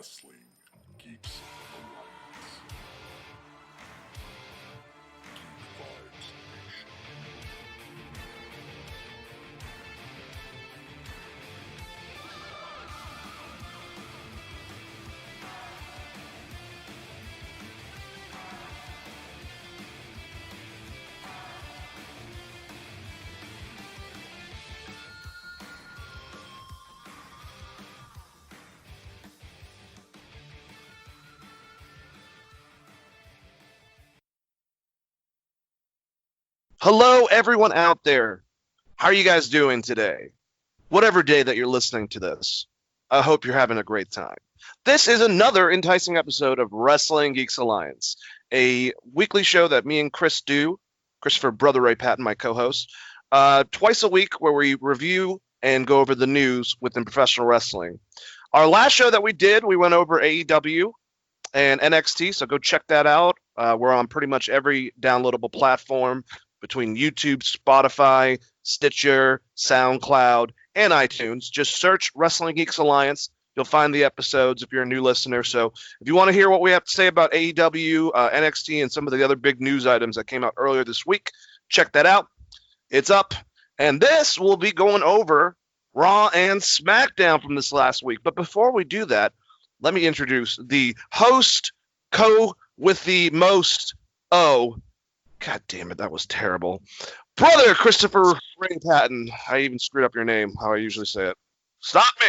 Wrestling Geeks Alliance. Geek Vibes Nation. Hello, everyone out there. How are you guys doing today? Whatever day that you're listening to this, I hope you're having a great time. This is another enticing episode of Wrestling Geeks Alliance, a weekly show that me and Chris do, Christopher Brother Ray Patton, my co-host, twice a week where we review and go over the news within professional wrestling. Our last show that we did, we went over AEW and NXT, so go check that out. We're on pretty much every downloadable platform between YouTube, Spotify, Stitcher, SoundCloud, and iTunes. Just search Wrestling Geeks Alliance. You'll find the episodes if you're a new listener. So if you want to hear what we have to say about AEW, NXT, and some of the other big news items that came out earlier this week, check that out. It's up. And this will be going over Raw and Smackdown from this last week. But before we do that, let me introduce the host, with the most, God damn it, that was terrible. Brother Christopher Ray Patton. I even screwed up your name, how I usually say it. Stop me!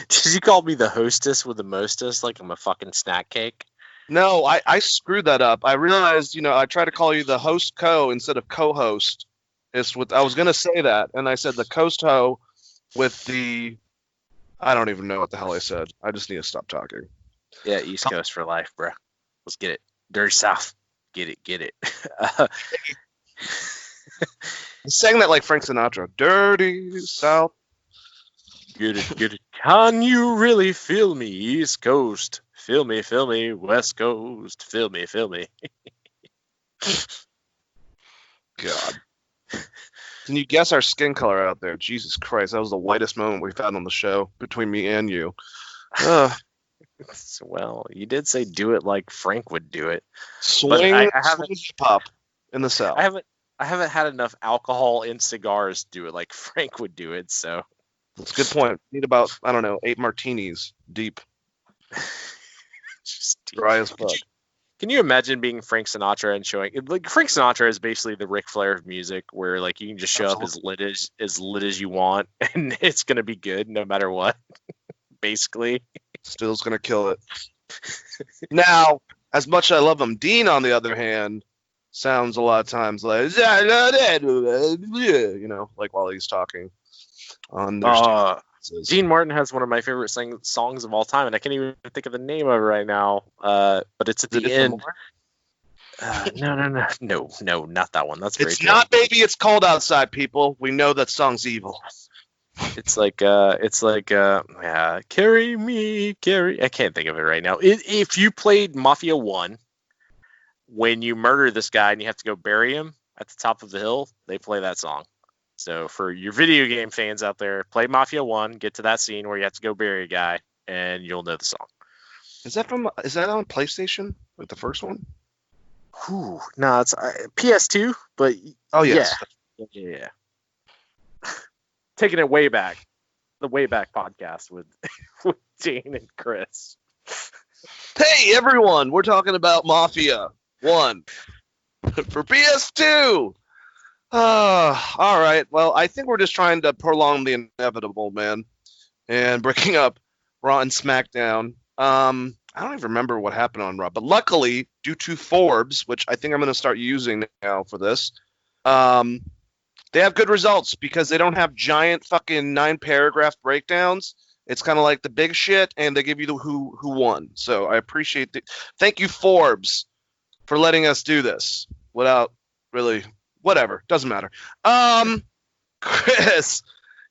Did you call me the hostess with the mostest like I'm a fucking snack cake? No, I screwed that up. I realized, I tried to call you the host instead of co-host. I was going to say that, and I said the coast ho with the... I don't even know what the hell I said. I just need to stop talking. Yeah, East Coast for life, bro. Let's get it. Dirty South. Get it. I sang that like Frank Sinatra. Dirty South. Get it. Can you really feel me, East Coast? Feel me, West Coast. Feel me. God. Can you guess our skin color out there? Jesus Christ, that was the whitest moment we've had on the show between me and you. Well, you did say do it like Frank would do it. Swing hip hop in the South. I haven't had enough alcohol and cigars to do it like Frank would do it, so. That's a good point. Need about, 8 martinis deep. Just dry as fuck. Can you imagine being Frank Sinatra and showing like Frank Sinatra is basically the Ric Flair of music, where like you can just show up as lit as you want and it's gonna be good no matter what. Basically. Still's gonna kill it. Now, as much as I love him, Dean, on the other hand, sounds a lot of times like like while he's talking. Dean Martin has one of my favorite songs of all time, and I can't even think of the name of it right now. But it's at the end. No, not that one. That's very It's not Baby, It's Cold Outside, people. We know that song's evil. It's like, carry me. I can't think of it right now. If you played Mafia 1, when you murder this guy and you have to go bury him at the top of the hill, they play that song. So for your video game fans out there, play Mafia 1, get to that scene where you have to go bury a guy, and you'll know the song. Is that on PlayStation? Like the first one? No, it's PS2, but oh yes. Yeah. Taking it way back. The Way Back podcast with Jane and Chris. Hey everyone, we're talking about Mafia 1 for PS2. All right. Well, I think we're just trying to prolong the inevitable, man, and breaking up Raw and SmackDown. I don't even remember what happened on Raw, but luckily, due to Forbes, which I think I'm going to start using now for this, they have good results because they don't have giant fucking 9-paragraph breakdowns. It's kind of like the big shit, and they give you the who won. So I appreciate it. Thank you, Forbes, for letting us do this without really. Whatever, doesn't matter. Chris,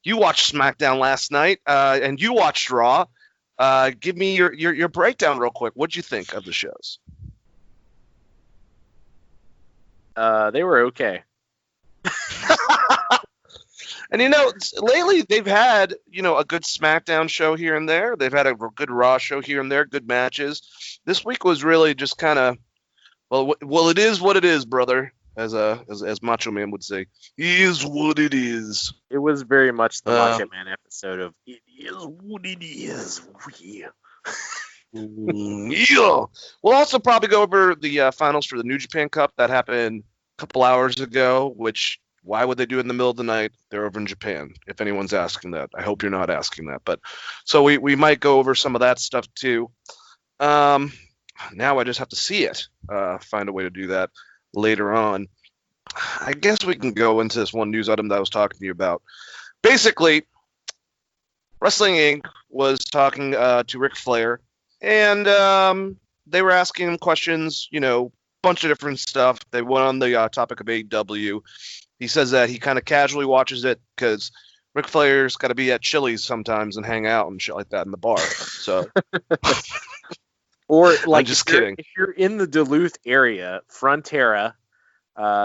you watched SmackDown last night, and you watched Raw. Give me your breakdown real quick. What'd you think of the shows? They were okay. And lately they've had a good SmackDown show here and there. They've had a good Raw show here and there, good matches. This week was really just kind of well, it is what it is, brother, as Macho Man would say. It is what it is. It was very much the Macho Man episode of "It is what it is." Yeah. Yeah. We'll also probably go over the finals for the New Japan Cup that happened a couple hours ago. Which why would they do it in the middle of the night? They're over in Japan. If anyone's asking that, I hope you're not asking that. But so we might go over some of that stuff too. Now I just have to see it. Find a way to do that later on. I guess we can go into this one news item that I was talking to you about. Basically, Wrestling Inc. was talking to Ric Flair, and they were asking him questions, bunch of different stuff. They went on the topic of AEW. He says that he kind of casually watches it because Ric Flair's got to be at Chili's sometimes and hang out and shit like that in the bar. So... Or like, I'm just kidding. If you're in the Duluth area, Frontera,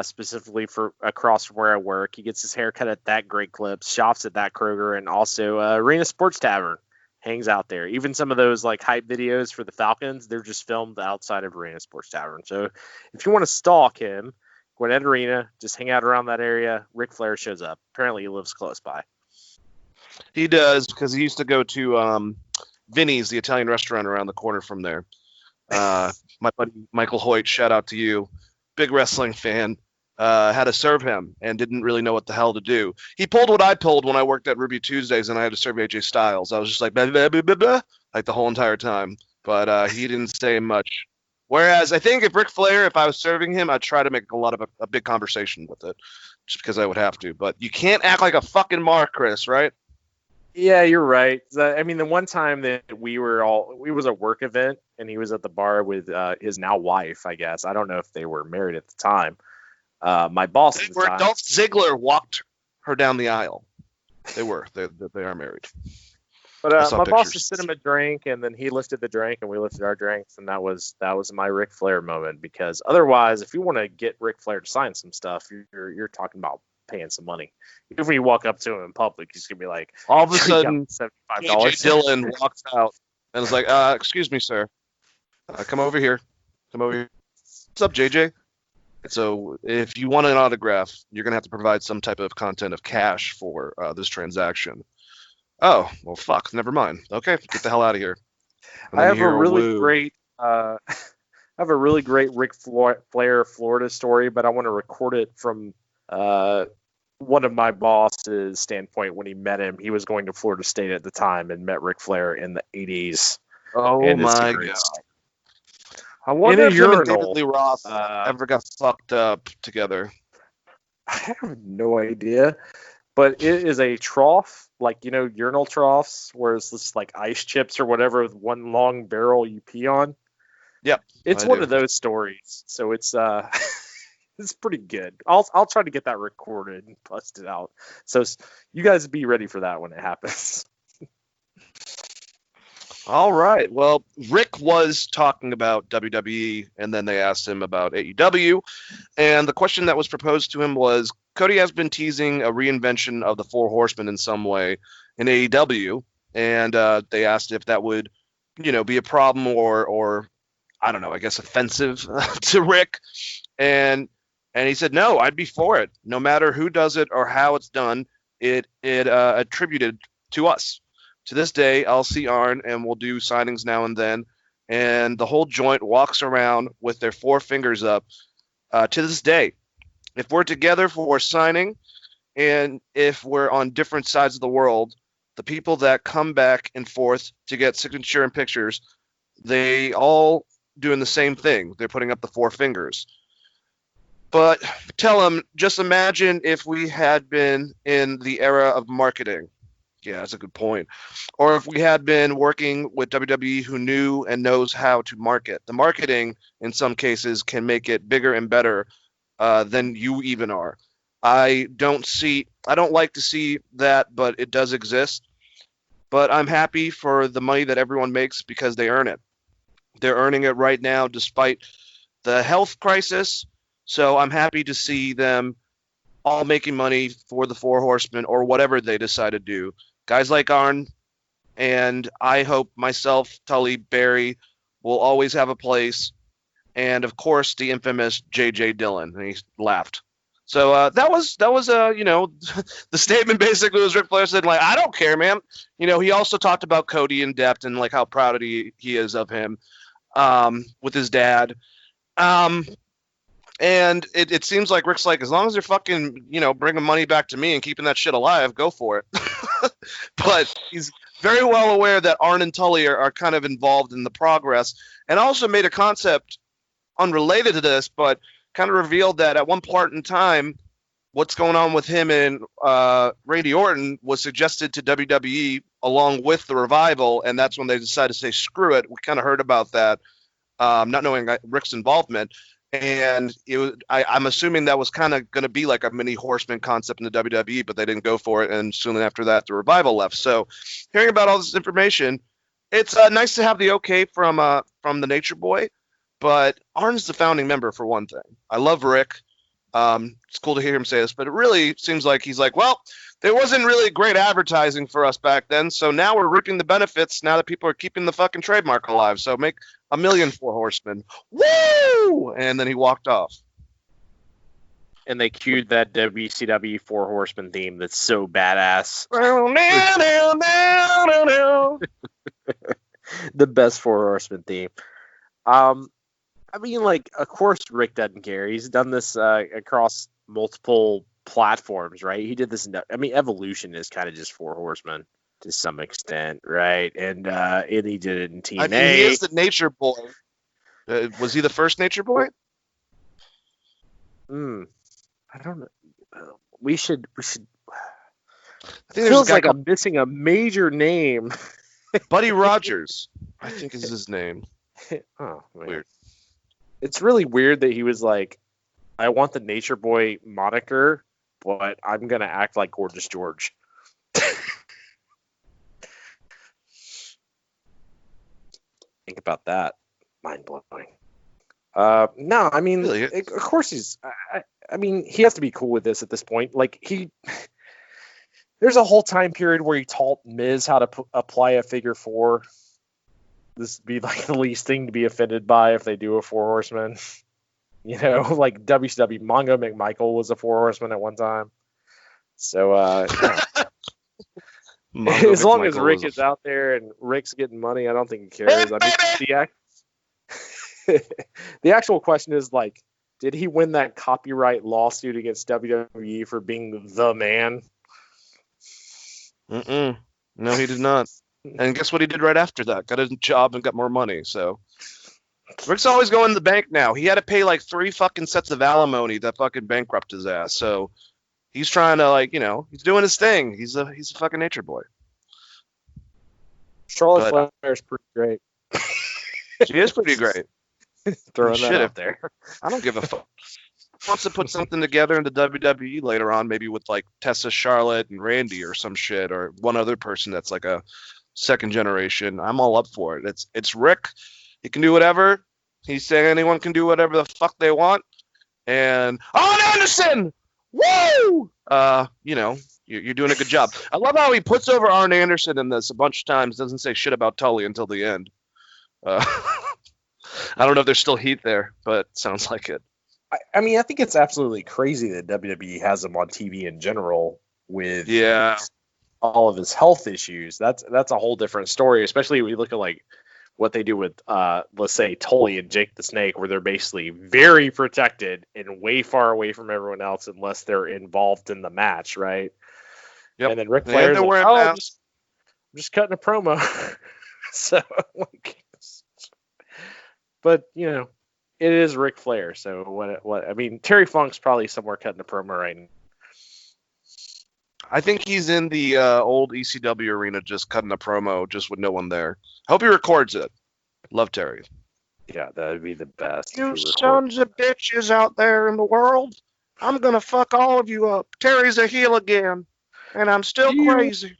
specifically for across from where I work, he gets his hair cut at that Great Clips, shops at that Kroger, and also Arena Sports Tavern hangs out there. Even some of those like hype videos for the Falcons, they're just filmed outside of Arena Sports Tavern. So if you want to stalk him, go to that arena, just hang out around that area. Ric Flair shows up. Apparently, he lives close by. He does, because he used to go to Vinny's, the Italian restaurant around the corner from there. My buddy Michael Hoyt, shout out to you, big wrestling fan, had to serve him and didn't really know what the hell to do. He pulled what I pulled when I worked at Ruby Tuesdays and I had to serve AJ Styles. I was just like, blah, blah, blah, blah, blah, like the whole entire time. But he didn't say much. Whereas I think if Ric Flair, if I was serving him, I'd try to make a big conversation with it, just because I would have to. But you can't act like a fucking mark, Chris, right? Yeah, you're right. I mean, the one time that it was a work event, and he was at the bar with his now wife, I guess. I don't know if they were married at the time. My boss at the time. Dolph Ziggler walked her down the aisle. They were. They are married. But my boss just sent him a drink, and then he lifted the drink, and we lifted our drinks, and that was my Ric Flair moment. Because otherwise, if you want to get Ric Flair to sign some stuff, you're talking about paying some money. Even when you walk up to him in public, he's gonna be like, all of a sudden, $75. Dillon walks out and is like, "Excuse me, sir, come over here. What's up, JJ?" So, if you want an autograph, you're gonna have to provide some type of content of cash for this transaction. Oh, well, fuck. Never mind. Okay, get the hell out of here. I have a really great Ric Flair Florida story, but I want to record it from one of my boss's standpoint. When he met him, he was going to Florida State at the time and met Ric Flair in the 80s. Oh my god! I wonder if him and David Lee Roth ever got fucked up together. I have no idea, but it is a trough, like urinal troughs, where it's just like ice chips or whatever with one long barrel you pee on. Yep, it's one of those stories. So it's it's pretty good. I'll try to get that recorded and bust it out. So you guys be ready for that when it happens. All right. Well, Rick was talking about WWE, and then they asked him about AEW. And the question that was proposed to him was, Cody has been teasing a reinvention of the Four Horsemen in some way in AEW. And they asked if that would, be a problem or I don't know, I guess offensive to Rick. And he said, no, I'd be for it. No matter who does it or how it's done, it attributed to us. To this day, I'll see Arn and we'll do signings now and then. And the whole joint walks around with their four fingers up to this day. If we're together for signing and if we're on different sides of the world, the people that come back and forth to get signature and pictures, they all doing the same thing. They're putting up the four fingers. But tell them, just imagine if we had been in the era of marketing. Yeah, that's a good point. Or if we had been working with WWE who knew and knows how to market. The marketing, in some cases, can make it bigger and better than you even are. I don't like to see that, but it does exist. But I'm happy for the money that everyone makes because they earn it. They're earning it right now despite the health crisis. So I'm happy to see them all making money for the Four Horsemen or whatever they decide to do. Guys like Arn, and I hope myself, Tully, Barry will always have a place. And of course, the infamous J.J. Dillon. And he laughed. So that was the statement basically was Ric Flair said, like, I don't care, man. He also talked about Cody in depth and like how proud he is of him with his dad. And it seems like Rick's like, as long as they're fucking, bringing money back to me and keeping that shit alive, go for it. But he's very well aware that Arn and Tully are kind of involved in the progress, and also made a concept unrelated to this, but kind of revealed that at one part in time, what's going on with him and Randy Orton was suggested to WWE along with the Revival, and that's when they decided to say, screw it. We kind of heard about that, not knowing Rick's involvement. And I'm assuming that was kind of going to be like a mini Horseman concept in the WWE, but they didn't go for it. And soon after that, the Revival left. So hearing about all this information, it's nice to have the okay from the Nature Boy. But Arn's the founding member, for one thing. I love Rick. It's cool to hear him say this, but it really seems like he's like, well, there wasn't really great advertising for us back then, so now we're reaping the benefits now that people are keeping the fucking trademark alive. So make 1 million Four Horsemen. Woo! And then he walked off. And they cued that WCW Four Horsemen theme that's so badass. The best Four Horsemen theme. I mean, like, of course Rick doesn't care. He's done this across multiple platforms, right? He did this. Evolution is kind of just Four Horsemen to some extent, right? And he did it in TNA. I mean, he is the Nature Boy. Was he the first Nature Boy? I don't know. We should. I think Feels like I'm missing a major name. Buddy Rogers, I think is his name. Oh, man. Weird. It's really weird that he was like, I want the Nature Boy moniker, but I'm going to act like Gorgeous George. Think about that. Mind blowing. No, I mean, Really? of course he's, I mean, he has to be cool with this at this point. Like, there's a whole time period where he taught Miz how to apply a figure four. This would be like the least thing to be offended by if they do a Four Horseman. Like WCW Mongo McMichael was a Four Horseman at one time. So as long as Rick is out there and Rick's getting money, I don't think he cares. I mean, the actual question is, like, did he win that copyright lawsuit against WWE for being the man? No, he did not. And guess what he did right after that? Got a job and got more money. So Rick's always going to the bank now. He had to pay like 3 fucking sets of alimony that fucking bankrupt his ass. So he's trying to, he's doing his thing. He's a fucking Nature Boy. Charlotte Flair's pretty great. She is pretty great. Throwing that out there. I don't give a fuck. Wants to put something together in the WWE later on, maybe with like Tessa, Charlotte, and Randy or some shit, or one other person that's like a second generation. I'm all up for it. It's Rick. He can do whatever. He's saying anyone can do whatever the fuck they want. And Arn Anderson, woo! You're doing a good job. I love how he puts over Arn Anderson in this a bunch of times. Doesn't say shit about Tully until the end. I don't know if there's still heat there, but sounds like it. I mean, I think it's absolutely crazy that WWE has him on TV in general with all of his health issues. That's a whole different story, especially when you look at like what they do with, let's say, Tully and Jake the Snake, where they're basically very protected and way far away from everyone else unless they're involved in the match, right? Yep. And then Ric Flair's like, I'm just cutting a promo. So, but it is Ric Flair, so what? I mean, Terry Funk's probably somewhere cutting a promo right now. I think he's in the old ECW arena just cutting a promo, just with no one there. I hope he records it. Love Terry. Yeah, that would be the best. You sons of bitches out there in the world, I'm gonna fuck all of you up. Terry's a heel again, and I'm still crazy.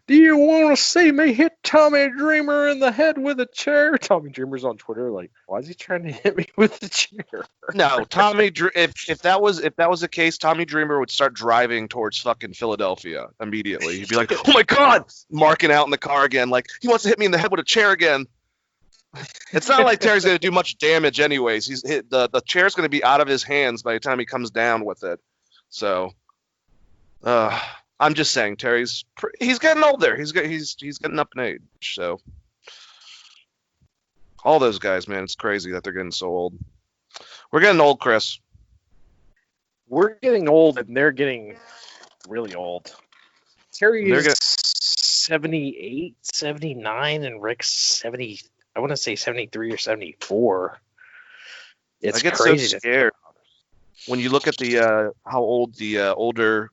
Do you want to see me hit Tommy Dreamer in the head with a chair? Tommy Dreamer's on Twitter like, why is he trying to hit me with a chair? No, if that was the case, Tommy Dreamer would start driving towards fucking Philadelphia immediately. He'd be like, "Oh my god!" marking out in the car again, like he wants to hit me in the head with a chair again. It's not like Terry's gonna do much damage, anyways. The chair's gonna be out of his hands by the time he comes down with it. So, I'm just saying, he's getting older. He's getting up in age. So, all those guys, man, it's crazy that they're getting so old. We're getting old, Chris. We're getting old, and they're getting really old. Terry is 78, 79, and Rick's 70. I want to say 73 or 74. It's I get crazy. so scared when you look at the how old the older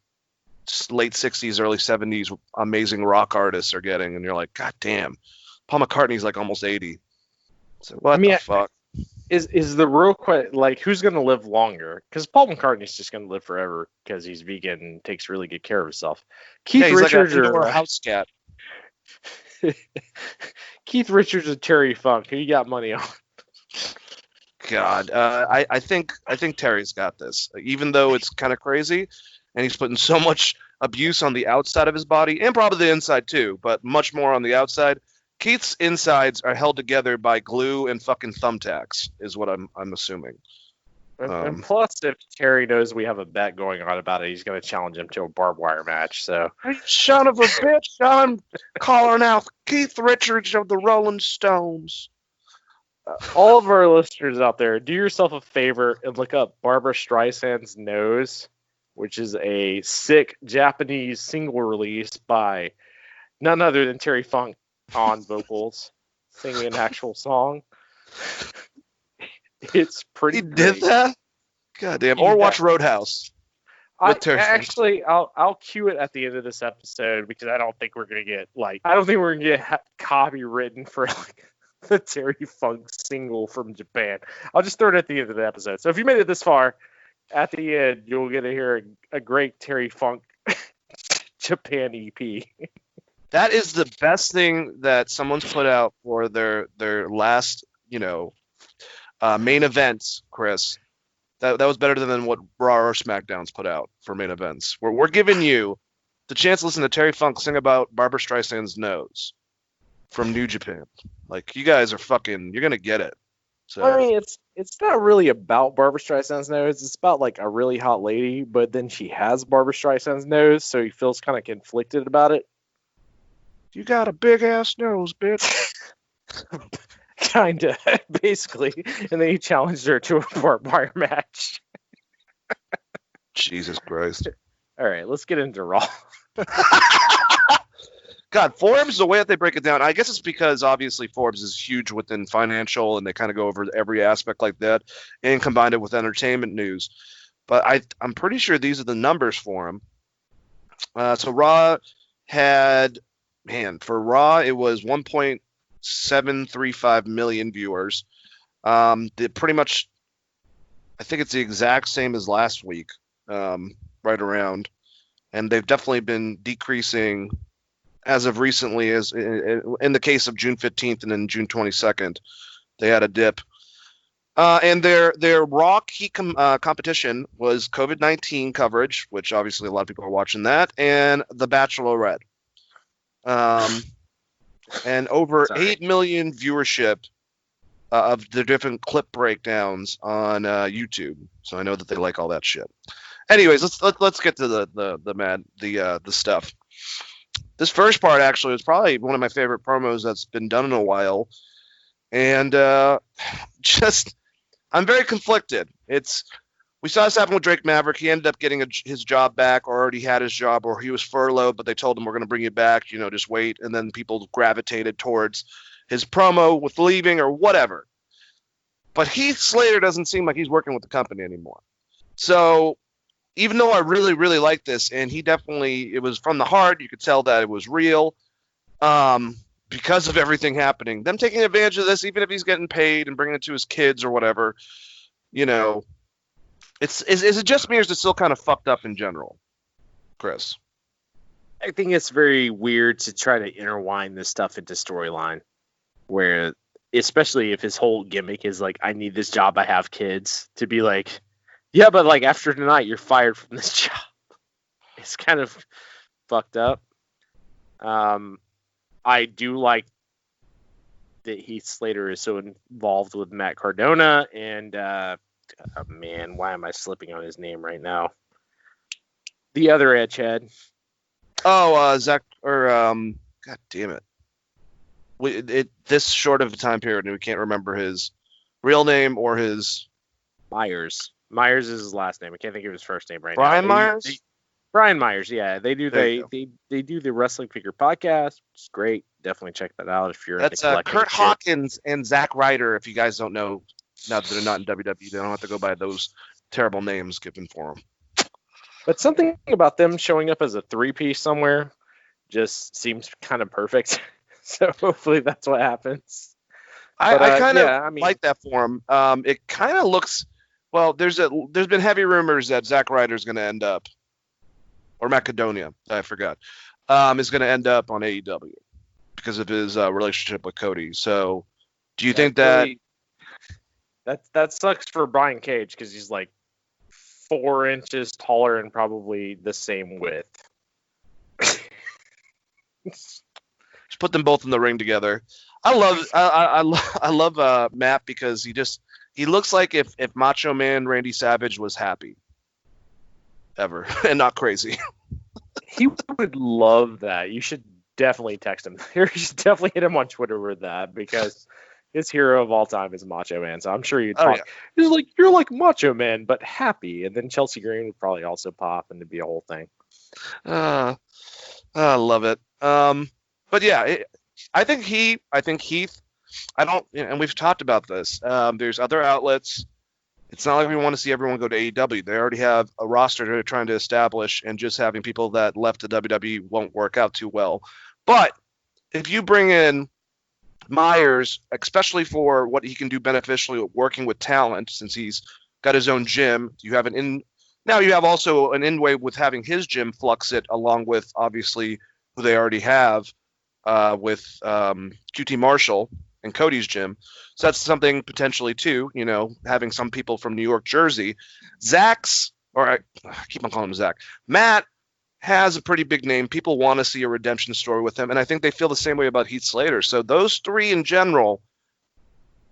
late 60s, early 70s amazing rock artists are getting, and you're like, God damn, Paul McCartney's like almost 80. So what the fuck? Is the real question, like, who's going to live longer? Because Paul McCartney's just going to live forever because he's vegan and takes really good care of himself. Keith Richards or a house cat. Keith Richards and Terry Funk. Who you got money on? God, I think Terry's got this. Even though it's kind of crazy, and he's putting so much abuse on the outside of his body and probably the inside too, but much more on the outside. Keith's insides are held together by glue and fucking thumbtacks, is what I'm assuming. And plus, if Terry knows we have a bet going on about it, he's going to challenge him to a barbed wire match. So, son of a bitch, I'm calling out Keith Richards of the Rolling Stones. All of our listeners out there, do yourself a favor and look up Barbra Streisand's Nose, which is a sick Japanese single release by none other than Terry Funk on vocals, singing an actual song. It's pretty. He did that? God damn! Or watch Roadhouse. I'll cue it at the end of this episode because I don't think we're gonna get copywritten for like the Terry Funk single from Japan. I'll just throw it at the end of the episode. So if you made it this far, at the end you'll get to hear a great Terry Funk Japan EP. That is the best thing that someone's put out for their last, main events, Chris. That was better than what Raw or SmackDown's put out for main events. We're giving you the chance to listen to Terry Funk sing about Barbra Streisand's Nose from New Japan. Like, you guys are fucking, you're gonna get it. So I mean, it's not really about Barbra Streisand's nose. It's about like a really hot lady, but then she has Barbra Streisand's nose, so he feels kind of conflicted about it. You got a big ass nose, bitch. Kinda, basically. And then he challenged her to a barbed wire match. Jesus Christ. All right, let's get into Raw. God, Forbes, the way that they break it down, I guess it's because obviously Forbes is huge within financial and they kind of go over every aspect like that and combine it with entertainment news. But I'm pretty sure these are the numbers for them. So Raw had, for Raw, it was 1.735 million viewers. Pretty much, I think it's the exact same as last week, right around. And they've definitely been decreasing as of recently, as in the case of June 15th and then June 22nd, they had a dip. And their Raw key competition was COVID-19 coverage, which obviously a lot of people are watching that, and The Bachelorette. And over 8 million viewership of the different clip breakdowns on YouTube. So I know that they like all that shit. Anyways, let's get to the stuff. This first part actually was probably one of my favorite promos that's been done in a while, and I'm very conflicted. We saw this happen with Drake Maverick. He ended up getting his job back, or already had his job, or he was furloughed, but they told him, we're going to bring you back, just wait. And then people gravitated towards his promo with leaving or whatever. But Heath Slater doesn't seem like he's working with the company anymore. So even though I really, really like this, and it was from the heart, you could tell that it was real, because of everything happening. Them taking advantage of this, even if he's getting paid and bringing it to his kids or whatever, is it just me, or is it still kind of fucked up in general, Chris? I think it's very weird to try to intertwine this stuff into storyline, where especially if his whole gimmick is like, I need this job, I have kids, to be like, yeah, but like after tonight, you're fired from this job. It's kind of fucked up. I do like that Heath Slater is so involved with Matt Cardona and oh man, why am I slipping on his name right now? The other Edgehead. Oh, Zach, or God damn it! This short of a time period, and we can't remember his real name or his Myers. Myers is his last name. I can't think of his first name right Brian now. Myers. Brian Myers, yeah. They do There you they do the Wrestling Figure podcast. It's great. Definitely check that out if you're That's into collecting Kurt shit. Hawkins and Zack Ryder. If you guys don't know, now that they're not in WWE, they don't have to go by those terrible names given for them. But something about them showing up as a 3-piece somewhere just seems kind of perfect. So hopefully that's what happens. I kind of like that for him. It kind of looks well. There's been heavy rumors that Zack Ryder's going to end up, or Macedonia, I forgot, is going to end up on AEW because of his relationship with Cody. So, do you think that that sucks for Brian Cage because he's like 4 inches taller and probably the same width. just put them both in the ring together? I love Matt because he looks like if Macho Man Randy Savage was happy ever and not crazy. He would love that. You should definitely text him. You should definitely hit him on Twitter with that because his hero of all time is Macho Man. So I'm sure you'd talk. He's like, you're like Macho Man, but happy. And then Chelsea Green would probably also pop and it'd be a whole thing. I love it. But yeah, I think Heath. I don't, and we've talked about this. There's other outlets. It's not like we want to see everyone go to AEW. They already have a roster they're trying to establish, and just having people that left the WWE won't work out too well. But if you bring in Myers, especially for what he can do beneficially with working with talent, since he's got his own gym, you have now you have also an in way with having his gym flux it along with obviously who they already have with QT Marshall and Cody's gym. So that's something potentially too, having some people from New York, Jersey. I keep on calling him Zach. Matt has a pretty big name. People want to see a redemption story with him, and I think they feel the same way about Heath Slater. So those three in general,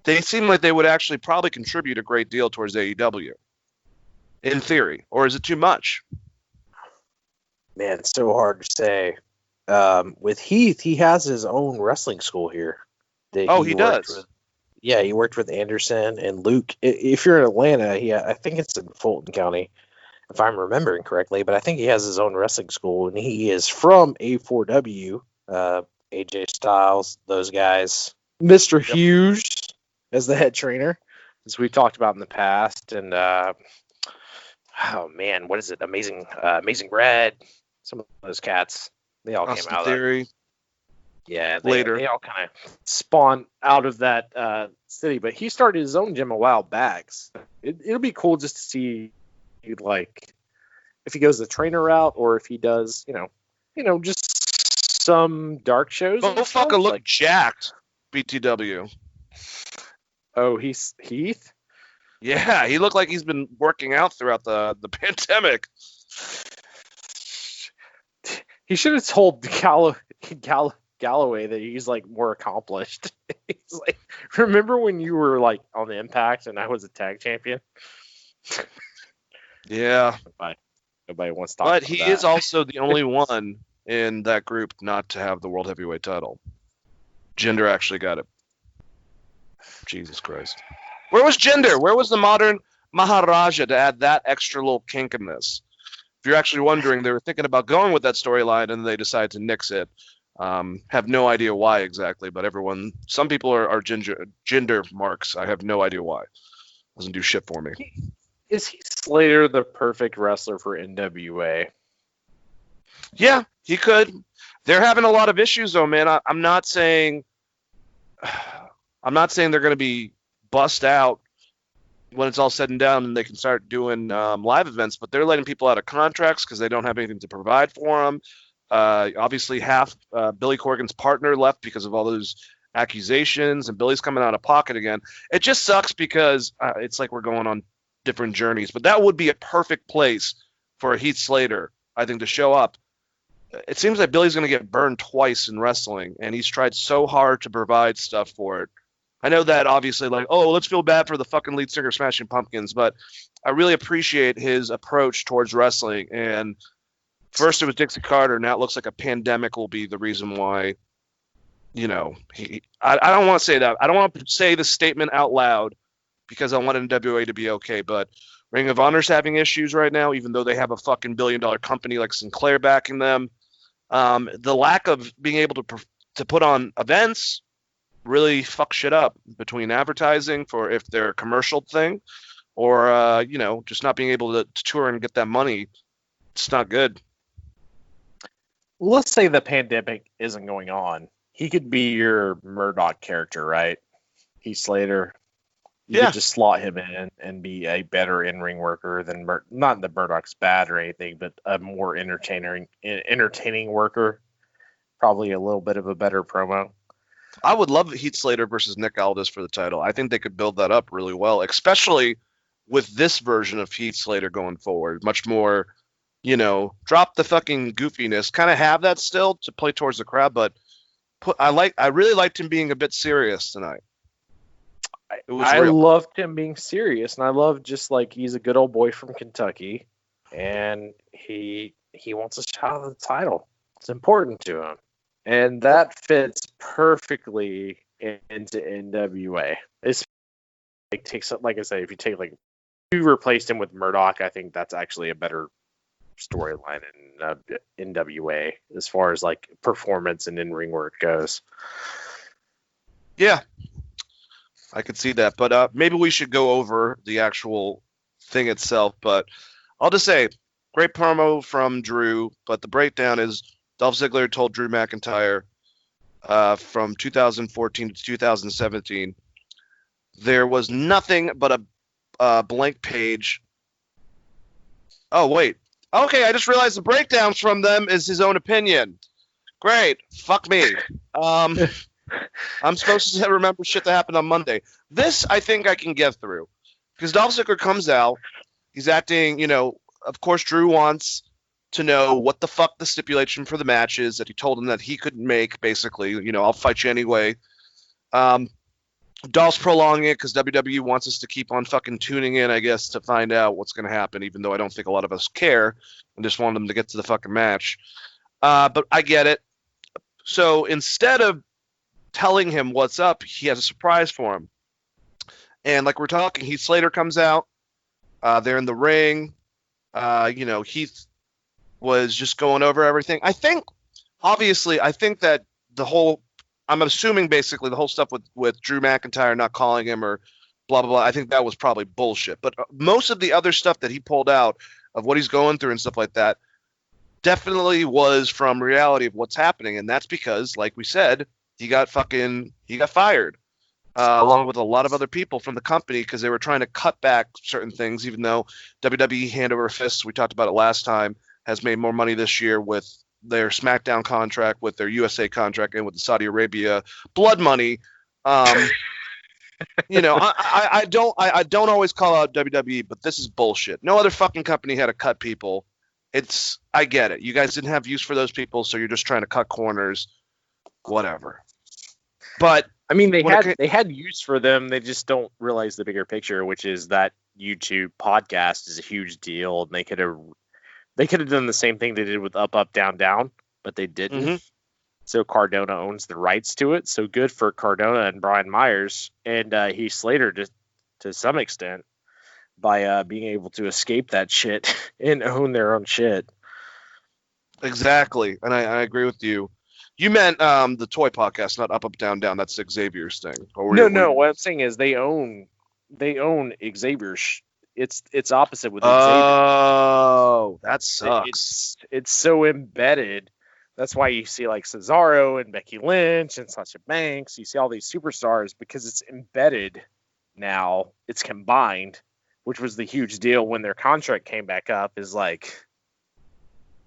they seem like they would actually probably contribute a great deal towards AEW. In theory, or is it too much? Man, it's so hard to say. With Heath, he has his own wrestling school here. He does. He worked with Anderson and Luke. If you're in Atlanta, I think it's in Fulton County, if I'm remembering correctly. But I think he has his own wrestling school, and he is from A4W, AJ Styles, those guys. Mr. Yep. Hughes as the head trainer, as we've talked about in the past, and oh man, what is it? Amazing Red. Some of those cats, they all Austin came out Theory. of that. Yeah, later. They all kind of spawned out of that city. But he started his own gym a while back. So it'll be cool just to see, like, if he goes the trainer route or if he does, just some dark shows. Motherfucker look jacked. BTW. Oh, he's Heath? Yeah, he looked like he's been working out throughout the pandemic. He should have told Galloway that he's like more accomplished. He's like, remember when you were like on the Impact and I was a tag champion? Yeah. Nobody wants to talk about that. But he is also the only one in that group not to have the World Heavyweight title. Jinder actually got it. Jesus Christ. Where was Jinder? Where was the modern Maharaja to add that extra little kink in this? If you're actually wondering, they were thinking about going with that storyline and they decided to nix it. Have no idea why exactly, but some people are Jinder marks. I have no idea why. Doesn't do shit for me. Is Heath Slater the perfect wrestler for NWA? Yeah, he could. They're having a lot of issues though, man. I'm not saying they're going to be bust out when it's all said and done and they can start doing live events, but they're letting people out of contracts because they don't have anything to provide for them. Obviously, half Billy Corgan's partner left because of all those accusations, and Billy's coming out of pocket again. It just sucks because it's like we're going on different journeys. But that would be a perfect place for a Heath Slater, I think, to show up. It seems like Billy's going to get burned twice in wrestling, and he's tried so hard to provide stuff for it. I know that obviously, like, oh, let's feel bad for the fucking lead singer of Smashing Pumpkins, but I really appreciate his approach towards wrestling. And first it was Dixie Carter, now it looks like a pandemic will be the reason why, you know, I don't want to say that. I don't want to say the statement out loud because I want NWA to be okay, but Ring of Honor's having issues right now, even though they have a fucking billion-dollar company like Sinclair backing them. The lack of being able to put on events really fuck shit up between advertising for if they're a commercial thing or, you know, just not being able to tour and get that money. It's not good. Let's say the pandemic isn't going on. He could be your Murdoch character, right? Heath Slater. You could just slot him in and be a better in-ring worker than not that Murdoch's bad or anything, but a more entertaining worker. Probably a little bit of a better promo. I would love Heath Slater versus Nick Aldis for the title. I think they could build that up really well, especially with this version of Heath Slater going forward. Much more, you know, drop the fucking goofiness. Kind of have that still to play towards the crowd, but I really liked him being a bit serious tonight. I loved him being serious, and I love just like he's a good old boy from Kentucky, and he wants a shot at the title. It's important to him. And that fits perfectly into NWA. It's like like I say, if you replaced him with Murdoch, I think that's actually a better storyline in NWA as far as like performance and in-ring work goes. Yeah, I could see that, but maybe we should go over the actual thing itself. But I'll just say, great promo from Drew, but the breakdown is Dolph Ziggler told Drew McIntyre from 2014 to 2017 there was nothing but a blank page. Oh, wait. Okay, I just realized the breakdowns from them is his own opinion. Great. Fuck me. I'm supposed to remember shit that happened on Monday. This, I think I can get through. Because Dolph Ziggler comes out. He's acting, you know, of course Drew wants to know what the fuck the stipulation for the match is that he told him that he couldn't make, basically. You know, I'll fight you anyway. Dolph's prolonging it because WWE wants us to keep on fucking tuning in, I guess, to find out what's going to happen, even though I don't think a lot of us care. I just want them to get to the fucking match. But I get it. So instead of telling him what's up, he has a surprise for him. And like we're talking, Heath Slater comes out. They're in the ring. You know, Heath was just going over everything. I think that I'm assuming basically the whole stuff with Drew McIntyre not calling him or blah, blah, blah, I think that was probably bullshit. But most of the other stuff that he pulled out of what he's going through and stuff like that definitely was from reality of what's happening. And that's because, like we said, he got fired. Along with a lot of other people from the company because they were trying to cut back certain things, even though WWE hand over fist, we talked about it last time, has made more money this year with their Smackdown contract, with their USA contract, and with the Saudi Arabia blood money. You know, I don't always call out WWE, but this is bullshit. No other fucking company had to cut people. I get it. You guys didn't have use for those people, so you're just trying to cut corners. Whatever. But I mean, they had use for them. They just don't realize the bigger picture, which is that YouTube podcast is a huge deal, and they could have done the same thing they did with Up, Up, Down, Down, but they didn't. Mm-hmm. So Cardona owns the rights to it. So good for Cardona and Brian Myers and Heath Slater to some extent by being able to escape that shit and own their own shit. Exactly, and I agree with you. You meant the toy podcast, not Up, Up, Down, Down. That's Xavier's thing. No. What I'm saying is they own Xavier's. It's opposite with Xavier. Oh, that sucks. It's so embedded. That's why you see like Cesaro and Becky Lynch and Sasha Banks. You see all these superstars because it's embedded now. It's combined, which was the huge deal when their contract came back up. Is like,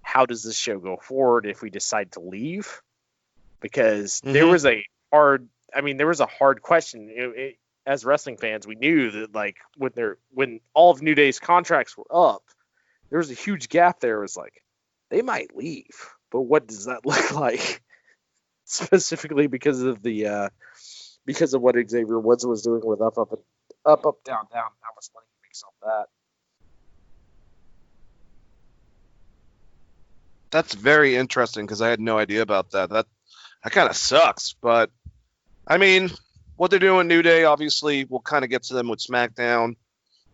how does this show go forward if we decide to leave? Because Mhm. there was a hard question. As wrestling fans, we knew that like when all of New Day's contracts were up, there was a huge gap there. It was like they might leave, but what does that look like? Specifically because of what Xavier Woods was doing with up, down, down. How much money he makes off that? That's very interesting because I had no idea about that. That kind of sucks, but I mean, what they're doing New Day, obviously, we'll kind of get to them with SmackDown.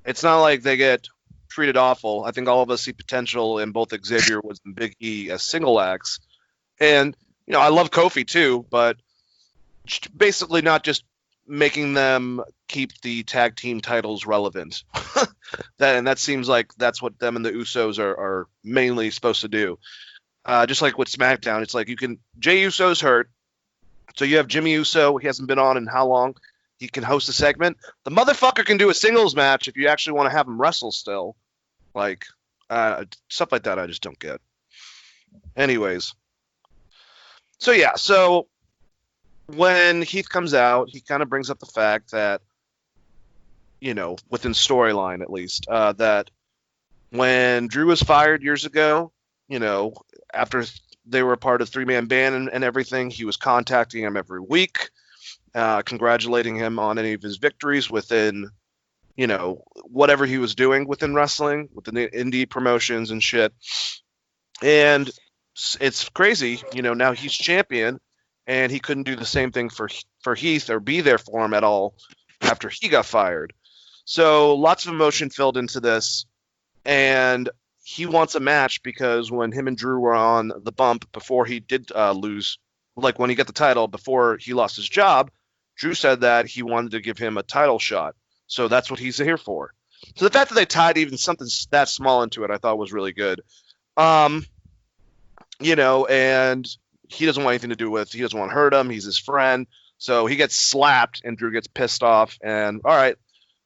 It's not like they get treated awful. I think all of us see potential in both Xavier Woods and Big E as single acts. And, I love Kofi too, but basically not just making them keep the tag team titles relevant. That seems like that's what them and the Usos are mainly supposed to do. Just like with SmackDown, it's like Jey Uso's hurt, so you have Jimmy Uso. He hasn't been on in how long? He can host a segment. The motherfucker can do a singles match if you actually want to have him wrestle still. Like, stuff like that I just don't get. Anyways. So when Heath comes out, he kind of brings up the fact that, within storyline at least, that when Drew was fired years ago, after they were a part of three-man band and everything, he was contacting him every week, congratulating him on any of his victories within, whatever he was doing within wrestling, within the indie promotions and shit. And it's crazy, now he's champion, and he couldn't do the same thing for Heath or be there for him at all after he got fired. So lots of emotion filled into this, and he wants a match because when him and Drew were on the bump before he did lose, like when he got the title before he lost his job, Drew said that he wanted to give him a title shot. So that's what he's here for. So the fact that they tied even something that small into it, I thought was really good. And he doesn't want anything to do with, he doesn't want to hurt him. He's his friend. So he gets slapped and Drew gets pissed off. And all right,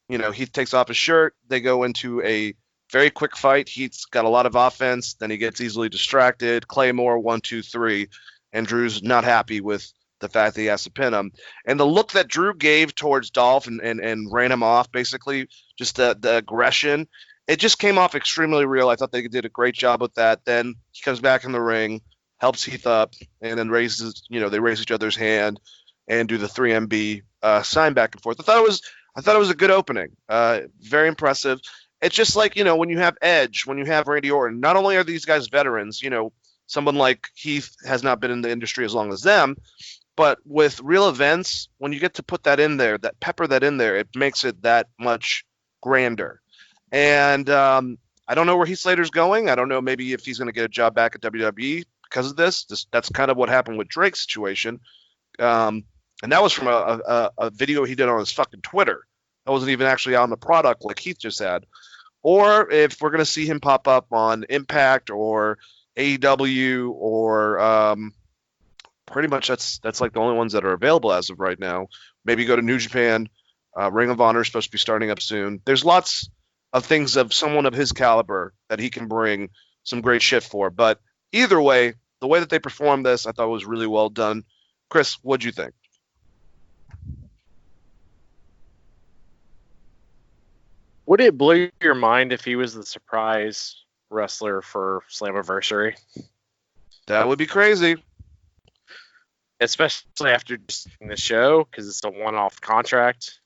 Heath takes off his shirt. They go into a very quick fight. Heath's got a lot of offense. Then he gets easily distracted. Claymore, 1, 2, 3. And Drew's not happy with the fact that he has to pin him. And the look that Drew gave towards Dolph and ran him off, basically, just the aggression, it just came off extremely real. I thought they did a great job with that. Then he comes back in the ring, helps Heath up, and then they raise each other's hand and do the 3MB sign back and forth. I thought it was a good opening. Very impressive. It's just like, when you have Edge, when you have Randy Orton, not only are these guys veterans, someone like Heath has not been in the industry as long as them, but with real events, when you get to put that in there, pepper that in there, it makes it that much grander. And I don't know where Heath Slater's going. I don't know maybe if he's going to get a job back at WWE because of this. That's kind of what happened with Drake's situation. And that was from a video he did on his fucking Twitter. That wasn't even actually on the product like Heath just had. Or if we're going to see him pop up on Impact or AEW or pretty much that's like the only ones that are available as of right now. Maybe go to New Japan. Ring of Honor is supposed to be starting up soon. There's lots of things of someone of his caliber that he can bring some great shit for. But either way, the way that they performed this, I thought was really well done. Chris, what'd you think? Would it blow your mind if he was the surprise wrestler for Slammiversary? That would be crazy. Especially after just the show, because it's a one-off contract.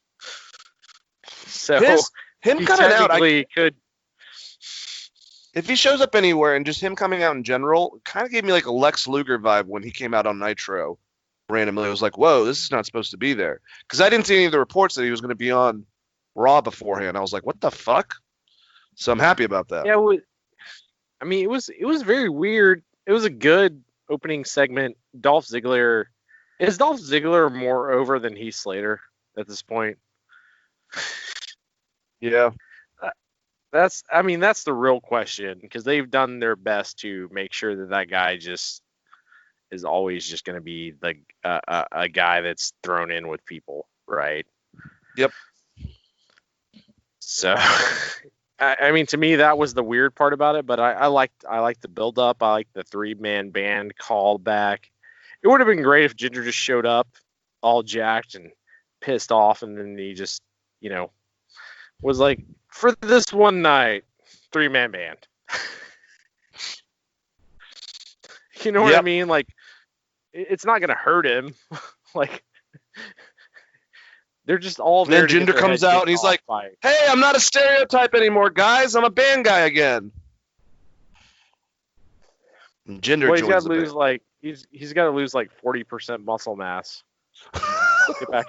So him coming out, could. If he shows up anywhere and just him coming out in general, it kind of gave me like a Lex Luger vibe when he came out on Nitro randomly. I was like, whoa, this is not supposed to be there. Because I didn't see any of the reports that he was going to be on Raw beforehand. I was like, what the fuck? So I'm happy about that. Yeah, it was very weird. It was a good opening segment. Is Dolph Ziggler more over than Heath Slater at this point? Yeah. That's the real question, because they've done their best to make sure that guy just is always just going to be a guy that's thrown in with people, right? Yep. So I mean, to me, that was the weird part about it. But I liked the build up. I liked the 3-man band callback. It would have been great if Ginger just showed up all jacked and pissed off, and then he just, was like, for this one night, 3-man band. You know what I mean? Like, it's not gonna hurt him. Like, they're just all there. And then Jinder comes out and he's like, "Hey, I'm not a stereotype anymore, guys. I'm a band guy again." And Jinder he's joins got the to lose band. like he's got to lose like 40% muscle mass. Get back.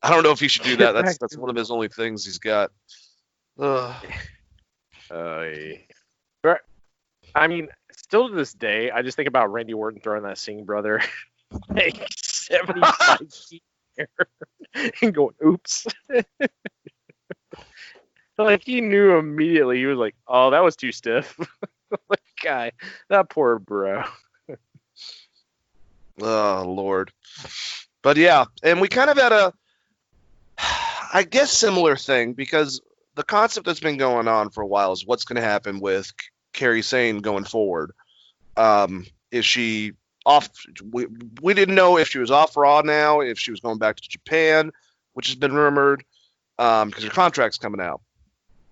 I don't know if he should do that. Get That's back. one of his only things he's got. Ugh. I mean, still to this day, I just think about Randy Orton throwing that Singh brother like 75 feet in the air and going, "Oops." Like, he knew immediately. He was like, "Oh, that was too stiff." Like, guy, that poor bro. Oh, Lord. But yeah, and we kind of had a, I guess, similar thing, because the concept that's been going on for a while is what's going to happen with Kairi Sane going forward. Is she off? We didn't know if she was off Raw now, if she was going back to Japan, which has been rumored, because her contract's coming out.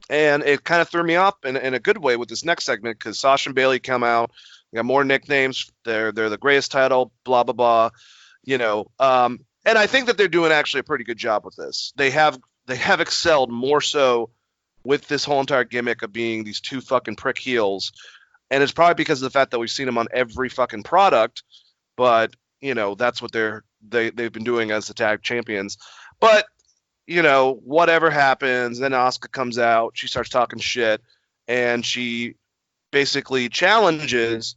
And it kind of threw me off in a good way with this next segment, because Sasha and Bayley come out. They got more nicknames. They're the greatest title, blah, blah, blah. And I think that they're doing actually a pretty good job with this. They have excelled more so with this whole entire gimmick of being these two fucking prick heels. And it's probably because of the fact that we've seen them on every fucking product. But, that's what they've been doing as the tag champions. But, whatever happens, then Asuka comes out, she starts talking shit, and she basically challenges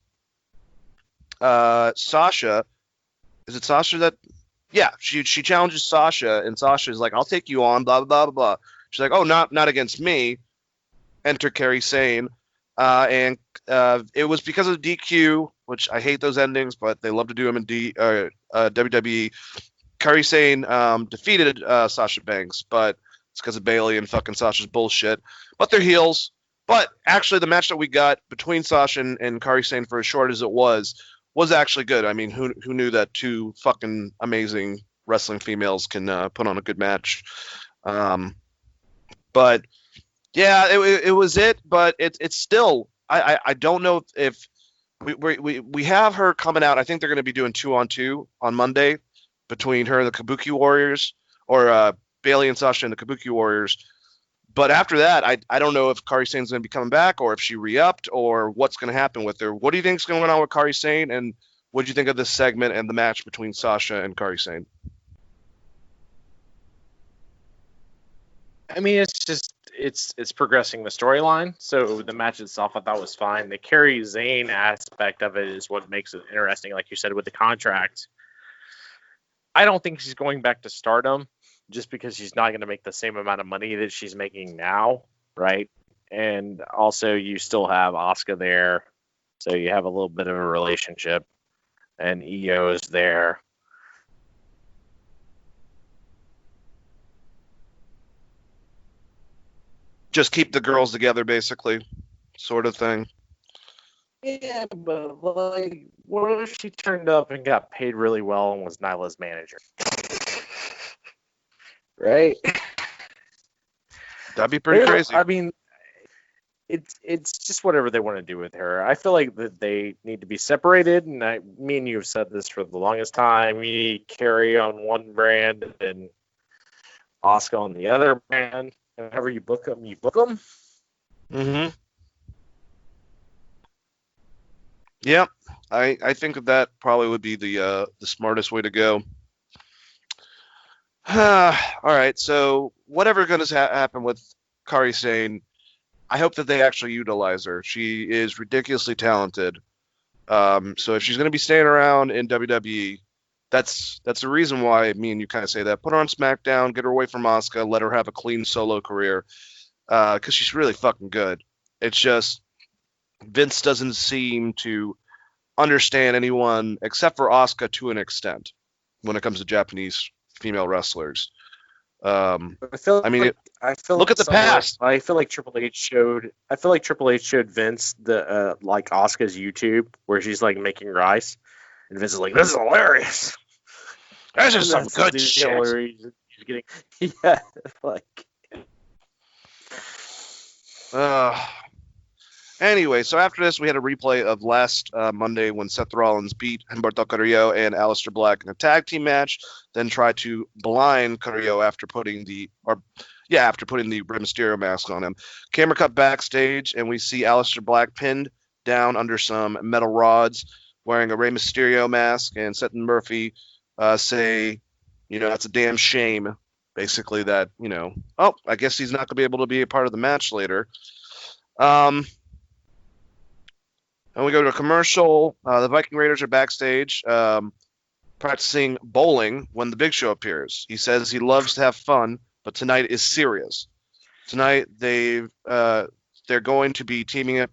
Sasha. Is it Sasha that? Yeah, she challenges Sasha, and Sasha's like, "I'll take you on," blah, blah, blah, blah. She's like, "Oh, not against me." Enter Kairi Sane. And it was because of DQ, which I hate those endings, but they love to do them in WWE. Kairi Sane defeated Sasha Banks, but it's because of Bayley and fucking Sasha's bullshit. But they're heels. But actually, the match that we got between Sasha and Kairi Sane, for as short as it was actually good. I mean, who knew that two fucking amazing wrestling females can put on a good match? But yeah, it was it. But it's still, I don't know if we have her coming out. I think they're going to be doing 2-on-2 on Monday between her and the Kabuki Warriors, or Bayley and Sasha and the Kabuki Warriors. But after that, I don't know if Kairi Sane's going to be coming back, or if she re-upped, or what's going to happen with her. What do you think's going on with Kairi Sane, and what do you think of this segment and the match between Sasha and Kairi Sane? I mean, it's just it's progressing the storyline. So the match itself, I thought, was fine. The Kairi Sane aspect of it is what makes it interesting, like you said, with the contract. I don't think she's going back to Stardom, just because she's not going to make the same amount of money that she's making now, right? And also, you still have Asuka there, so you have a little bit of a relationship, and Io is there. Just keep the girls together, basically, sort of thing. Yeah, but like, what if she turned up and got paid really well and was Nyla's manager? Right? That'd be pretty crazy. I mean, it's just whatever they want to do with her. I feel like that they need to be separated, and me and you have said this for the longest time. You need Carrie on one brand and Asuka on the other brand. Whenever you book them, you book them. Mm-hmm. Yeah, I think that probably would be the smartest way to go. All right, so whatever going to happen with Kairi Sane, I hope that they actually utilize her. She is ridiculously talented. So if she's going to be staying around in WWE, that's the reason why me and you kind of say that. Put her on SmackDown, get her away from Asuka, let her have a clean solo career, because she's really fucking good. It's just Vince doesn't seem to understand anyone except for Asuka to an extent when it comes to Japanese female wrestlers. I feel I mean, like I feel look like at the somewhere- past. I feel like Triple H showed. I feel like Triple H showed Vince the like Asuka's YouTube where she's like making rice, and Vince is like, "This is hilarious." This And is some that's good the shit. only reason he's getting, yeah, like Uh, anyway, so after this, we had a replay of last Monday when Seth Rollins beat Humberto Carrillo and Aleister Black in a tag team match, then tried to blind Carrillo after putting the Rey Mysterio mask on him. Camera cut backstage, and we see Aleister Black pinned down under some metal rods, wearing a Rey Mysterio mask, and Seth and Murphy say, that's a damn shame. Basically, that I guess he's not going to be able to be a part of the match later. And we go to a commercial. The Viking Raiders are backstage practicing bowling when the Big Show appears. He says he loves to have fun, but tonight is serious. Tonight they're going to be teaming up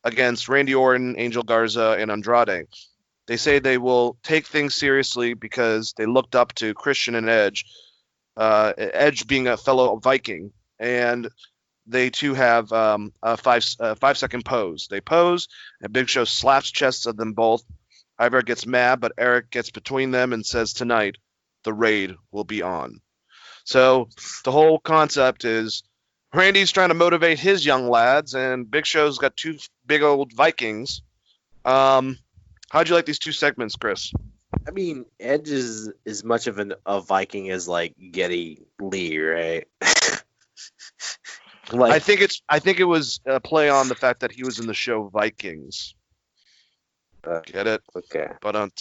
against Randy Orton, Angel Garza, and Andrade. They say they will take things seriously because they looked up to Christian and Edge. Edge being a fellow Viking, and they too have a 5-second pose. They pose, and Big Show slaps chests of them both. Ivar gets mad, but Eric gets between them and says tonight the raid will be on. So the whole concept is Randy's trying to motivate his young lads, and Big Show's got two big old Vikings. How'd you like these two segments, Chris? I mean, Edge is as much of a Viking as like Geddy Lee, right? Like, I think it was a play on the fact that he was in the show Vikings. Get it? Okay. But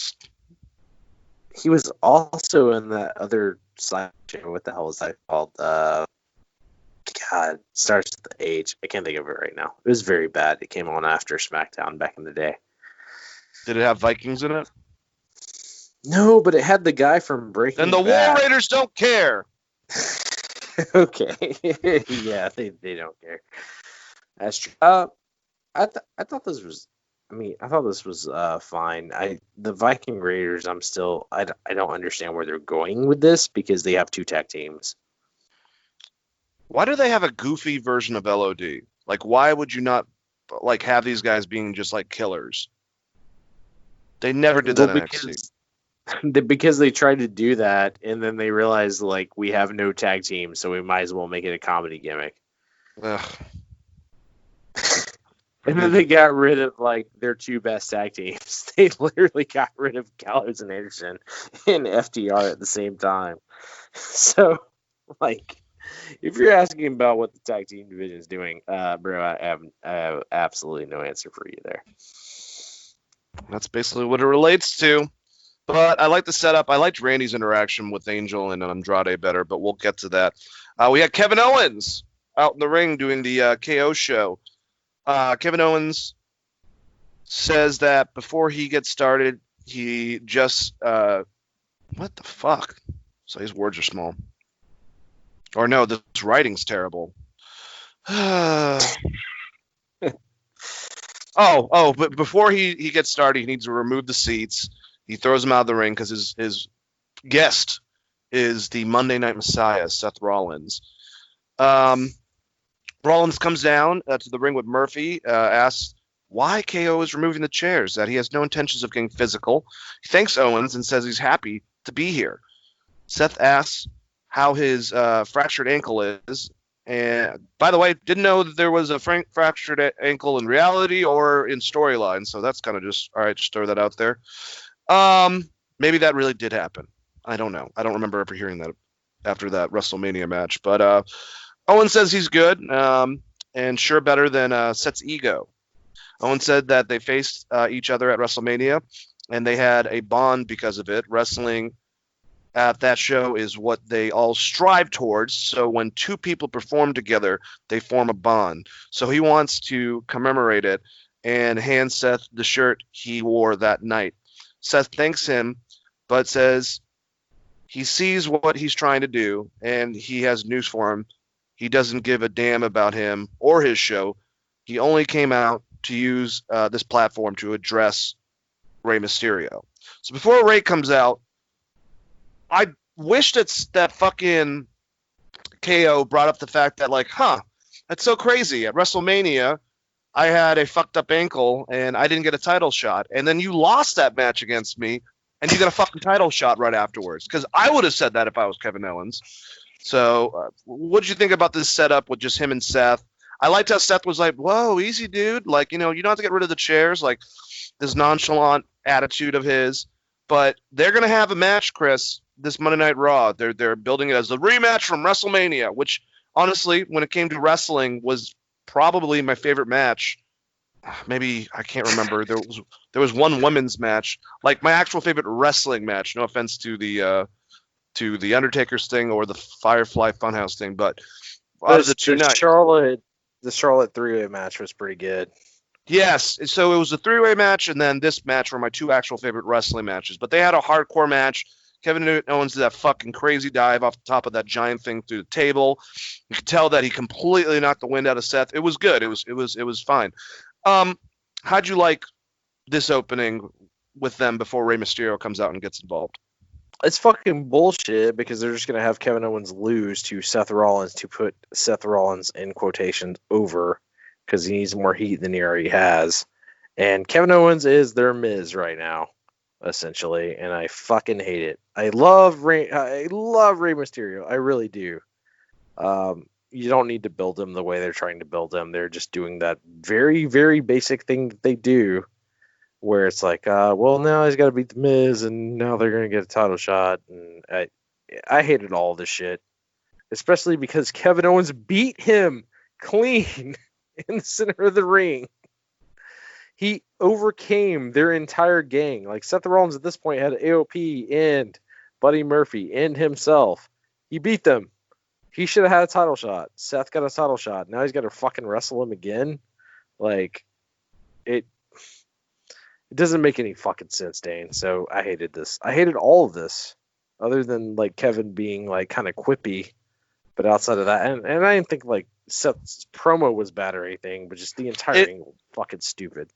He was also in that other side show. What the hell was that called? God, starts with the H. I can't think of it right now. It was very bad. It came on after Smackdown back in the day. did it have Vikings in it? No, but it had the guy from Breaking Then the Bad. War Raiders don't care. Okay. Yeah, they don't care. That's true. I thought this was. I thought this was fine. The Viking Raiders. I don't understand where they're going with this because they have two tag teams. Why do they have a goofy version of LOD? Like, why would you not like have these guys being just like killers? They never did that in NXT. Because they tried to do that, and then they realized like we have no tag team, so we might as well make it a comedy gimmick. Ugh. And then they got rid of like their two best tag teams. They literally got rid of Gallows and Anderson and FTR at the same time. So, like, if you're asking about what the tag team division is doing, bro, I have absolutely no answer for you there. That's basically what it relates to. But I like the setup. I liked Randy's interaction with Angel and Andrade better, but we'll get to that. We had Kevin Owens out in the ring doing the KO show. Kevin Owens says that before he gets started, he just what the fuck? So his words are small. Or no, this writing's terrible. But before he gets started, he needs to remove the seats. He throws him out of the ring because his guest is the Monday Night Messiah, Seth Rollins. Rollins comes down to the ring with Murphy, asks why KO is removing the chairs, that he has no intentions of getting physical. He thanks Owens and says he's happy to be here. Seth asks how his fractured ankle is. And by the way, didn't know that there was a fractured ankle in reality or in storyline, so that's kind of just, all right, just throw that out there. Maybe that really did happen. I don't know. I don't remember ever hearing that after that WrestleMania match. But Owen says he's good, and sure better than Seth's ego. Owen said that they faced each other at WrestleMania, and they had a bond because of it. Wrestling at that show is what they all strive towards. So when two people perform together, they form a bond. So he wants to commemorate it and hand Seth the shirt he wore that night. Seth thanks him, but says he sees what he's trying to do, and he has news for him. He doesn't give a damn about him or his show. He only came out to use this platform to address Rey Mysterio. So before Rey comes out, I wish that fucking KO brought up the fact that, like, that's so crazy. At WrestleMania, I had a fucked up ankle and I didn't get a title shot. And then you lost that match against me and you got a fucking title shot right afterwards. Because I would have said that if I was Kevin Owens. So what did you think about this setup with just him and Seth? I liked how Seth was like, whoa, easy, dude. Like, you don't have to get rid of the chairs. Like, this nonchalant attitude of his. But they're going to have a match, Chris, this Monday Night Raw. They're building it as the rematch from WrestleMania, which, honestly, when it came to wrestling, was probably my favorite match. Maybe I can't remember. There was one women's match, like my actual favorite wrestling match. No offense to the Undertaker's thing or the Firefly Funhouse thing, but out of the two nights, the Charlotte three-way match was pretty good. Yes, so it was a three-way match, and then this match were my two actual favorite wrestling matches. But they had a hardcore match. Kevin Owens did that fucking crazy dive off the top of that giant thing through the table. You could tell that he completely knocked the wind out of Seth. It was good. It was fine. How'd you like this opening with them before Rey Mysterio comes out and gets involved? It's fucking bullshit because they're just gonna have Kevin Owens lose to Seth Rollins to put Seth Rollins in quotations over because he needs more heat than he already has. And Kevin Owens is their Miz right now, essentially, and I fucking hate it. I love Rey Mysterio. I really do. You don't need to build him the way they're trying to build him. They're just doing that very, very basic thing that they do, where it's like, well, now he's got to beat the Miz, and now they're gonna get a title shot. And I hated all this shit, especially because Kevin Owens beat him clean in the center of the ring. He overcame their entire gang. Like, Seth Rollins at this point had AOP and Buddy Murphy and himself. He beat them. He should have had a title shot. Seth got a title shot. Now he's got to fucking wrestle him again. Like, it doesn't make any fucking sense, Dane. So I hated this. I hated all of this, other than like Kevin being like kind of quippy. But outside of that, and I didn't think like Seth's promo was bad or anything, but just the entire thing was fucking stupid.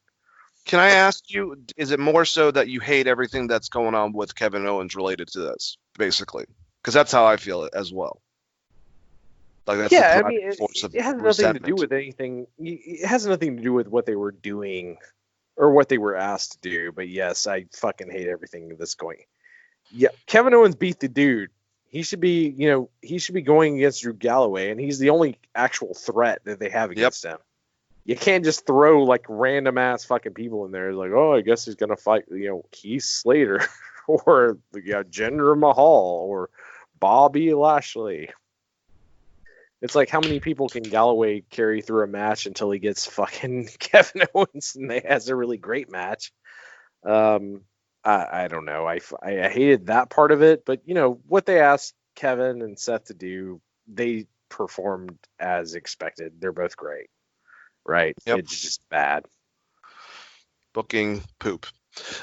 Can I ask you, is it more so that you hate everything that's going on with Kevin Owens related to this, basically? Because that's how I feel it as well. Like, that's yeah, I mean, it has nothing to do with anything. It has nothing to do with what they were doing or what they were asked to do. But yes, I fucking hate everything that's going. Yeah, Kevin Owens beat the dude. He should be, going against Drew Galloway, and he's the only actual threat that they have against him. You can't just throw like random ass fucking people in there. It's like, oh, I guess he's gonna fight, Keith Slater or Jinder Mahal or Bobby Lashley. It's like, how many people can Galloway carry through a match until he gets fucking Kevin Owens and they has a really great match? I don't know. I hated that part of it, but what they asked Kevin and Seth to do, they performed as expected. They're both great, right? Yep. It's just bad. Booking poop.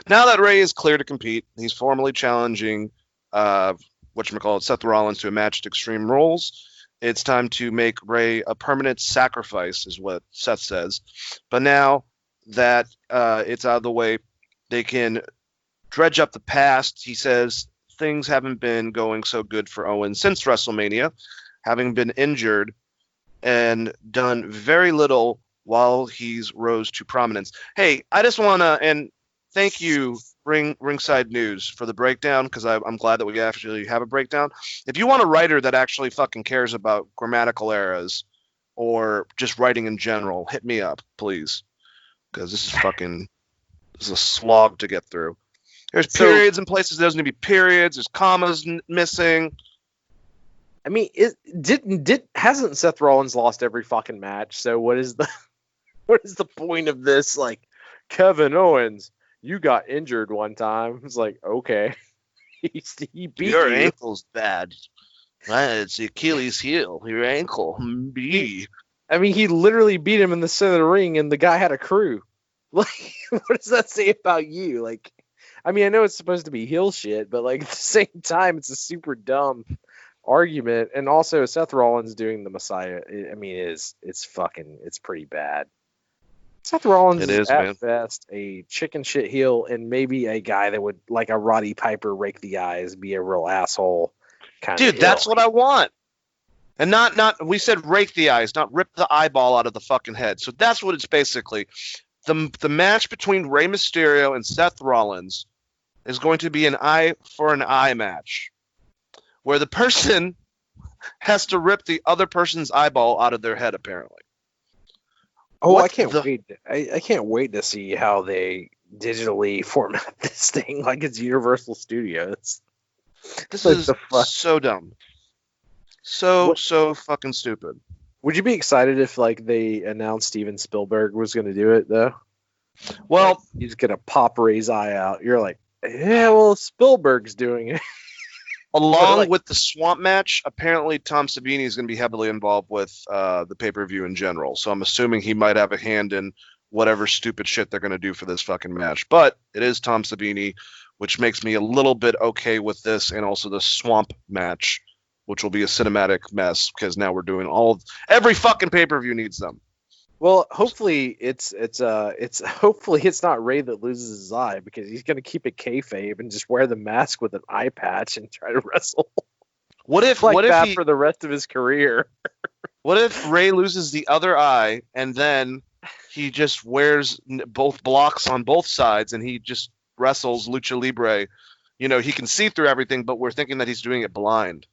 Now that Rey is clear to compete, he's formally challenging Seth Rollins to a match at Extreme Rules. It's time to make Rey a permanent sacrifice, is what Seth says. But now that it's out of the way, they can dredge up the past. He says things haven't been going so good for Owens since WrestleMania, having been injured and done very little while he's rose to prominence. Hey, I just want to, and thank you, Ringside News, for the breakdown, because I'm glad that we actually have a breakdown. If you want a writer that actually fucking cares about grammatical errors or just writing in general, hit me up, please, because this is a slog to get through. There's periods in places there doesn't need to be periods. There's commas missing. I mean, hasn't Seth Rollins lost every fucking match? So what is the point of this? Like, Kevin Owens, you got injured one time. It's like, okay, he beat your you. ankle's bad. It's the Achilles heel. Your ankle. I mean, he literally beat him in the center of the ring, and the guy had a crew. Like, what does that say about you? Like, I mean, I know it's supposed to be heel shit, but like at the same time, it's a super dumb argument. And also, Seth Rollins doing the Messiah. I mean, it's pretty bad. Seth Rollins is at best a chicken shit heel, and maybe a guy that would, like a Roddy Piper, rake the eyes, be a real asshole kind of. Dude, that's what I want. And not we said rake the eyes, not rip the eyeball out of the fucking head. So that's what it's basically. The match between Rey Mysterio and Seth Rollins is going to be an eye for an eye match, where the person has to rip the other person's eyeball out of their head, apparently. Oh, What I can't the- wait. I can't wait to see how they digitally format this thing like it's Universal Studios. This Like is the fuck? so dumb. So What- fucking stupid. Would you be excited if like they announced Steven Spielberg was going to do it though? Well, Like, he's going to pop Ray's eye out. You're like, yeah, well, Spielberg's doing it. along like- with the swamp match, apparently Tom Savini is going to be heavily involved with the pay-per-view in general. So I'm assuming he might have a hand in whatever stupid shit they're going to do for this fucking match. But it is Tom Savini, which makes me a little bit okay with this, and also the swamp match, which will be a cinematic mess because now we're doing every fucking pay-per-view needs them. Well, hopefully it's hopefully it's not Ray that loses his eye because he's going to keep it kayfabe and just wear the mask with an eye patch and try to wrestle What if like what if that he for the rest of his career. What if Ray loses the other eye and then he just wears both blocks on both sides and he just wrestles lucha libre? You know, he can see through everything, but we're thinking that he's doing it blind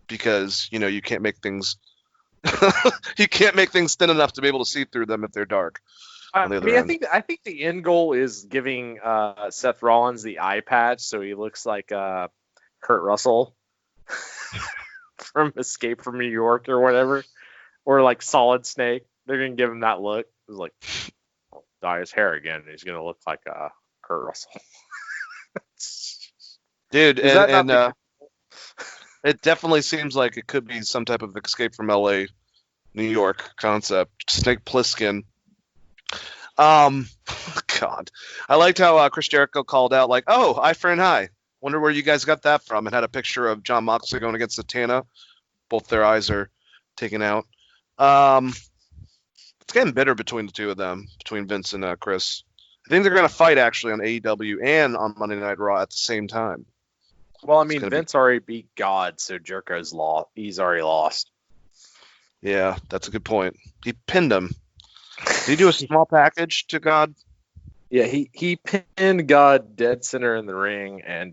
because, you know, you can't make things you can't make things thin enough to be able to see through them if they're dark. I on the other mean, end. I think the end goal is giving Seth Rollins the eye patch so he looks like Kurt Russell from Escape from New York or whatever, or like Solid Snake. They're gonna give him that look. It's like dye his hair again. He's gonna look like Kurt Russell. Dude, Is that not and it definitely seems like it could be some type of Escape from LA, New York concept. Snake Plissken. God, I liked how Chris Jericho called out like, "Oh, eye for an eye." Wonder where you guys got that from. And had a picture of John Moxley going against Satana. Both their eyes are taken out. It's getting bitter between the two of them, between Vince and Chris. I think they're going to fight actually on AEW and on Monday Night Raw at the same time. Well, I It's mean, gonna be- Vince already beat God, so Jericho's lost. He's already lost. Yeah, that's a good point. He pinned him. Did he do a small package to God? Yeah, he pinned God dead center in the ring, and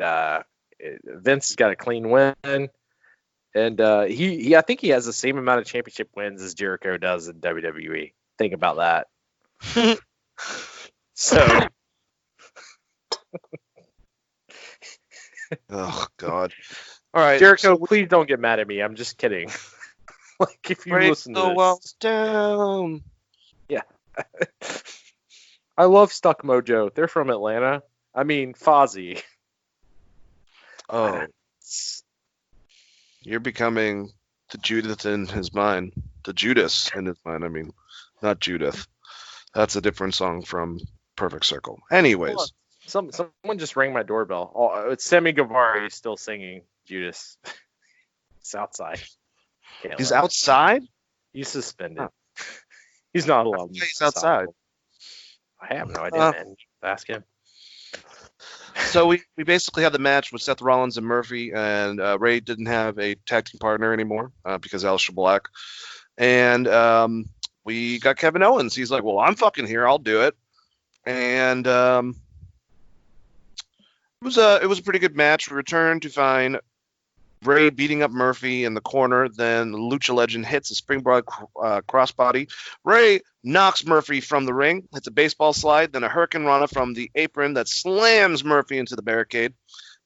Vince has got a clean win. And he I think he has the same amount of championship wins as Jericho does in WWE. Think about that. So Oh God! All right, Jericho, please don't get mad at me. I'm just kidding. Like if you break listen to the this, walls down. I love Stuck Mojo. They're from Atlanta. I mean Fozzy. Oh, you're becoming the Judith in his mind. The Judas in his mind. I mean, not Judith. That's a different song from Perfect Circle. Anyways, Someone just rang my doorbell. Oh, it's Sammy Guevara. He's still singing Judas. It's outside. Can't he's let him. outside. He's suspended. Huh. He's not allowed. Yeah, he's outside. I have no idea, Uh, man. Ask him. So we basically had the match with Seth Rollins and Murphy, and Ray didn't have a tag team partner anymore because Aleister Black. And we got Kevin Owens. He's like, well, I'm fucking here. I'll do it. And it was a pretty good match. We returned to find Ray beating up Murphy in the corner. Then the Lucha Legend hits a springboard crossbody. Ray knocks Murphy from the ring, hits a baseball slide, then a Hurricane Rana from the apron that slams Murphy into the barricade.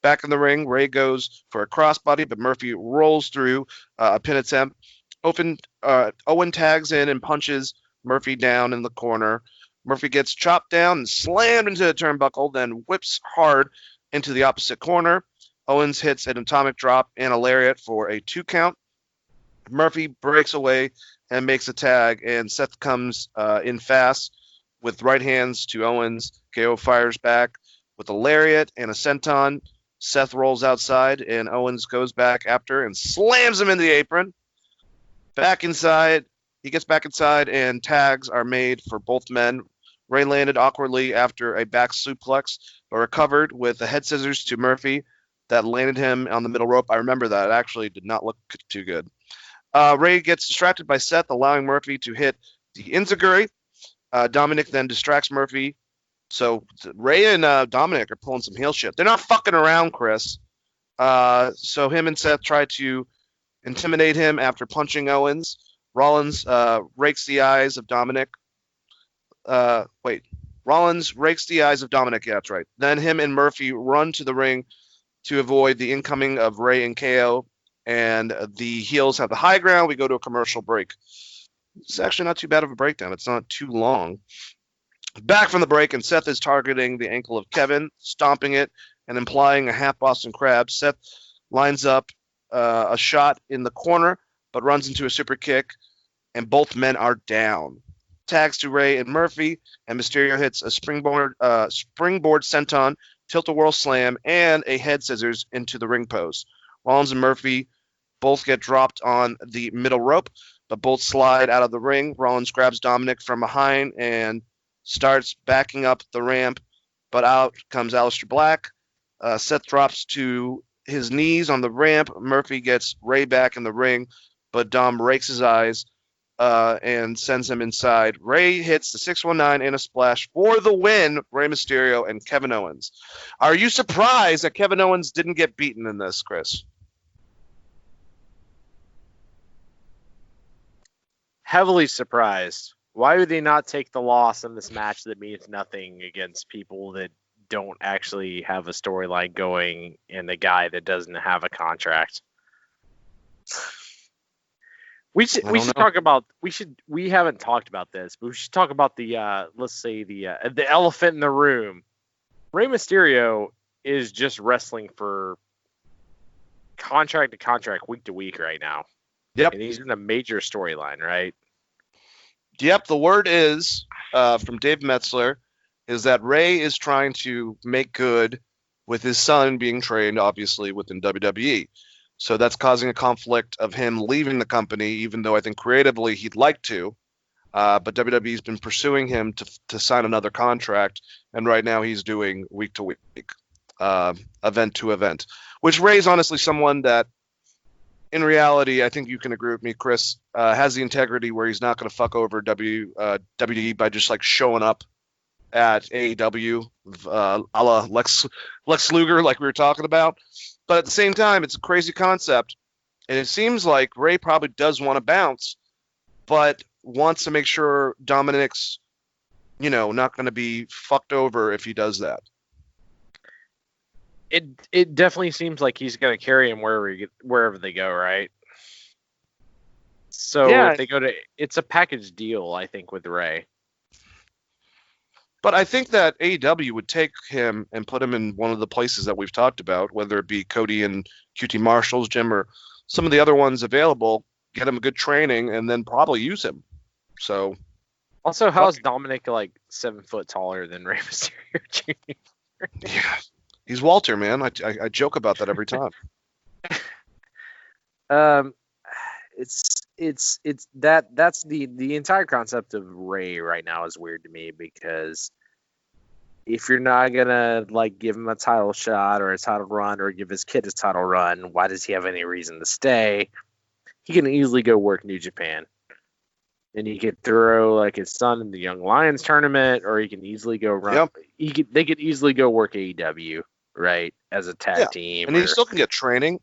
Back in the ring, Ray goes for a crossbody, but Murphy rolls through a pin attempt. Owen tags in and punches Murphy down in the corner. Murphy gets chopped down and slammed into the turnbuckle, then whips hard into the opposite corner. Owens hits an atomic drop and a lariat for a 2 count. Murphy breaks away and makes a tag, and Seth comes in fast with right hands to Owens. KO fires back with a lariat and a senton. Seth rolls outside, and Owens goes back after and slams him into the apron. Back inside, he gets back inside, and tags are made for both men. Ray landed awkwardly after a back suplex, but recovered with a head scissors to Murphy that landed him on the middle rope. I remember that. It actually did not look too good. Ray gets distracted by Seth, allowing Murphy to hit the Enziguri. Dominic then distracts Murphy. So Ray and Dominic are pulling some heel shit. They're not fucking around, Chris. So him and Seth try to intimidate him after punching Owens. Rollins rakes the eyes of Dominic. Rollins rakes the eyes of Dominic. Yeah, that's right. Then him and Murphy run to the ring to avoid the incoming of Ray and KO. And the heels have the high ground. We go to a commercial break. It's actually not too bad of a breakdown. It's not too long. Back from the break, and Seth is targeting the ankle of Kevin, stomping it and implying a half Boston Crab. Seth lines up a shot in the corner, but runs into a super kick, and both men are down. Tags to Ray and Murphy, and Mysterio hits a springboard senton, tilt-a-whirl slam, and a head scissors into the ring post. Rollins and Murphy both get dropped on the middle rope, but both slide out of the ring. Rollins grabs Dominic from behind and starts backing up the ramp, but out comes Aleister Black. Seth drops to his knees on the ramp. Murphy gets Ray back in the ring, but Dom rakes his eyes and sends him inside. Ray hits the 619 and a splash for the win. Rey Mysterio and Kevin Owens. Are you surprised that Kevin Owens didn't get beaten in this, Chris? Heavily surprised. Why would they not take the loss in this match that means nothing against people that don't actually have a storyline going and the guy that doesn't have a contract? We haven't talked about this, but we should talk about the the elephant in the room. Rey Mysterio is just wrestling for contract to contract, week to week right now. Yep. And he's in a major storyline, right? Yep, the word is, from Dave Metzler, is that Ray is trying to make good with his son being trained, obviously, within WWE. So that's causing a conflict of him leaving the company, even though I think creatively he'd like to. But WWE's been pursuing him to sign another contract, and right now he's doing week to week, event to event, which Ray's honestly someone that, in reality, I think you can agree with me, Chris, has the integrity where he's not going to fuck over WWE by just like showing up at AEW, a la Lex Luger, like we were talking about. But at the same time, it's a crazy concept, and it seems like Ray probably does want to bounce, but wants to make sure Dominic's, not going to be fucked over if he does that. It definitely seems like he's going to carry him wherever they go, right? So if they go to, it's a package deal, I think, with Ray. But I think that AEW would take him and put him in one of the places that we've talked about, whether it be Cody and QT Marshall's gym or some of the other ones available, get him a good training, and then probably use him. So, also, how is Dominic like 7 foot taller than Rey Mysterio Jr.? Yeah, he's Walter, man. I joke about that every time. That's the entire concept of Ray right now is weird to me, because if you're not gonna like give him a title shot or a title run or give his kid a title run, why does he have any reason to stay? He can easily go work New Japan, and he could throw like his son in the Young Lions tournament, or he can easily go run. Yep. They could easily go work AEW, right, as a tag team, and he still can get training.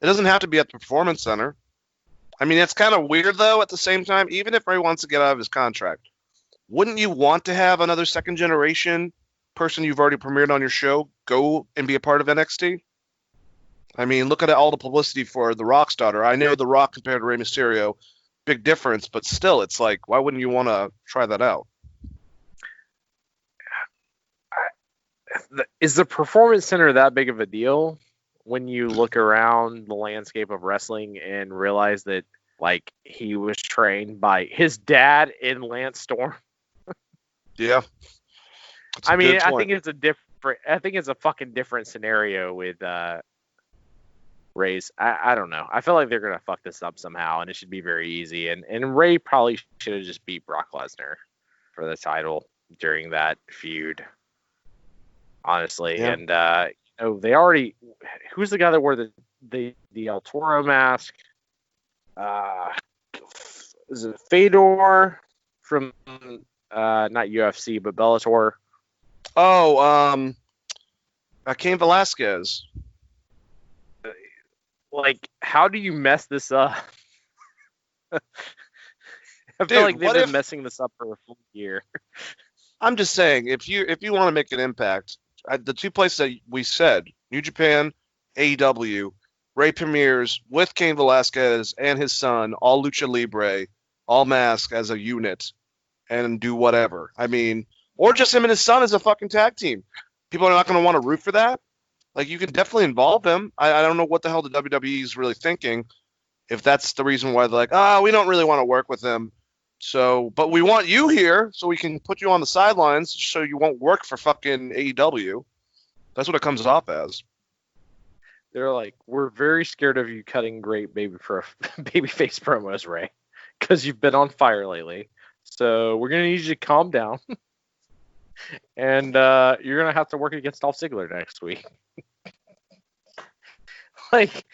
It doesn't have to be at the Performance Center. I mean, it's kind of weird, though, at the same time. Even if Ray wants to get out of his contract, wouldn't you want to have another second-generation person you've already premiered on your show go and be a part of NXT? I mean, look at all the publicity for The Rock's daughter. I know The Rock compared to Rey Mysterio, big difference, but still, it's like, why wouldn't you want to try that out? Is the Performance Center that big of a deal? When you look around the landscape of wrestling and realize that, like, he was trained by his dad in Lance Storm. Yeah. I mean, I think it's a fucking different scenario with Ray's. I don't know. I feel like they're gonna fuck this up somehow, and it should be very easy. And Ray probably should have just beat Brock Lesnar for the title during that feud. Honestly, yeah. And they already. Who's the guy that wore the El Toro mask? is it Fedor from not UFC but Bellator? Oh, Cain Velasquez. Like, how do you mess this up? I Dude, feel like they've what been if- messing this up for a full year. I'm just saying, if you want to make an impact, the two places that we said, New Japan, AEW, Ray premieres with Cain Velasquez and his son, all lucha libre, all mask as a unit, and do whatever. I mean, or just him and his son as a fucking tag team. People are not going to want to root for that. Like, you can definitely involve them. I don't know what the hell the WWE is really thinking. If that's the reason why they're like, we don't really want to work with them. So, but we want you here so we can put you on the sidelines so you won't work for fucking AEW. That's what it comes off as. They're like, we're very scared of you cutting great babyface promos, Ray, because you've been on fire lately. So we're gonna need you to calm down, and you're gonna have to work against Dolph Ziggler next week. Like,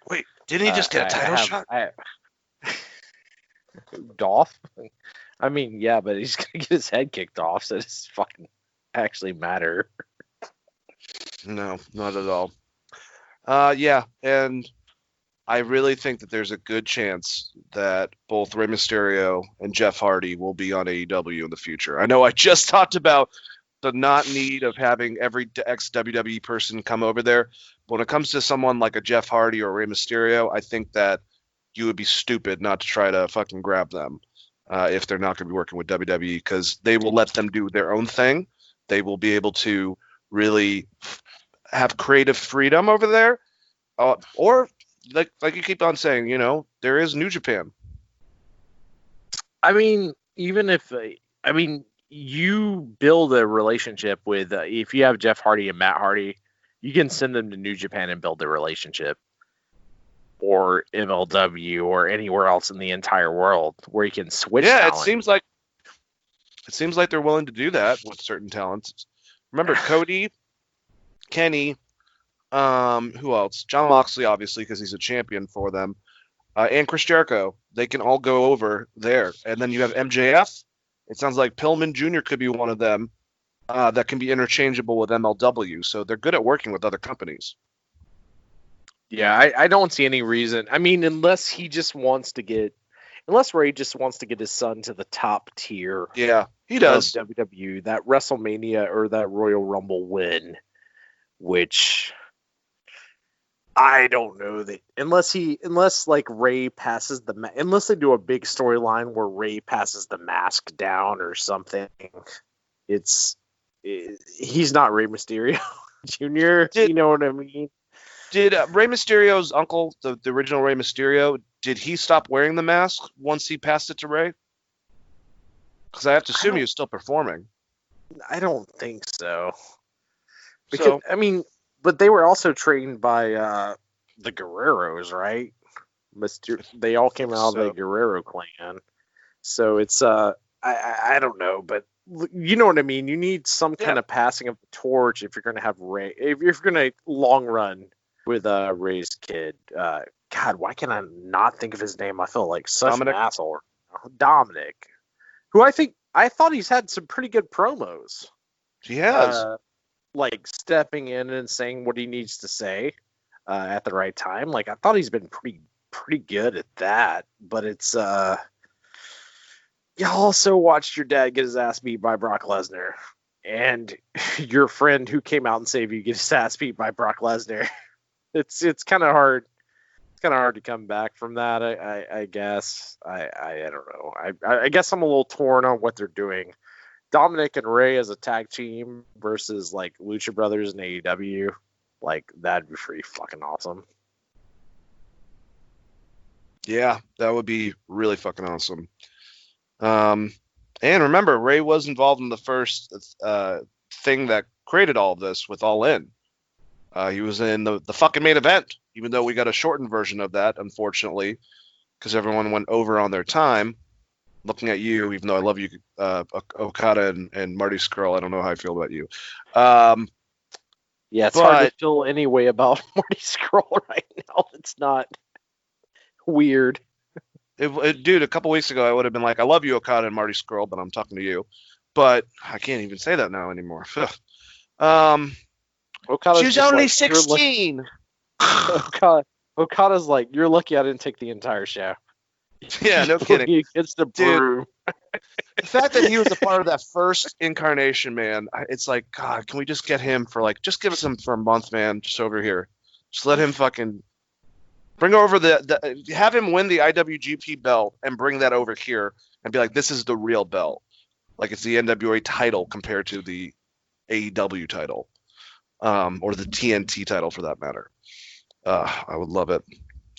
Wait, didn't he just get a title shot? Dolph? I mean, yeah, but he's gonna get his head kicked off, so it's fucking actually matter. No, not at all. Yeah, and I really think that there's a good chance that both Rey Mysterio and Jeff Hardy will be on AEW in the future. I know I just talked about the not need of having every ex-WWE person come over there. But when it comes to someone like a Jeff Hardy or Rey Mysterio, I think that you would be stupid not to try to fucking grab them if they're not going to be working with WWE, because they will let them do their own thing. They will be able to really have creative freedom over there. Or, like you keep on saying, there is New Japan. I mean, even if you build a relationship with if you have Jeff Hardy and Matt Hardy, you can send them to New Japan and build a relationship, or MLW, or anywhere else in the entire world where you can switch. Yeah, talent. it seems like they're willing to do that with certain talents. Remember Cody, Kenny, who else? John Moxley, obviously, because he's a champion for them, and Chris Jericho. They can all go over there, and then you have MJF. It sounds like Pillman Jr. could be one of them that can be interchangeable with MLW. So they're good at working with other companies. Yeah, I don't see any reason. I mean, unless Ray just wants to get his son to the top tier. Yeah, he does. Of WWE, that WrestleMania or that Royal Rumble win, which I don't know that unless like Ray passes unless they do a big storyline where Ray passes the mask down or something, he's not Rey Mysterio Jr. You know what I mean? Did Rey Mysterio's uncle, the original Rey Mysterio, did he stop wearing the mask once he passed it to Ray? Because I have to assume he was still performing. I don't think so. Because I mean, but they were also trained by the Guerreros, right? They all came out of the Guerrero clan. So it's I don't know, but you know what I mean. You need some kind of passing of the torch if you're going to have Ray. If you're going to long run with Ray's kid. God, why can I not think of his name? I feel like such an asshole. Dominic, who I thought he's had some pretty good promos. He has. Like stepping in and saying what he needs to say at the right time. Like, I thought he's been pretty good at that. But it's you also watched your dad get his ass beat by Brock Lesnar, and your friend who came out and saved you get his ass beat by Brock Lesnar. It's kind of hard. It's kind of hard to come back from that. I guess. I don't know. I guess I'm a little torn on what they're doing. Dominic and Ray as a tag team versus like Lucha Brothers and AEW, like that'd be pretty fucking awesome. Yeah, that would be really fucking awesome. And remember, Ray was involved in the first thing that created all of this with All In. He was in the fucking main event, even though we got a shortened version of that, unfortunately, because everyone went over on their time. Looking at you, even though I love you, Okada and Marty Scurll, I don't know how I feel about you. Yeah, it's hard to feel any way about Marty Scurll right now. It's not weird. Dude, a couple weeks ago, I would have been like, I love you, Okada and Marty Scurll, but I'm talking to you. But I can't even say that now anymore. Okada's She's just only like, 16. Okada's like, you're lucky I didn't take the entire show. Yeah, no kidding. He gets the broom. The fact that he was a part of that first incarnation, man, it's like, God, can we just get him for just give us him for a month, man, just over here. Just let him fucking bring over have him win the IWGP belt and bring that over here and be like, this is the real belt. Like it's the NWA title compared to the AEW title, or the TNT title for that matter. I would love it.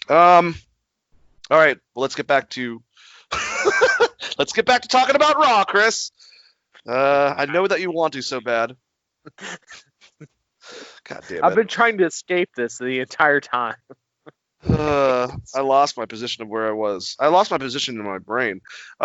All right, well, let's get back to talking about Raw, Chris. I know that you want to so bad. God damn it. I've been trying to escape this the entire time. I lost my position of where I was. I lost my position in my brain.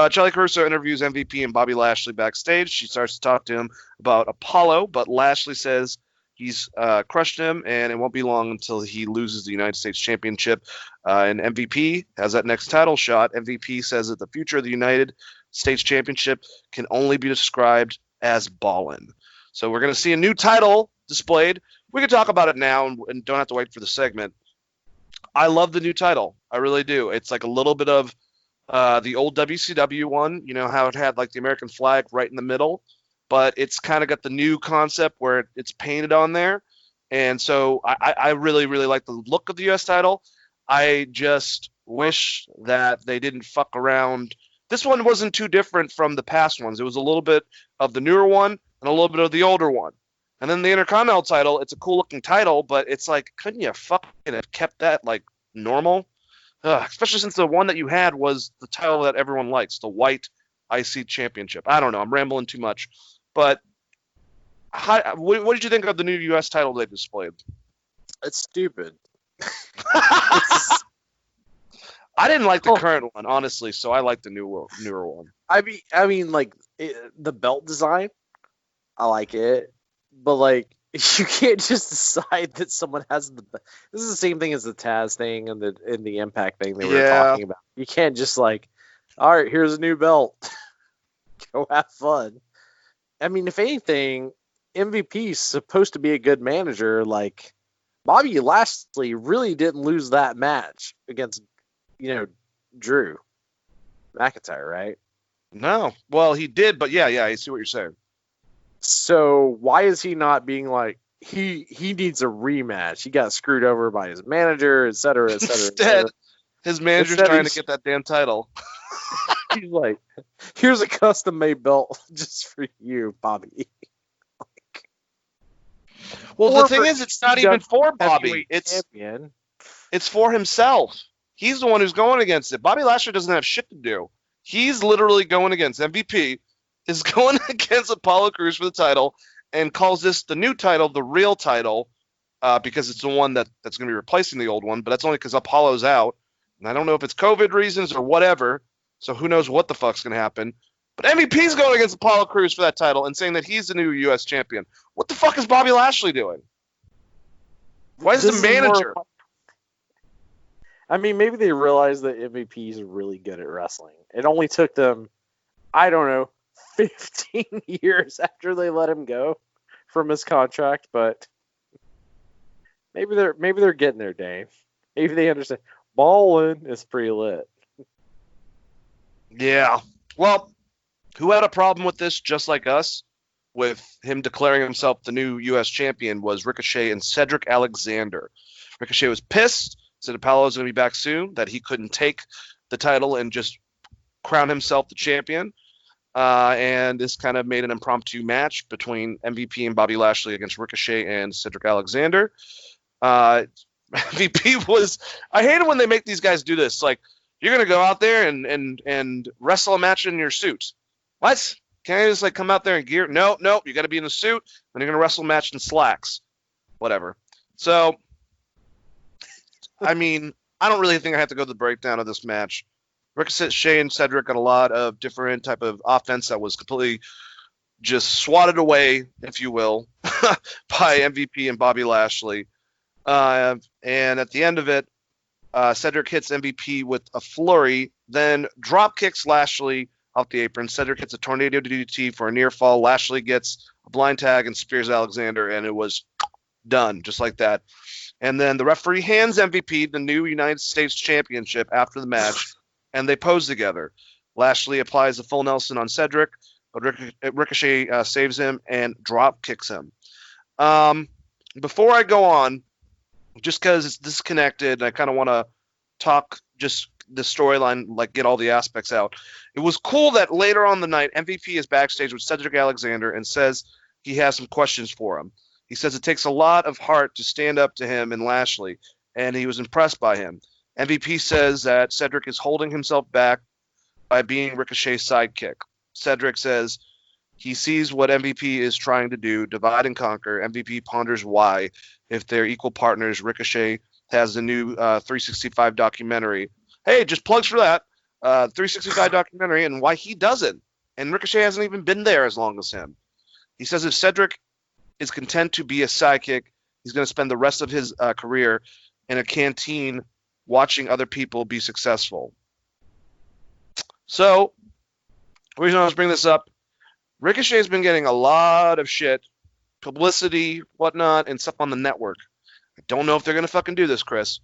Charlie Caruso interviews MVP and Bobby Lashley backstage. She starts to talk to him about Apollo, but Lashley says he's crushed him, and it won't be long until he loses the United States Championship. And MVP has that next title shot. MVP says that the future of the United States Championship can only be described as ballin'. So we're going to see a new title displayed. We can talk about it now and don't have to wait for the segment. I love the new title. I really do. It's like a little bit of the old WCW one, you know, how it had like the American flag right in the middle, but it's kind of got the new concept where it's painted on there. And so I really, really like the look of the U.S. title. I just wish that they didn't fuck around. This one wasn't too different from the past ones. It was a little bit of the newer one and a little bit of the older one. And then the Intercontinental title, it's a cool looking title, but it's like, couldn't you fucking have kept that like normal? Especially since the one that you had was the title that everyone likes, the White IC Championship. I don't know, I'm rambling too much. But what did you think of the new U.S. title they displayed? It's stupid. I didn't like the current one, honestly, so I like the newer one. I mean, like the belt design, I like it, but like you can't just decide that someone has the. This is the same thing as the Taz thing and the Impact thing they were talking about. You can't just like, all right, here's a new belt, go have fun. I mean, if anything, MVP is supposed to be a good manager. Like Bobby Lashley really didn't lose that match against, Drew McIntyre, right? No. Well, he did, but yeah, I see what you're saying. So why is he not being like, he needs a rematch? He got screwed over by his manager, et cetera, et cetera. Instead, his manager's trying to get that damn title. He's like, here's a custom-made belt just for you, Bobby. Well, the thing is, it's not even for Bobby. It's for himself. He's the one who's going against it. Bobby Lashley doesn't have shit to do. He's literally going against MVP, is going against Apollo Crews for the title, and calls this the new title, the real title, because it's the one that's going to be replacing the old one, but that's only because Apollo's out. And I don't know if it's COVID reasons or whatever, so who knows what the fuck's going to happen. But MVP's going against Apollo Crews for that title and saying that he's the new U.S. champion. What the fuck is Bobby Lashley doing? Why is the manager? I mean, maybe they realized that MVP is really good at wrestling. It only took them, I don't know, 15 years after they let him go from his contract, but maybe they're getting there, Dave. Maybe they understand. Ballin' is pretty lit. Yeah. Well, who had a problem with this, just like us, with him declaring himself the new U.S. champion, was Ricochet and Cedric Alexander. Ricochet was pissed, said Apollo's going to be back soon, that he couldn't take the title and just crown himself the champion. And this kind of made an impromptu match between MVP and Bobby Lashley against Ricochet and Cedric Alexander. MVP was... I hate it when they make these guys do this. Like, you're going to go out there and wrestle a match in your suit. What? Can't I just like come out there in gear? No, you got to be in a suit, and you're going to wrestle a match in slacks. Whatever. So, I mean, I don't really think I have to go to the breakdown of this match. Ricochet and Cedric got a lot of different type of offense that was completely just swatted away, if you will, by MVP and Bobby Lashley. And at the end of it, Cedric hits MVP with a flurry, then drop kicks Lashley off the apron. Cedric hits a tornado DDT for a near fall. Lashley gets a blind tag and spears Alexander, and it was done just like that. And then the referee hands MVP the new United States Championship after the match, and they pose together. Lashley applies a full Nelson on Cedric, but Ricochet saves him and drop kicks him. Before I go on, just because it's disconnected, and I kind of want to talk just the storyline, like get all the aspects out. It was cool that later on the night, MVP is backstage with Cedric Alexander and says he has some questions for him. He says it takes a lot of heart to stand up to him and Lashley, and he was impressed by him. MVP says that Cedric is holding himself back by being Ricochet's sidekick. Cedric says he sees what MVP is trying to do, divide and conquer. MVP ponders why, if they're equal partners. Ricochet has the new 365 documentary. Hey, just plugs for that. 365 documentary, and why he doesn't. And Ricochet hasn't even been there as long as him. He says if Cedric is content to be a sidekick, he's going to spend the rest of his career in a canteen watching other people be successful. So, the reason I was bringing this up, Ricochet's been getting a lot of shit, publicity, whatnot, and stuff on the network. I don't know if they're going to fucking do this, Chris.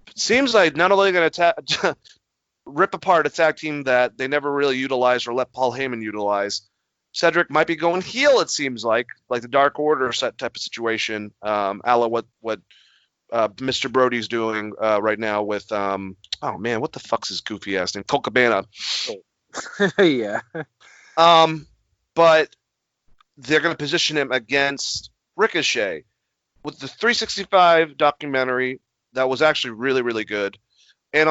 It seems like not only going to rip apart a tag team that they never really utilized or let Paul Heyman utilize, Cedric might be going heel, it seems like the Dark Order set type of situation, a la what Mr. Brody's doing right now with, oh man, what the fuck's his goofy ass name? Colt Cabana. Yeah. But they're going to position him against Ricochet. With the 365 documentary, that was actually really, really good. And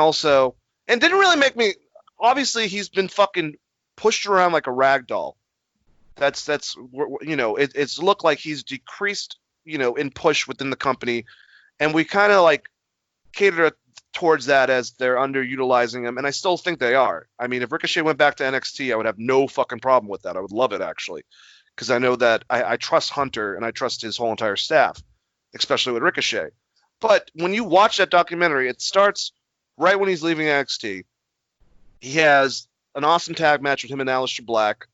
didn't really make me, obviously he's been fucking pushed around like a rag doll. That's it's looked like he's decreased, in push within the company. And we kind of like cater towards that as they're underutilizing him. And I still think they are. I mean, if Ricochet went back to NXT, I would have no fucking problem with that. I would love it, actually. Because I know that I trust Hunter and I trust his whole entire staff, especially with Ricochet. But when you watch that documentary, it starts right when he's leaving NXT. He has an awesome tag match with him and Aleister Black.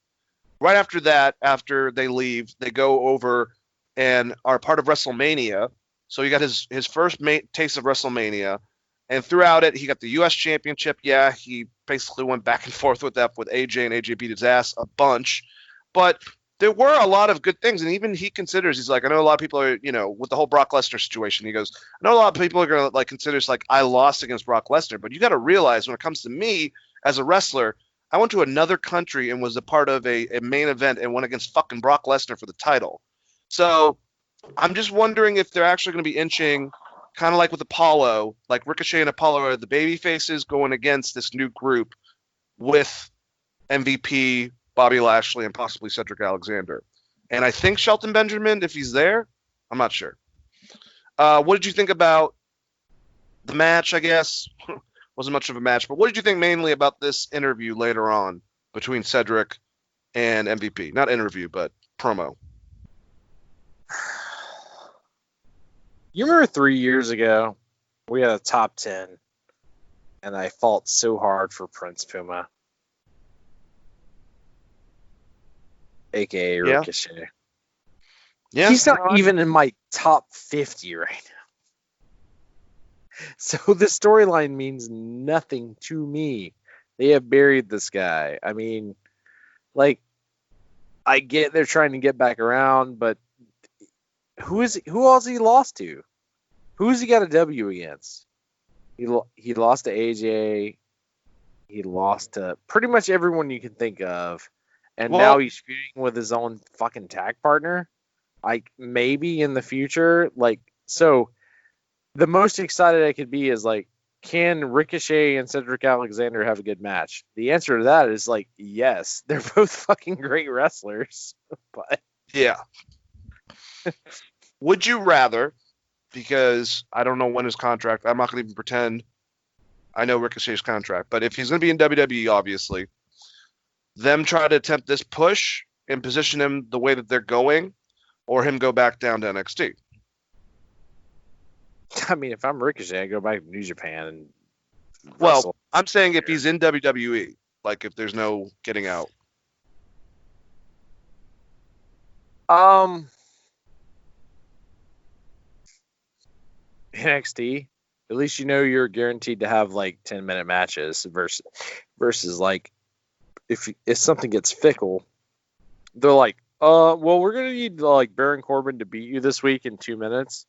Right after that, after they leave, they go over and are part of WrestleMania. So he got his first taste of WrestleMania. And throughout it, he got the U.S. Championship. Yeah, he basically went back and forth with that with AJ, and AJ beat his ass a bunch. But there were a lot of good things, and even he considers, he's like, I know a lot of people are, with the whole Brock Lesnar situation, he goes, I know a lot of people are going to consider it's like, I lost against Brock Lesnar, but you got to realize when it comes to me as a wrestler, I went to another country and was a part of a main event and went against fucking Brock Lesnar for the title. So I'm just wondering if they're actually going to be inching, kind of like with Apollo, like Ricochet and Apollo are the baby faces going against this new group with MVP, Bobby Lashley, and possibly Cedric Alexander. And I think Shelton Benjamin, if he's there, I'm not sure. What did you think about the match, I guess? Wasn't much of a match, but what did you think mainly about this interview later on between Cedric and MVP? Not interview, but promo. You remember 3 years ago, we had a top 10, and I fought so hard for Prince Puma, a.k.a. Yeah. Ricochet. Yeah, He's not even in my top 50 right now. So the storyline means nothing to me. They have buried this guy. I mean, I get they're trying to get back around, but who else he lost to? Who's he got a W against? He lost to AJ. He lost to pretty much everyone you can think of. And now he's feuding with his own fucking tag partner. Maybe in the future. So the most excited I could be is can Ricochet and Cedric Alexander have a good match? The answer to that is yes. They're both fucking great wrestlers. But yeah. Would you rather, because I don't know when his contract, I'm not going to even pretend I know Ricochet's contract, but if he's going to be in WWE, obviously, them try to attempt this push and position him the way that they're going, or him go back down to NXT? I mean, if I'm Ricochet, I go back to New Japan and Well, wrestle. I'm saying if he's in WWE, like if there's no getting out. NXT, at least you know you're guaranteed to have like 10-minute matches versus like if something gets fickle, they're like, well, we're gonna need like Baron Corbin to beat you this week in 2 minutes.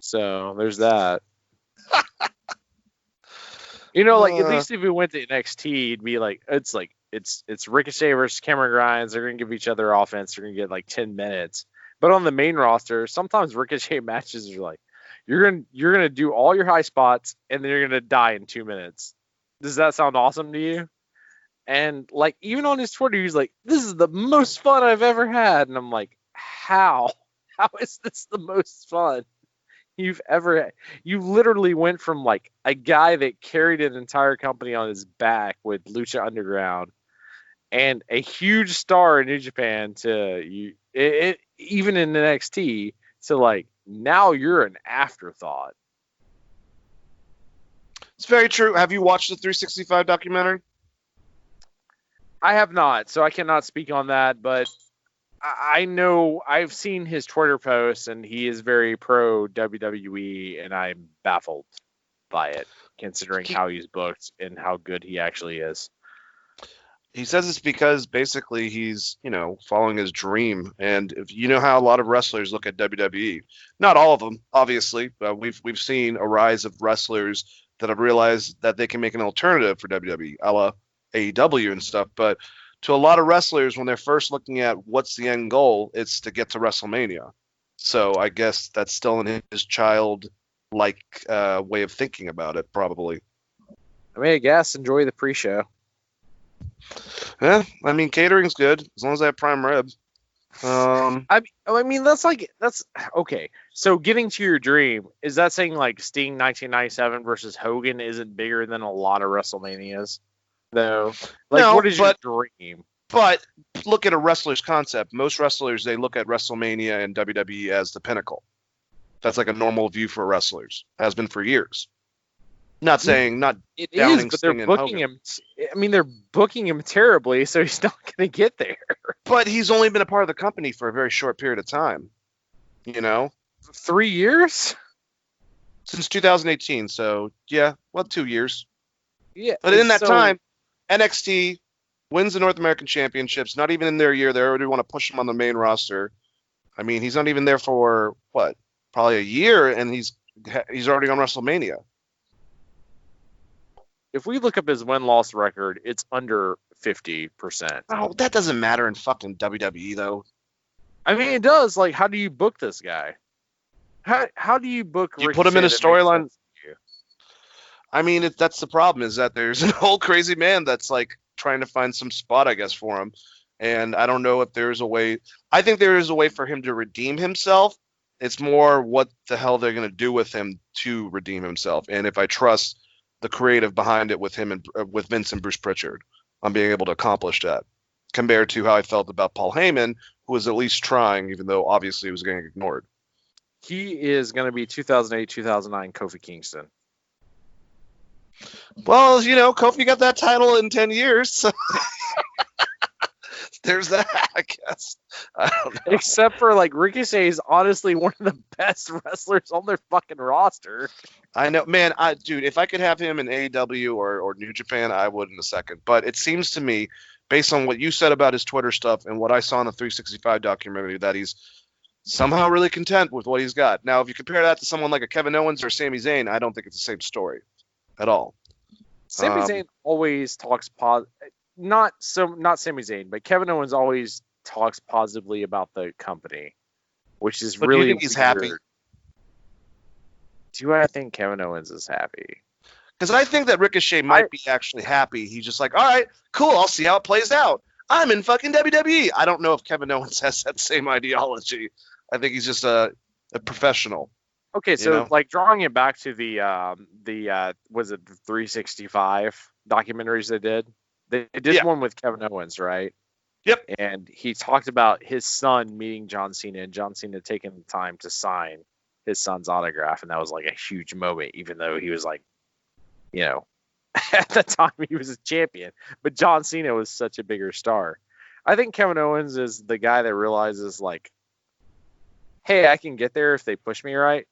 So there's that. Like at least if we went to NXT, it'd be like it's Ricochet versus Cameron Grimes. They're gonna give each other offense. They're gonna get like 10 minutes. But on the main roster, sometimes Ricochet matches are like you're gonna do all your high spots and then you're gonna die in 2 minutes. Does that sound awesome to you? And like even on his Twitter, he's like, "This is the most fun I've ever had," and I'm like, "How? How is this the most fun you've ever had?" You literally went from like a guy that carried an entire company on his back with Lucha Underground and a huge star in New Japan to even in NXT to like now you're an afterthought. It's very true. Have you watched the 365 documentary? I have not, so I cannot speak on that, but I know I've seen his Twitter posts and he is very pro WWE, and I'm baffled by it, considering how he's booked and how good he actually is. He says it's because basically he's, following his dream. And if you know how a lot of wrestlers look at WWE, not all of them, obviously, but we've seen a rise of wrestlers that have realized that they can make an alternative for WWE, a la AEW and stuff. But to a lot of wrestlers, when they're first looking at what's the end goal, it's to get to WrestleMania. So I guess that's still in his childlike way of thinking about it, probably. I mean, I guess enjoy the pre-show. Yeah, I mean, catering's good as long as I have prime rib. I mean, that's okay. So getting to your dream, is that saying like Sting 1997 versus Hogan isn't bigger than a lot of WrestleManias, though? Like, No, what is your dream? But look at a wrestler's concept. Most wrestlers, they look at WrestleMania and WWE as the pinnacle. That's like a normal view for wrestlers. Has been for years. Not saying, not it downing is, but Sting they're and booking Hogan. him. I mean, they're booking him terribly, so he's not going to get there. But he's only been a part of the company for a very short period of time. 3 years? Since 2018. So, yeah, 2 years. Yeah. But in that time, NXT wins the North American Championships. Not even in their year. They already want to push him on the main roster. I mean, he's not even there for, probably a year, and he's already on WrestleMania. If we look up his win-loss record, it's under 50%. Oh, that doesn't matter in fucking WWE, though. I mean, it does. Like, how do you book this guy? How do you book You put him in a Ricochet that makes storyline. sense to you? I mean, that's the problem, is that there's an old crazy man that's, like, trying to find some spot, I guess, for him. And I don't know if there's a way. I think there is a way for him to redeem himself. It's more what the hell they're going to do with him to redeem himself. And if I trust the creative behind it with him and with Vince and Bruce Pritchard on being able to accomplish that, compared to how I felt about Paul Heyman, who was at least trying, even though obviously he was getting ignored. He is going to be 2008, 2009 Kofi Kingston. Well, Kofi got that title in 10 years, so there's that, I guess. I don't know. Except for, like, Ricochet is honestly one of the best wrestlers on their fucking roster. I know, man. Dude, if I could have him in AEW or New Japan, I would in a second. But it seems to me, based on what you said about his Twitter stuff and what I saw in the 365 documentary, that he's somehow really content with what he's got. Now, if you compare that to someone like a Kevin Owens or Sami Zayn, I don't think it's the same story at all. Sami Zayn always talks not Sami Zayn, but Kevin Owens always talks positively about the company, which is But really do you think he's happy? Do I think Kevin Owens is happy? Because I think that Ricochet might be actually happy. He's just like, all right, cool, I'll see how it plays out. I'm in fucking WWE. I don't know if Kevin Owens has that same ideology. I think he's just a professional. Okay, so like drawing it back to the was it the 365 documentaries they did? They did one with Kevin Owens, right? Yep. And he talked about his son meeting John Cena and John Cena taking the time to sign his son's autograph, and that was like a huge moment, even though he was like, you know, at the time he was a champion. But John Cena was such a bigger star. I think Kevin Owens is the guy that realizes, like, hey, I can get there if they push me right.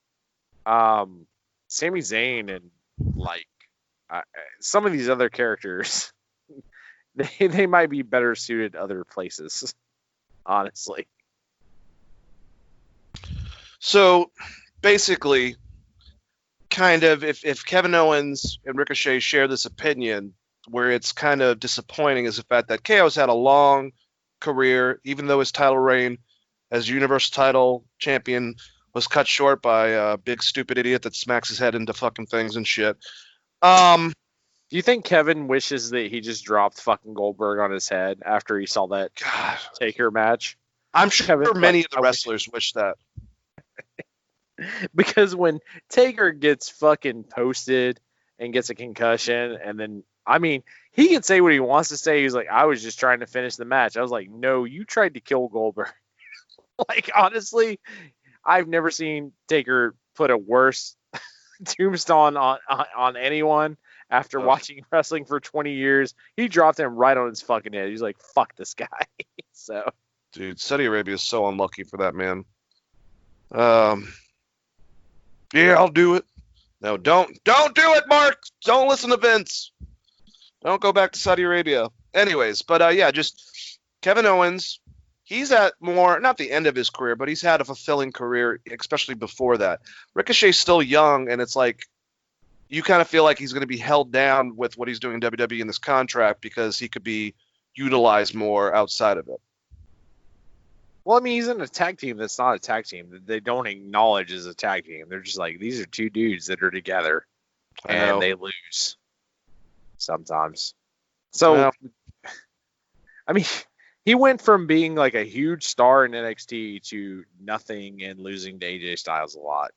Sami Zayn and like some of these other characters, they might be better suited other places, honestly. So basically, kind of, if Kevin Owens and Ricochet share this opinion, where it's kind of disappointing is the fact that KO's had a long career, even though his title reign as Universal title champion was cut short by a big stupid idiot that smacks his head into fucking things and shit. Do you think Kevin wishes that he just dropped fucking Goldberg on his head after he saw that God, Taker match? I'm sure Kevin, many like, of the wrestlers wish that. Because when Taker gets fucking posted and gets a concussion, and then, I mean, he can say what he wants to say. He's like, I was just trying to finish the match. I was like, no, you tried to kill Goldberg. Like, honestly, I've never seen Taker put a worse tombstone on anyone after watching wrestling for 20 years. He dropped him right on his fucking head. He's like, fuck this guy. So, Dude, Saudi Arabia is so unlucky for that man. Yeah, I'll do it. No, don't do it, Mark. Don't listen to Vince. Don't go back to Saudi Arabia. Anyways, but yeah, just Kevin Owens. He's at more, not the end of his career, but he's had a fulfilling career, especially before that. Ricochet's still young, and it's like you kind of feel like he's going to be held down with what he's doing in WWE in this contract because he could be utilized more outside of it. well, I mean, he's in a tag team that's not a tag team that they don't acknowledge as a tag team. They're just like, these are two dudes that are together, I know. and they lose sometimes. So, Well, I mean, he went from being like a huge star in NXT to nothing and losing to AJ Styles a lot.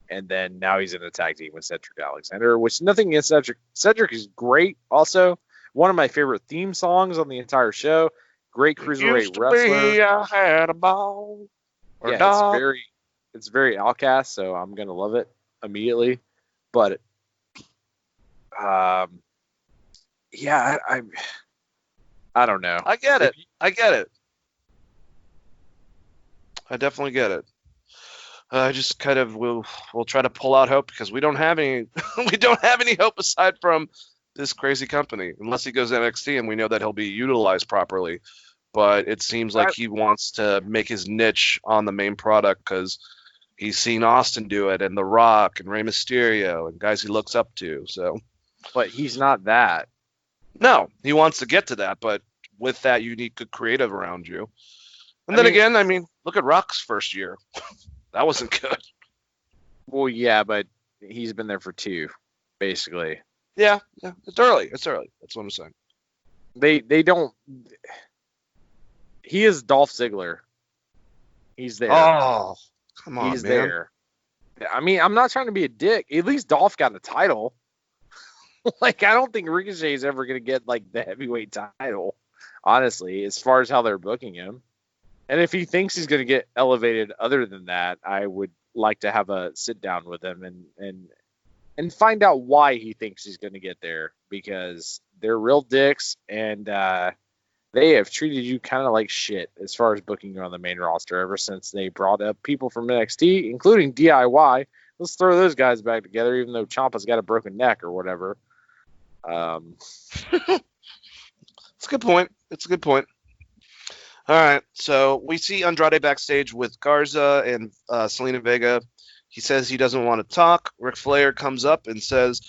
And then now he's in a tag team with Cedric Alexander, which nothing against Cedric. Cedric is great. Also, one of my favorite theme songs on the entire show. Great cruiserweight wrestler. I had a ball. Or Yeah, dog. it's very Outcast, so I'm gonna love it immediately. But yeah, I don't know. I get it. I definitely get it. I just kind of we'll try to pull out hope because we don't have any hope aside from this crazy company unless he goes to NXT and we know that he'll be utilized properly. But it seems like he wants to make his niche on the main product because he's seen Austin do it and The Rock and Rey Mysterio and guys he looks up to. So, But he's not that. no, he wants to get to that, but with that, you need good creative around you. And I then mean- again, I mean, look at Rock's first year. That wasn't good. Well, yeah, but he's been there for 2, basically. Yeah, it's early. That's what I'm saying. They don't. He is Dolph Ziggler. He's there. Oh, come on, He's man. there. I mean, I'm not trying to be a dick. At least Dolph got a title. Like, I don't think Ricochet is ever going to get, like, the heavyweight title, honestly, as far as how they're booking him. And if he thinks he's going to get elevated other than that, I would like to have a sit down with him and find out why he thinks he's going to get there, because they're real dicks, and they have treated you kind of like shit as far as booking you on the main roster ever since they brought up people from NXT, including DIY. Let's throw those guys back together, even though Ciampa's got a broken neck or whatever. It's a good point. All right, so we see Andrade backstage with Garza and Selena Vega. He says he doesn't want to talk. Ric Flair comes up and says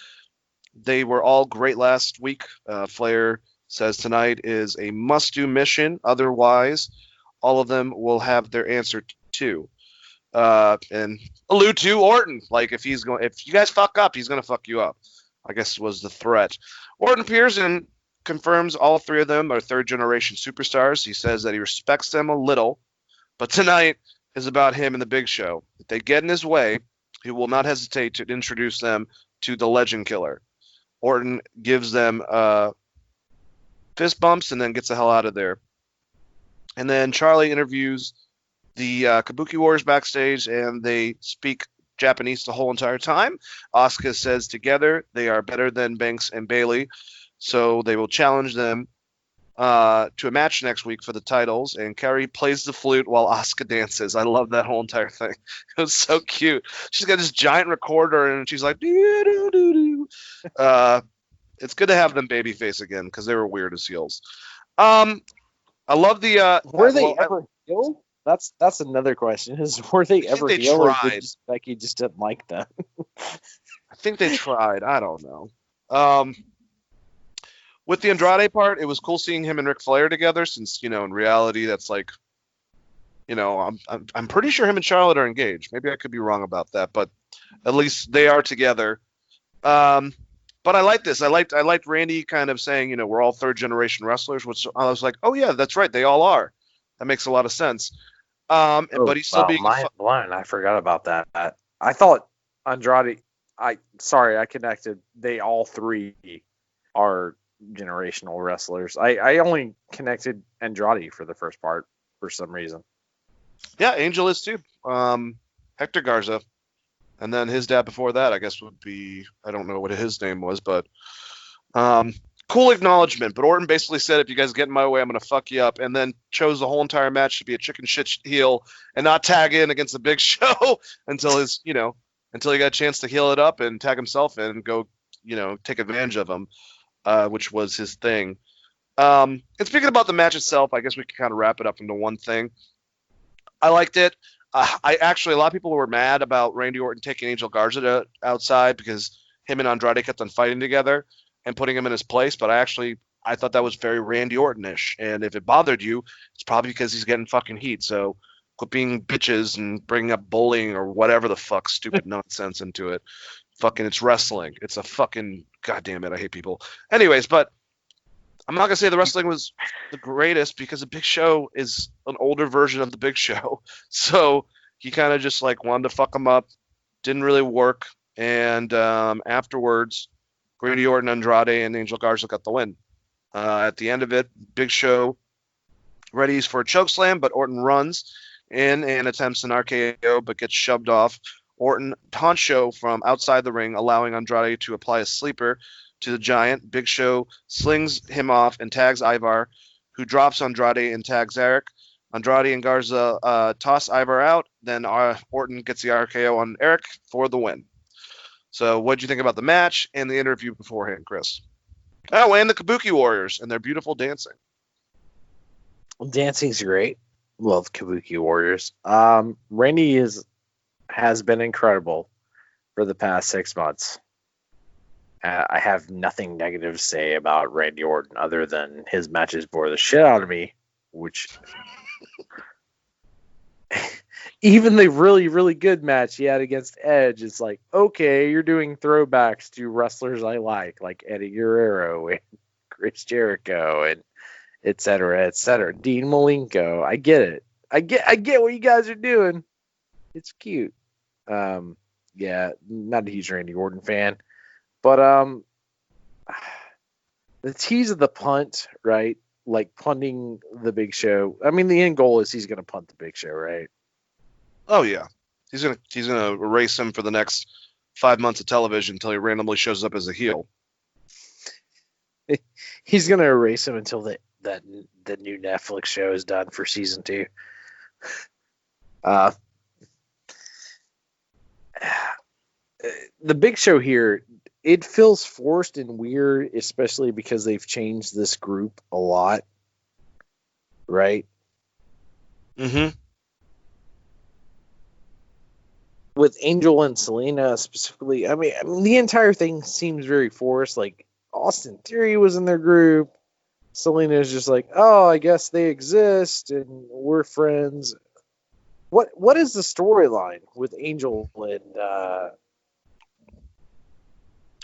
they were all great last week. Flair says tonight is a must-do mission. Otherwise, all of them will have their answer too. And allude to Orton. Like, if you guys fuck up, he's going to fuck you up, I guess was the threat. Orton appears and confirms all 3 of them are third-generation superstars. He says that he respects them a little, but tonight is about him and the Big Show. If they get in his way, he will not hesitate to introduce them to the Legend Killer. Orton gives them fist bumps and then gets the hell out of there. And then Charlie interviews the Kabuki Warriors backstage, and they speak Japanese the whole entire time. Asuka says together they are better than Banks and Bailey, so they will challenge them to a match next week for the titles. And Kerry plays the flute while Asuka dances. I love that whole entire thing. It was so cute. She's got this giant recorder and she's like, doo, doo, doo, doo. It's good to have them babyface again because they were weird as heels. I love the. Were they ever heel? That's another question. Is were they ever they heel, or tried. did Becky just didn't like them? I think they tried. I don't know. With the Andrade part, it was cool seeing him and Ric Flair together. Since in reality, that's like, I'm pretty sure him and Charlotte are engaged. Maybe I could be wrong about that, but at least they are together. But I like this. I liked Randy kind of saying, we're all third generation wrestlers, which I was like, oh yeah, that's right, they all are. That makes a lot of sense. But he's still being mind blown. I forgot about that. I thought Andrade. I connected. They all three are generational wrestlers. I only connected Andrade for the first part for some reason. Yeah, Angel is too. Hector Garza. And then his dad before that, I guess, would be, I don't know what his name was, but cool acknowledgement. But Orton basically said, if you guys get in my way, I'm going to fuck you up. And then chose the whole entire match to be a chicken shit heel and not tag in against the Big Show until he got a chance to heal it up and tag himself in and go, take advantage of him, which was his thing. And speaking about the match itself, I guess we can kind of wrap it up into one thing. I liked it. A lot of people were mad about Randy Orton taking Angel Garza outside because him and Andrade kept on fighting together and putting him in his place. But I thought that was very Randy Orton-ish. And if it bothered you, it's probably because he's getting fucking heat. So quit being bitches and bringing up bullying or whatever the fuck stupid nonsense into it. Fucking, it's wrestling. It's a fucking, goddamn it, I hate people. Anyways, but I'm not going to say the wrestling was the greatest because the Big Show is an older version of the Big Show. So he kind of just wanted to fuck him up. Didn't really work. And afterwards, Randy Orton, Andrade, and Angel Garza got the win. At the end of it, Big Show readies for a chokeslam, but Orton runs in and attempts an RKO, but gets shoved off. Orton taunts Show from outside the ring, allowing Andrade to apply a sleeper to the Giant. Big Show slings him off and tags Ivar, who drops Andrade and tags Eric. Andrade and Garza toss Ivar out. Then Orton gets the RKO on Eric for the win. So what did you think about the match and the interview beforehand, Chris? Oh, and the Kabuki Warriors and their beautiful dancing. Dancing's great. Love Kabuki Warriors. Randy has been incredible for the past 6 months. I have nothing negative to say about Randy Orton other than his matches bore the shit out of me, which even the really, really good match he had against Edge is like, okay, you're doing throwbacks to wrestlers I like Eddie Guerrero and Chris Jericho and et cetera, et cetera. Dean Malenko. I get it. I get what you guys are doing. It's cute. Yeah, not a huge Randy Orton fan. But the tease of the punt, right? Like punting the Big Show. I mean, the end goal is he's going to punt the Big Show, right? Oh yeah, he's gonna erase him for the next 5 months of television until he randomly shows up as a heel. He's going to erase him until the new Netflix show is done for season 2. The Big Show here, it feels forced and weird, especially because they've changed this group a lot, right? Mm-hmm. With Angel and Selena specifically, I mean, the entire thing seems very forced. Like, Austin Theory was in their group. Selena's just like, oh, I guess they exist and we're friends. What is the storyline with Angel and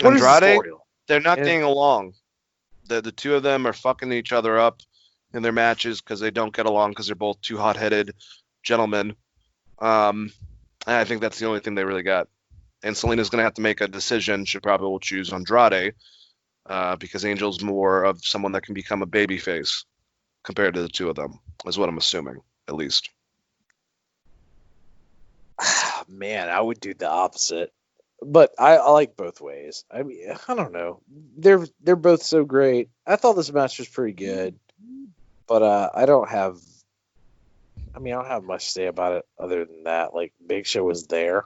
Andrade? They're not getting along. The two of them are fucking each other up in their matches because they don't get along because they're both two hot-headed gentlemen. And I think that's the only thing they really got. And Selena's going to have to make a decision. She probably will choose Andrade because Angel's more of someone that can become a babyface compared to the two of them, is what I'm assuming, at least. man, I would do the opposite. But I like both ways. I mean, I don't know. They're both so great. I thought this match was pretty good, but I don't have. I mean, I don't have much to say about it other than that. Like, Big Show was there.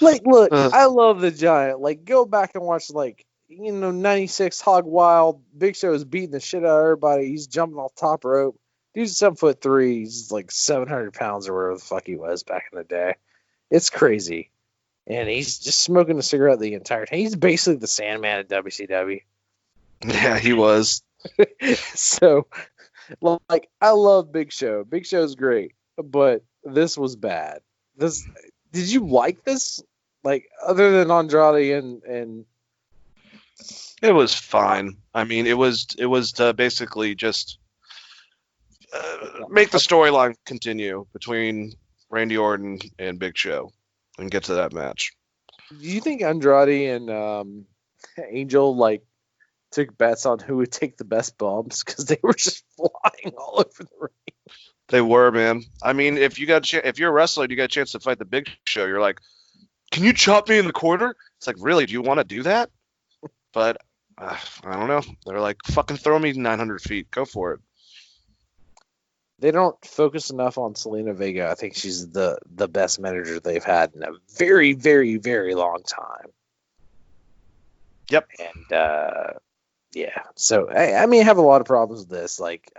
Like, look, I love the Giant. Like, go back and watch, like, 96 Hog Wild. Big Show is beating the shit out of everybody. He's jumping off top rope. Dude's 7'3". He's like 700 pounds or whatever the fuck he was back in the day. It's crazy. And he's just smoking a cigarette the entire time. He's basically the Sandman at WCW. Yeah, he was. So, like, I love Big Show. Big Show's great, but this was bad. Did you like this? Like, other than Andrade and It was fine. I mean, it was to basically just make the storyline continue between Randy Orton and Big Show and get to that match. do you think Andrade and Angel, like, took bets on who would take the best bumps? Because they were just flying all over the ring. They were, man. I mean, if you're a wrestler and you got a chance to fight the Big Show, you're like, can you chop me in the corner? It's like, really? Do you want to do that? But I don't know. They're like, fucking throw me 900 feet. Go for it. They don't focus enough on Selena Vega. I think she's the best manager they've had in a very, very, very long time. Yep. And yeah, so I mean, I have a lot of problems with this. Like,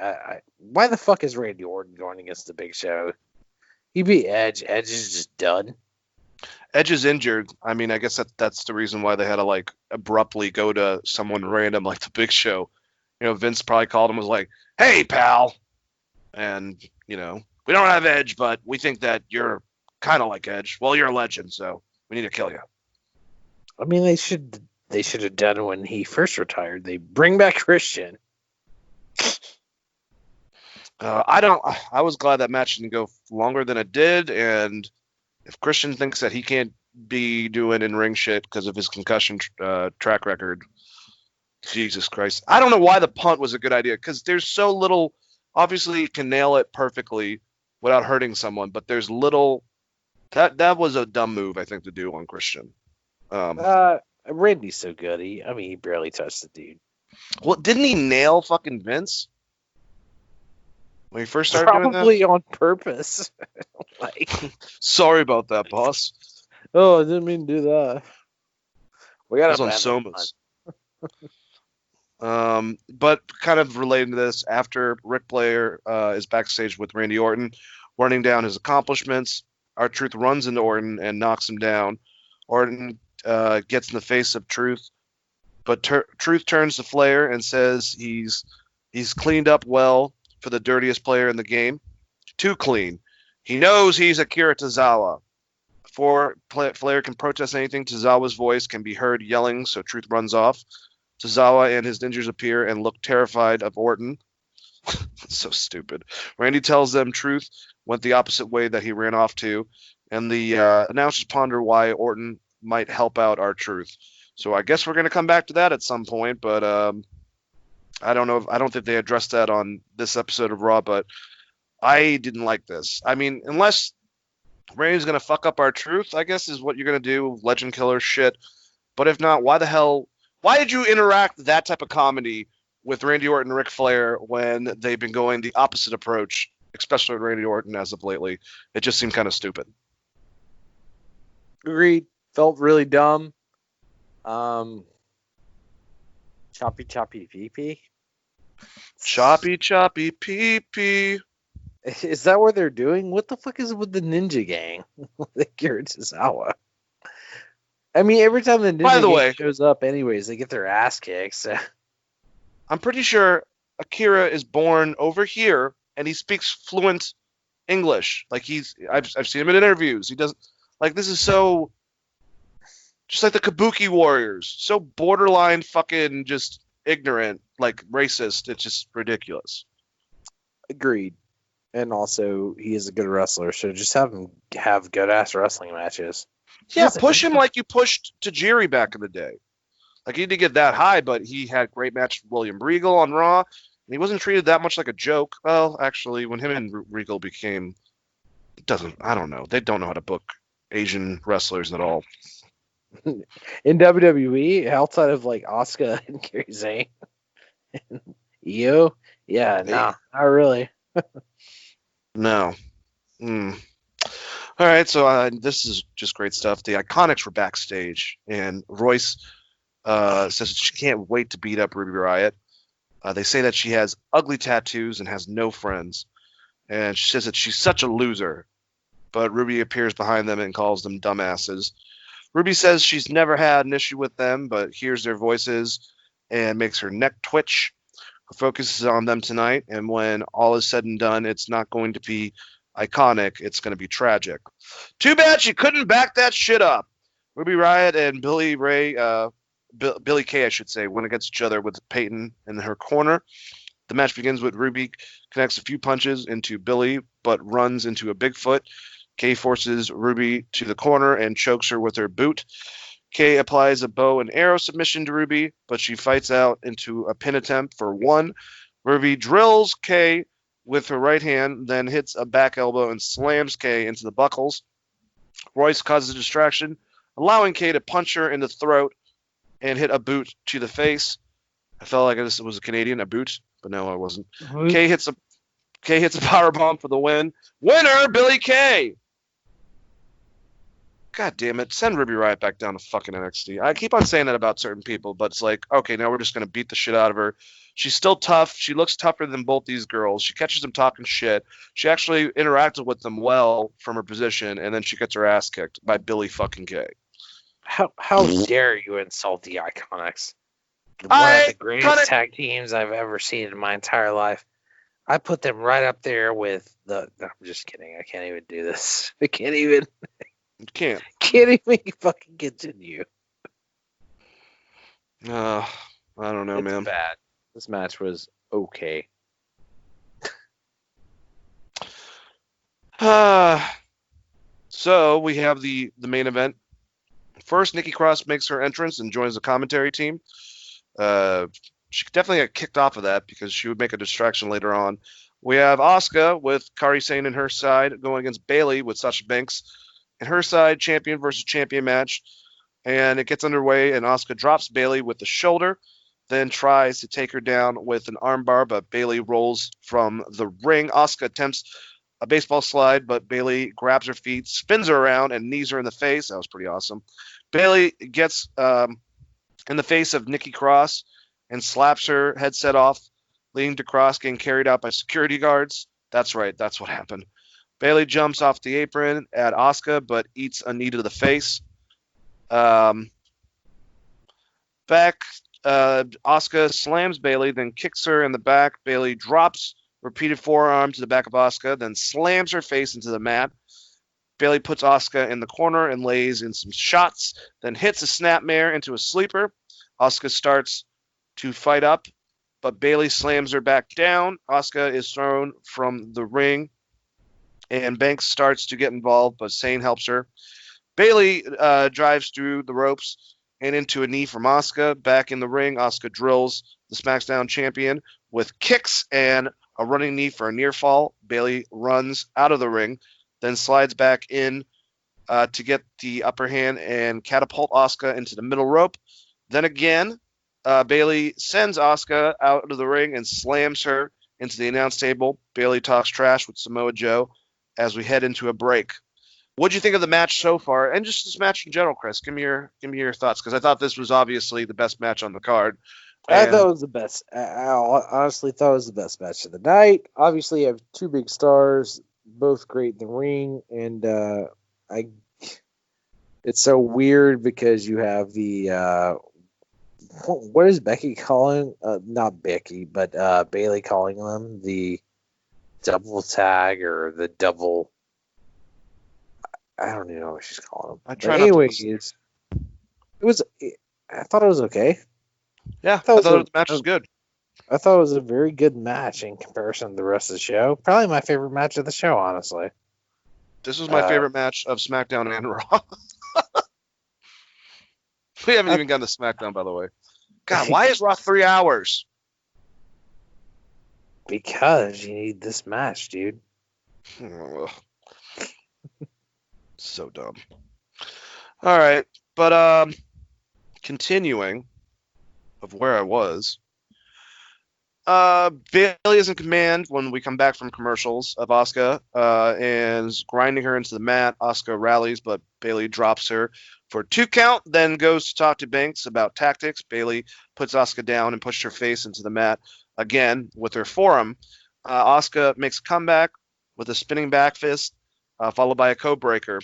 why the fuck is Randy Orton going against the Big Show? He beat Edge. Edge is just done. Edge is injured. I mean, I guess that's the reason why they had to, like, abruptly go to someone random like the Big Show. Vince probably called him and was like, hey, pal. And, we don't have Edge, but we think that you're kind of like Edge. Well, you're a legend, so we need to kill you. I mean, they should have done when he first retired. They bring back Christian. I was glad that match didn't go longer than it did, and if Christian thinks that he can't be doing in-ring shit because of his concussion track record, Jesus Christ. I don't know why the punt was a good idea, because there's so little. Obviously, he can nail it perfectly without hurting someone, but there's little. That was a dumb move, I think, to do on Christian. Randy's so good. He barely touched the dude. Well, didn't he nail fucking Vince when he first started doing that? Probably on purpose. Like, sorry about that, boss. Oh, I didn't mean to do that. We got on Somas. But kind of related to this, after Ric Flair is backstage with Randy Orton, running down his accomplishments, R-Truth runs into Orton and knocks him down. Orton gets in the face of Truth, but Truth turns to Flair and says he's cleaned up well for the dirtiest player in the game. Too clean. He knows he's Akira Tozawa. Before Flair can protest anything, Tozawa's voice can be heard yelling, so Truth runs off. Tozawa and his ninjas appear and look terrified of Orton. So stupid. Randy tells them Truth went the opposite way that he ran off to, and the announcers ponder why Orton might help out R-Truth. So I guess we're going to come back to that at some point, but I don't know. I don't think they addressed that on this episode of Raw, but I didn't like this. I mean, unless Randy's going to fuck up R-Truth, I guess is what you're going to do, legend killer shit. But if not, why did you interact that type of comedy with Randy Orton and Ric Flair when they've been going the opposite approach, especially with Randy Orton as of lately? It just seemed kind of stupid. Agreed. Felt really dumb. Choppy pee pee. Choppy pee pee. Is that what they're doing? What the fuck is with the Ninja Gang? Like, Akira Tozawa. I mean, every time the Ninja Gang shows up anyways, they get their ass kicked. So. I'm pretty sure Akira is born over here, and he speaks fluent English. Like, I've seen him in interviews. He doesn't, like, this is so, just like the Kabuki Warriors. So borderline fucking just ignorant, like racist. It's just ridiculous. Agreed. And also, he is a good wrestler, so just have him have good-ass wrestling matches. Yeah, push him like you pushed Tajiri back in the day. Like, he didn't get that high, but he had great match with William Regal on Raw. He wasn't treated that much like a joke. Well, actually, when him and Regal became, I don't know. They don't know how to book Asian wrestlers at all. In WWE, outside of like Asuka and Kairi Sane, Io, yeah, nah, not really. No. All right, so this is just great stuff. The Iconics were backstage, and Royce says she can't wait to beat up Ruby Riott. They say that she has ugly tattoos and has no friends, and she says that she's such a loser. But Ruby appears behind them and calls them dumbasses. Ruby says she's never had an issue with them, but hears their voices and makes her neck twitch. Her focus is on them tonight, and when all is said and done, it's not going to be iconic. It's going to be tragic. Too bad she couldn't back that shit up. Ruby Riott and Billy Kay, I should say, went against each other with Peyton in her corner. The match begins with Ruby connects a few punches into Billy, but runs into a Bigfoot. Kay forces Ruby to the corner and chokes her with her boot. Kay applies a bow and arrow submission to Ruby, but she fights out into a pin attempt for 1. Ruby drills Kay with her right hand, then hits a back elbow and slams Kay into the buckles. Royce causes a distraction, allowing Kay to punch her in the throat and hit a boot to the face. I felt like this was a Canadian, a boot, but no, I wasn't. Kay hits a powerbomb for the win. Winner, Billy Kay! God damn it. Send Ruby Riott back down to fucking NXT. I keep on saying that about certain people, but it's like, okay, now we're just going to beat the shit out of her. She's still tough. She looks tougher than both these girls. She catches them talking shit. She actually interacted with them well from her position, and then she gets her ass kicked by Billy fucking Kay. How dare you insult the Iconics? One of the greatest tag teams I've ever seen in my entire life. I put them right up there with the... No, I'm just kidding. I can't even do this. I can't even... You can't. Can't even fucking continue. I don't know, man. Bad. This match was okay. So we have the main event. First, Nikki Cross makes her entrance and joins the commentary team. She definitely got kicked off of that because she would make a distraction later on. We have Asuka with Kairi Sane in her side going against Bayley with Sasha Banks. In her side, champion versus champion match. And it gets underway, and Asuka drops Bayley with the shoulder, then tries to take her down with an armbar, but Bayley rolls from the ring. Asuka attempts a baseball slide, but Bayley grabs her feet, spins her around, and knees her in the face. That was pretty awesome. Bayley gets in the face of Nikki Cross and slaps her headset off, leading to Cross getting carried out by security guards. That's right, that's what happened. Bayley jumps off the apron at Asuka, but eats a knee to the face. Asuka slams Bayley, then kicks her in the back. Bayley drops repeated forearm to the back of Asuka, then slams her face into the mat. Bayley puts Asuka in the corner and lays in some shots, then hits a snapmare into a sleeper. Asuka starts to fight up, but Bayley slams her back down. Asuka is thrown from the ring, and Banks starts to get involved, but Sane helps her. Bayley drives through the ropes and into a knee from Asuka. Back in the ring, Asuka drills the Smackdown champion with kicks and a running knee for a near fall. Bayley runs out of the ring, then slides back in to get the upper hand and catapult Asuka into the middle rope. Then again, Bayley sends Asuka out of the ring and slams her into the announce table. Bayley talks trash with Samoa Joe as we head into a break. What'd you think of the match so far, and just this match in general, Chris? Give me your thoughts, because I thought this was obviously the best match on the card. I thought it was the best. I honestly thought it was the best match of the night. Obviously, you have two big stars, both great in the ring, and it's so weird because you have the what is Becky calling? Not Becky, but Bayley calling them the double tag or the double. I don't even know what she's calling them. But anyways, I thought it was okay. Yeah, I thought the match was good. I thought it was a very good match in comparison to the rest of the show. Probably my favorite match of the show, honestly. This was my favorite match of SmackDown and Raw. We haven't even gotten to SmackDown, by the way. God, why is Raw 3 hours? Because you need this match, dude. Ugh. So dumb. All right, but continuing of where I was. Bailey is in command when we come back from commercials of Asuka and is grinding her into the mat. Asuka rallies, but Bailey drops her for a 2 count, then goes to talk to Banks about tactics. Bailey puts Asuka down and pushes her face into the mat again with her forearm. Asuka makes a comeback with a spinning back fist, followed by a code breaker,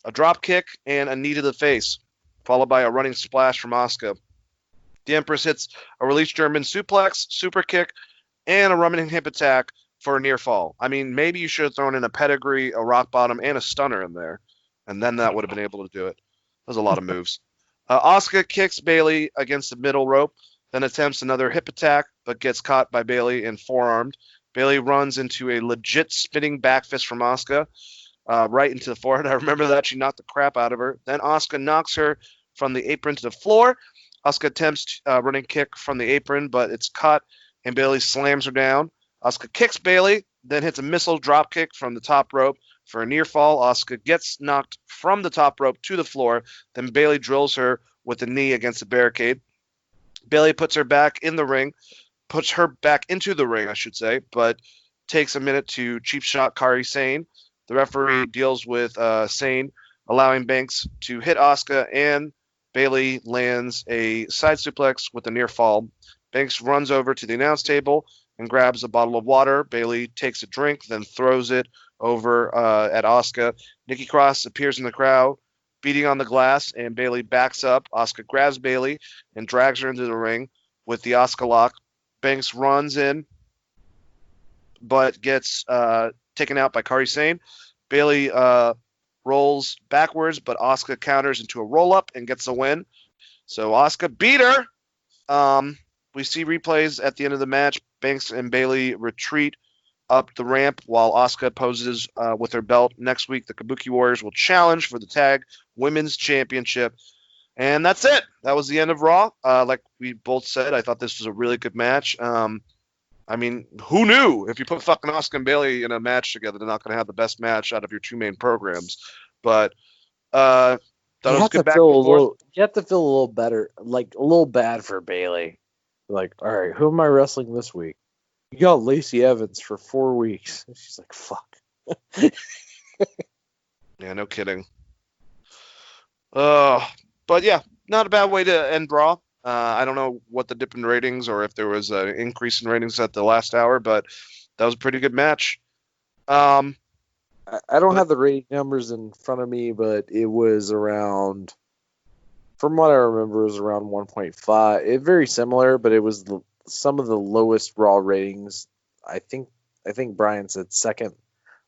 a drop kick, and a knee to the face, followed by a running splash from Asuka. The Empress hits a release German suplex, super kick, and a running hip attack for a near fall. I mean, maybe you should have thrown in a pedigree, a rock bottom, and a stunner in there, and then that would have been able to do it. There's a lot of moves. Asuka kicks Bailey against the middle rope, then attempts another hip attack, but gets caught by Bailey and forearmed. Bailey runs into a legit spinning back fist from Asuka, right into the forehead. I remember that. She knocked the crap out of her. Then Asuka knocks her from the apron to the floor. Asuka attempts a running kick from the apron, but it's caught, and Bailey slams her down. Asuka kicks Bailey, then hits a missile drop kick from the top rope for a near fall. Asuka gets knocked from the top rope to the floor, then Bailey drills her with a knee against the barricade. Bailey puts her back in the ring, puts her back into the ring, I should say, but takes a minute to cheap shot Kairi Sane. The referee deals with Sane, allowing Banks to hit Asuka, and Bailey lands a side suplex with a near fall. Banks runs over to the announce table and grabs a bottle of water. Bailey takes a drink, then throws it over at Asuka. Nikki Cross appears in the crowd, beating on the glass, and Bailey backs up. Asuka grabs Bailey and drags her into the ring with the Asuka lock. Banks runs in, but gets taken out by Kairi Sane. Bailey rolls backwards, but Asuka counters into a roll-up and gets a win. So Asuka beat her. We see replays at the end of the match. Banks and Bailey retreat up the ramp while Asuka poses with her belt. Next week, the Kabuki Warriors will challenge for the Tag Women's Championship. And that's it. That was the end of Raw. Like we both said, I thought this was a really good match. I mean, who knew? If you put fucking Asuka and Bailey in a match together, they're not going to have the best match out of your 2 main programs. But thought it was good back and forth. You have to feel a little better, like a little bad for Bailey. Like, all right, who am I wrestling this week? You got Lacey Evans for 4 weeks. And she's like, fuck. Yeah, no kidding. But yeah, not a bad way to end Raw. I don't know what the dip in ratings or if there was an increase in ratings at the last hour, but that was a pretty good match. I don't have the rating numbers in front of me, but it was around, from what I remember, it was around 1.5. It very similar, but it was some of the lowest Raw ratings. I think Brian said second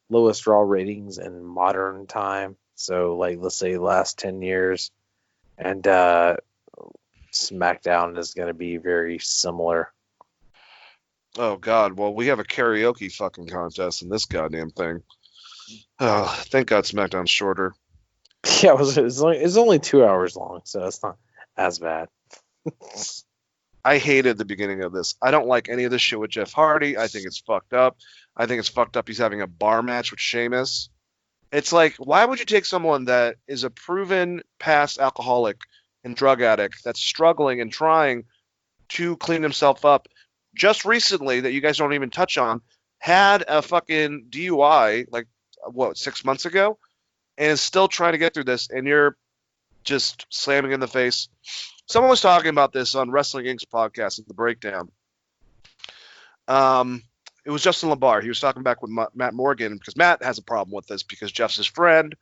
lowest Raw ratings in modern time. So, like, let's say last 10 years. And SmackDown is going to be very similar. Oh, God. Well, we have a karaoke fucking contest in this goddamn thing. Oh, thank God SmackDown's shorter. Yeah, it's only 2 hours long, so it's not as bad. I hated the beginning of this. I don't like any of this shit with Jeff Hardy. I think it's fucked up. I think it's fucked up he's having a bar match with Sheamus. It's like, why would you take someone that is a proven past alcoholic and drug addict that's struggling and trying to clean himself up just recently, that you guys don't even touch on, had a fucking DUI, like, 6 months ago, and is still trying to get through this, and you're just slamming in the face. Someone was talking about this on Wrestling Inc.'s podcast at The Breakdown. It was Justin LaBar. He was talking back with Matt Morgan, because Matt has a problem with this because Jeff's his friend,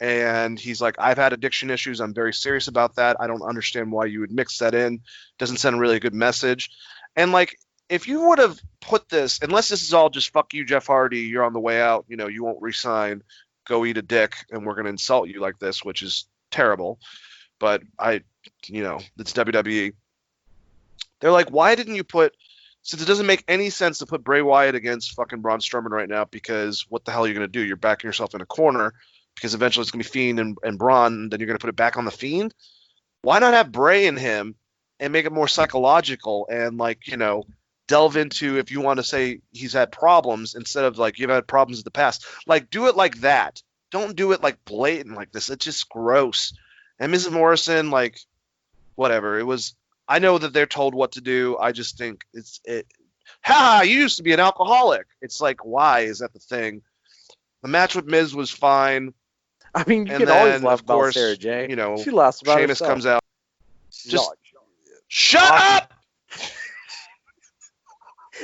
and he's like, I've had addiction issues. I'm very serious about that. I don't understand why you would mix that in. Doesn't send a really good message. And, like, if you would have put this, unless this is all just fuck you, Jeff Hardy, you're on the way out, you won't resign, go eat a dick, and we're going to insult you like this, which is terrible. But it's WWE. They're like, why didn't you put, since it doesn't make any sense to put Bray Wyatt against fucking Braun Strowman right now, because what the hell are you going to do? You're backing yourself in a corner, because eventually it's going to be Fiend and Braun, and then you're going to put it back on the Fiend? Why not have Bray and him and make it more psychological and, like, delve into if you want to say he's had problems instead of like you've had problems in the past. Like do it like that. Don't do it like blatant like this. It's just gross. And Mrs. Morrison, like, whatever. It was. I know that they're told what to do. I just think it. Ha! You used to be an alcoholic. It's like, why is that the thing? The match with Miz was fine. I mean, you And can always then, laugh of about course, Sarah J. you know, She laughs about Sheamus herself. comes out. Just No, shut up!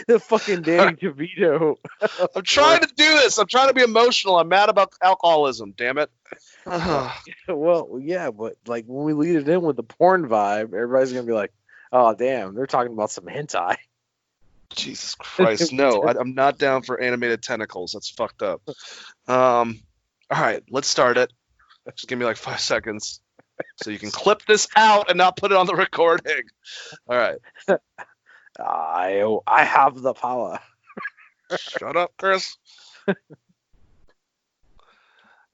the fucking Danny DeVito. I'm trying to do this. I'm trying to be emotional. I'm mad about alcoholism. Damn it. Well, yeah, but like when we lead it in with the porn vibe, everybody's gonna be like, "Oh, damn, they're talking about some hentai." Jesus Christ, no! I'm not down for animated tentacles. That's fucked up. All right, let's start it. Just give me like 5 seconds, so you can clip this out and not put it on the recording. All right. I have the power. Shut up, Chris.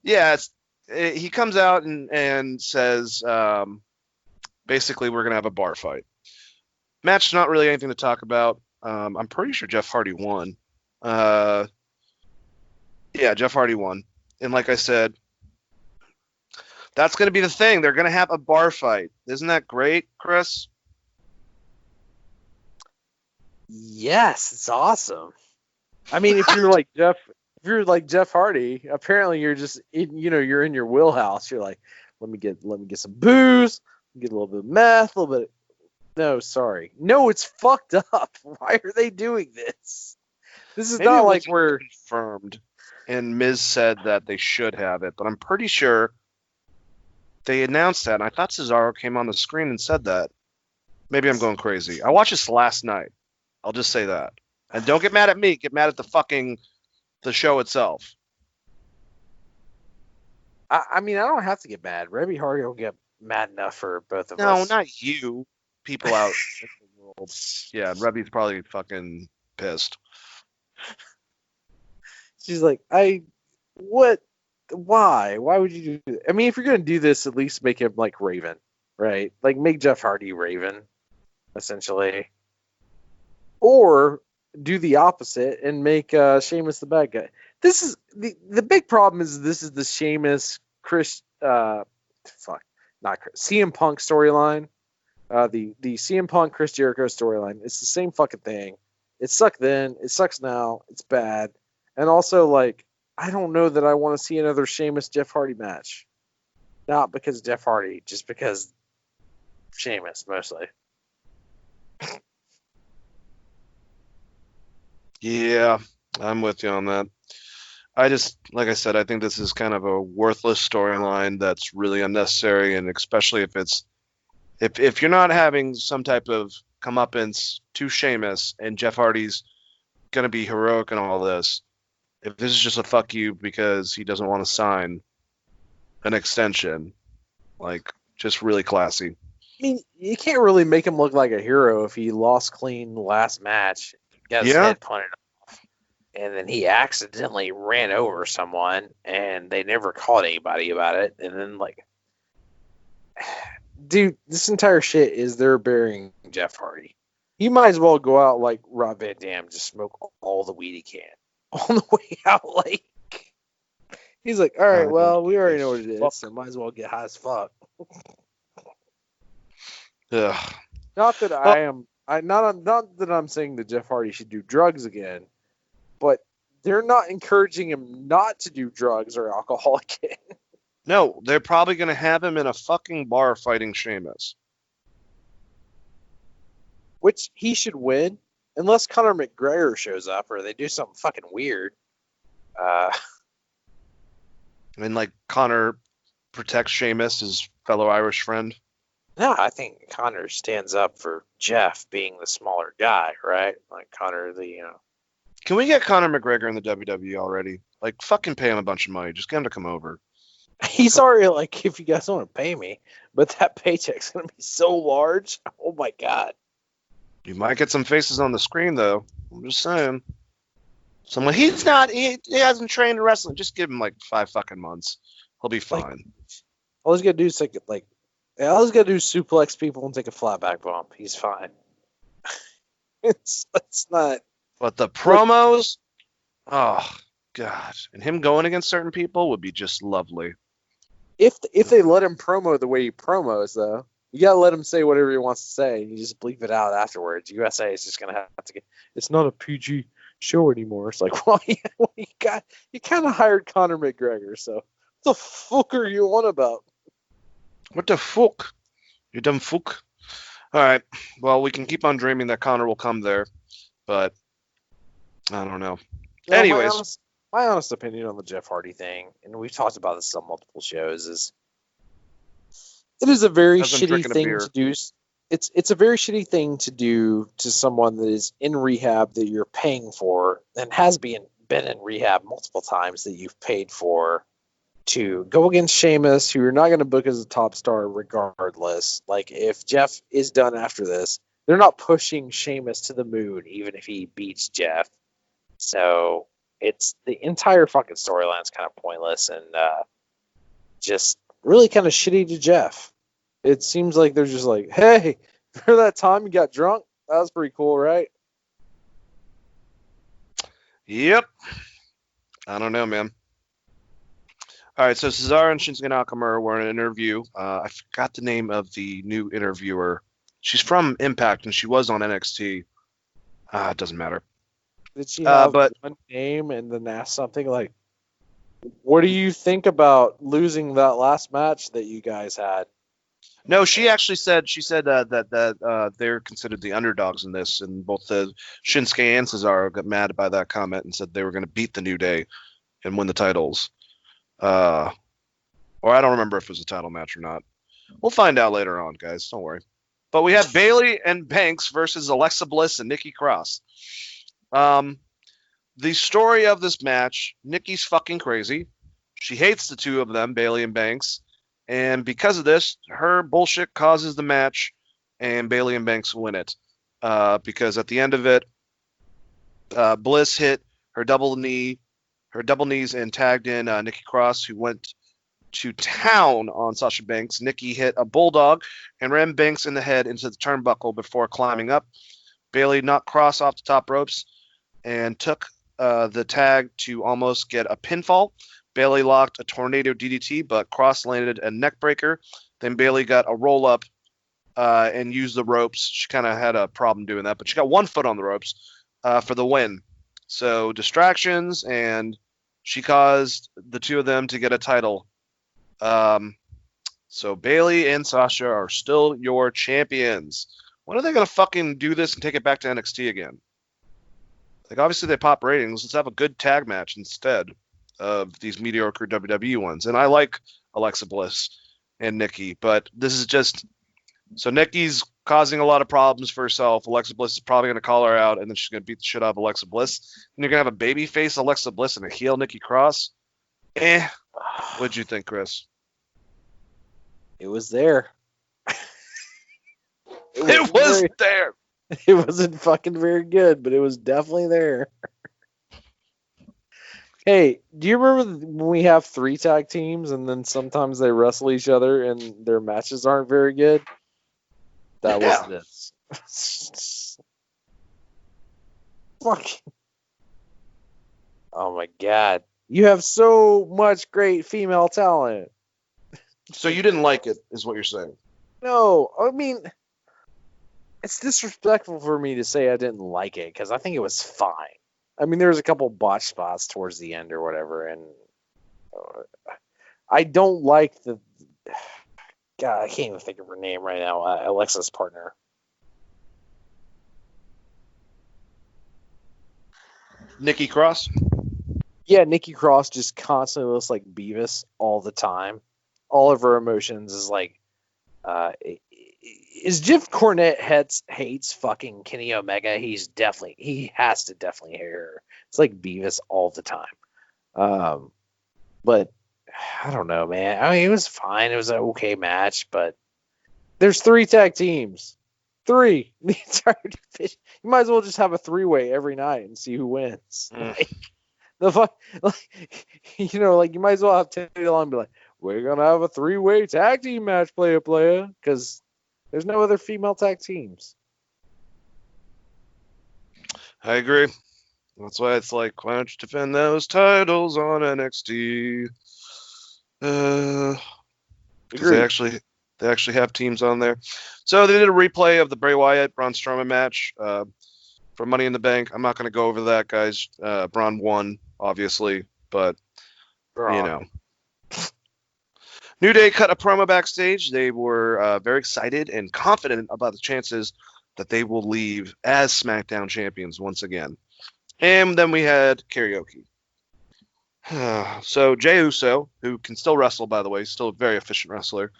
Yeah, he comes out and says, basically, we're gonna have a bar fight. Match, not really anything to talk about. I'm pretty sure Jeff Hardy won. Yeah, Jeff Hardy won. And like I said, that's going to be the thing. They're going to have a bar fight. Isn't that great, Chris? Yes, it's awesome. I mean, if you're like Jeff Hardy, apparently you're just you're in your wheelhouse. You're like, let me get some booze, get a little bit of meth, a little bit. No, sorry. No, it's fucked up. Why are they doing this? This is Maybe not it like wasn't we're confirmed. And Miz said that they should have it, but I'm pretty sure they announced that. And I thought Cesaro came on the screen and said that. Maybe I'm going crazy. I watched this last night. I'll just say that. And don't get mad at me. Get mad at the show itself. I mean, I don't have to get mad. Rebby Hardy will get mad enough for both of No, us. not you. People out in the world. Yeah, Rebby's probably fucking pissed. She's like, what? Why? Why would you do that? I mean, if you're going to do this, at least make him like Raven, right? Like, make Jeff Hardy Raven, essentially. Or do the opposite and make Sheamus the bad guy. This is the big problem is this is the Sheamus CM Punk storyline. The CM Punk Chris Jericho storyline. It's the same fucking thing. It sucked then. It sucks now. It's bad. And also, like, I don't know that I want to see another Sheamus Jeff Hardy match. Not because Jeff Hardy, just because Sheamus mostly. Yeah, I'm with you on that. I just, like I said, I think this is kind of a worthless storyline that's really unnecessary, and especially if you're not having some type of comeuppance to Sheamus and Jeff Hardy's gonna be heroic and all this, if this is just a fuck you because he doesn't want to sign an extension, like, just really classy. I mean, you can't really make him look like a hero if he lost clean the last match, got his head punted off, and then he accidentally ran over someone, and they never caught anybody about it. And then, like, dude, this entire shit is they're burying Jeff Hardy. He might as well go out like Rob Van Dam, just smoke all the weed he can on the way out. Like, he's like, all right, well, we already know what it is, so might as well get high as fuck. Ugh. Not that not that I'm saying that Jeff Hardy should do drugs again, but they're not encouraging him not to do drugs or alcohol again. No, they're probably gonna have him in a fucking bar fighting Sheamus. Which he should win, unless Conor McGregor shows up or they do something fucking weird. I mean, like, Connor protects Sheamus, his fellow Irish friend. No, I think Conor stands up for Jeff being the smaller guy, right? Like Conor, Can we get Conor McGregor in the WWE already? Like, fucking pay him a bunch of money. Just get him to come over. he's already like, if you guys want to pay me, but that paycheck's gonna be so large. Oh my god. You might get some faces on the screen, though. I'm just saying. Someone he hasn't trained in wrestling. Just give him like 5 fucking months. He'll be fine. All he's gotta do is all he's gotta do is suplex people and take a flat back bump. He's fine. It's not. But the promos, oh god, and him going against certain people would be just lovely. If they let him promo the way he promos, though, you gotta let him say whatever he wants to say. You just bleep it out afterwards. USA is just gonna have to get. It's not a PG show anymore. It's like, well, you kind of hired Conor McGregor, so what the fuck are you on about? What the fuck? You dumb fuck. All right. Well, we can keep on dreaming that Conor will come there, but I don't know. You know, Anyways, my honest opinion on the Jeff Hardy thing, and we've talked about this on multiple shows, is it is a very As I'm shitty drinking a thing beer. to do. It's a very shitty thing to do to someone that is in rehab that you're paying for and has been in rehab multiple times that you've paid for, to go against Sheamus, who you're not going to book as a top star regardless. Like, if Jeff is done after this, they're not pushing Sheamus to the moon, even if he beats Jeff. So it's the entire fucking storyline's kind of pointless and just really kind of shitty to Jeff. It seems like they're just like, hey, for that time you got drunk? That was pretty cool, right? Yep. I don't know, man. All right, so Cesaro and Shinsuke Nakamura were in an interview. I forgot the name of the new interviewer. She's from Impact, and she was on NXT. It doesn't matter. Did she have but one name and then ask something like, what do you think about losing that last match that you guys had? no, she actually said that they're considered the underdogs in this, and both the Shinsuke and Cesaro got mad by that comment and said they were going to beat the New Day and win the titles. Or I don't remember if it was a title match or not. We'll find out later on, guys. Don't worry. But we had Bayley and Banks versus Alexa Bliss and Nikki Cross. The story of this match, Nikki's fucking crazy. She hates the two of them, Bayley and Banks. And because of this, her bullshit causes the match, and Bayley and Banks win it. Because at the end of it, Bliss hit her double knees and tagged in Nikki Cross, who went to town on Sasha Banks. Nikki hit a bulldog and ran Banks in the head into the turnbuckle before climbing up. Bayley knocked Cross off the top ropes and took the tag to almost get a pinfall. Bayley locked a tornado DDT, but Cross landed a neck breaker. Then Bayley got a roll up and used the ropes. She kind of had a problem doing that, but she got one foot on the ropes for the win. So distractions, and she caused the two of them to get a title. So Bayley and Sasha are still your champions. When are they going to fucking do this and take it back to NXT again? Like, obviously they pop ratings. Let's have a good tag match instead of these mediocre WWE ones. And I like Alexa Bliss and Nikki, but this is just... So Nikki's causing a lot of problems for herself. Alexa Bliss is probably going to call her out, and then she's going to beat the shit out of Alexa Bliss. And you're going to have a babyface Alexa Bliss and a heel Nikki Cross? What'd you think, Chris? It was there. It was there. It wasn't fucking very good, but it was definitely there. Hey, do you remember when we have 3 tag teams and then sometimes they wrestle each other and their matches aren't very good? That was this. Fucking. Oh my god. You have so much great female talent. So you didn't like it, is what you're saying? No, I mean, it's disrespectful for me to say I didn't like it because I think it was fine. I mean, there was a couple botch spots towards the end or whatever, and I don't like the... God, I can't even think of her name right now. Alexa's partner. Nikki Cross? Yeah, Nikki Cross just constantly looks like Beavis all the time. All of her emotions is like... is Jeff Cornette hates fucking Kenny Omega? He has to definitely hate her. It's like Beavis all the time. But I don't know, man. I mean, it was fine. It was an okay match, but there's 3 tag teams. 3. The entire division. You might as well just have a 3-way every night and see who wins. Like, you might as well have Teddy Long and be like, we're gonna have a 3-way tag team match, player, because there's no other female tag teams. I agree. That's why it's like, why don't you defend those titles on NXT? Because Agreed. they actually have teams on there. So they did a replay of the Bray Wyatt Braun Strowman match for Money in the Bank. I'm not going to go over that, guys. Braun won, obviously, but you know. New Day cut a promo backstage. They were very excited and confident about the chances that they will leave as SmackDown champions once again. And then we had karaoke. So Jey Uso, who can still wrestle, by the way, still a very efficient wrestler.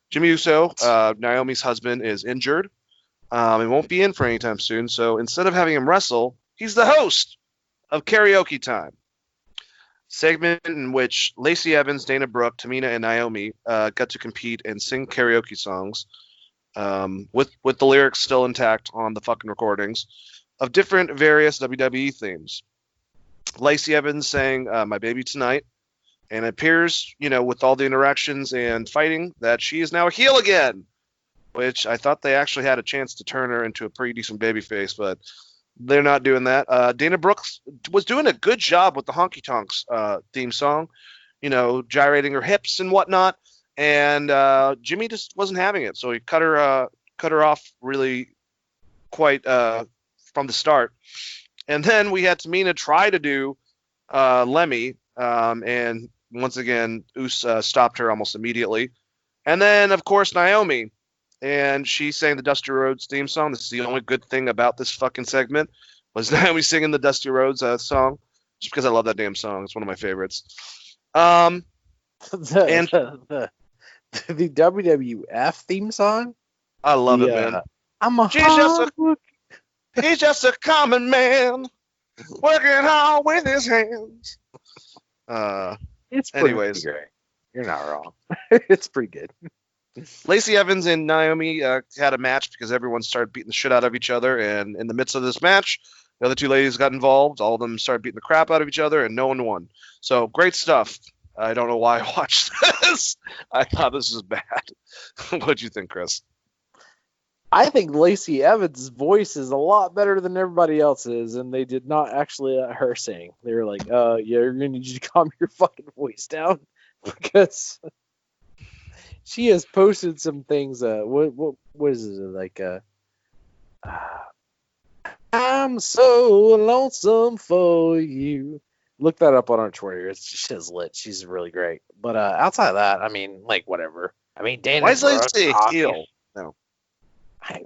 Jimmy Uso, Naomi's husband, is injured. He won't be in for any time soon. So instead of having him wrestle, he's the host of Karaoke Time. Segment in which Lacey Evans, Dana Brooke, Tamina, and Naomi got to compete and sing karaoke songs with the lyrics still intact on the fucking recordings of different various WWE themes. Lacey Evans sang My Baby Tonight, and it appears, with all the interactions and fighting, that she is now a heel again, which I thought they actually had a chance to turn her into a pretty decent babyface, but they're not doing that. Dana Brooks was doing a good job with the Honky Tonks theme song, gyrating her hips and whatnot, and Jimmy just wasn't having it, so he cut her off really quite from the start. And then we had Tamina try to do Lemmy, and once again, Us stopped her almost immediately. And then, of course, Naomi. And she sang the Dusty Rhodes theme song. This is the only good thing about this fucking segment, was Naomi singing the Dusty Rhodes song, just because I love that damn song. It's one of my favorites. The WWF theme song? I love it, man. I'm a He's just a common man, working hard with his hands. It's anyways, great. You're not wrong. It's pretty good. Lacey Evans and Naomi had a match because everyone started beating the shit out of each other, and in the midst of this match, the other two ladies got involved. All of them started beating the crap out of each other, and no one won. So great stuff. I don't know why I watched this. I thought this was bad. What'd you think, Chris? I think Lacey Evans' voice is a lot better than everybody else's, and they did not actually let her sing. They were like, yeah, you're going to need you to calm your fucking voice down, because she has posted some things. What is it? Like, I'm so lonesome for you. Look that up on our Twitter. She's lit. She's really great. But outside of that, I mean, like, whatever. I mean, Dana. Why is Lacey a heel? No. I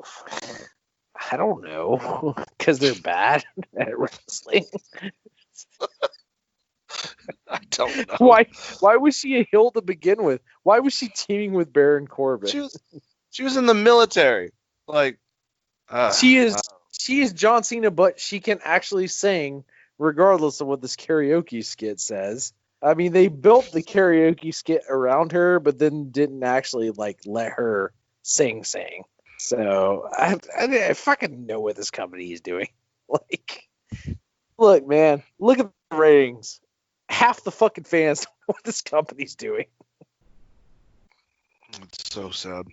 don't know, because they're bad at wrestling. I don't know. Why was she a heel to begin with? Why was she teaming with Baron Corbin? She was in the military. Like, she is John Cena, but she can actually sing regardless of what this karaoke skit says. I mean, they built the karaoke skit around her, but then didn't actually let her sing. So I fucking know what this company is doing. Look, man, look at the ratings. Half the fucking fans don't know what this company's doing. It's so sad.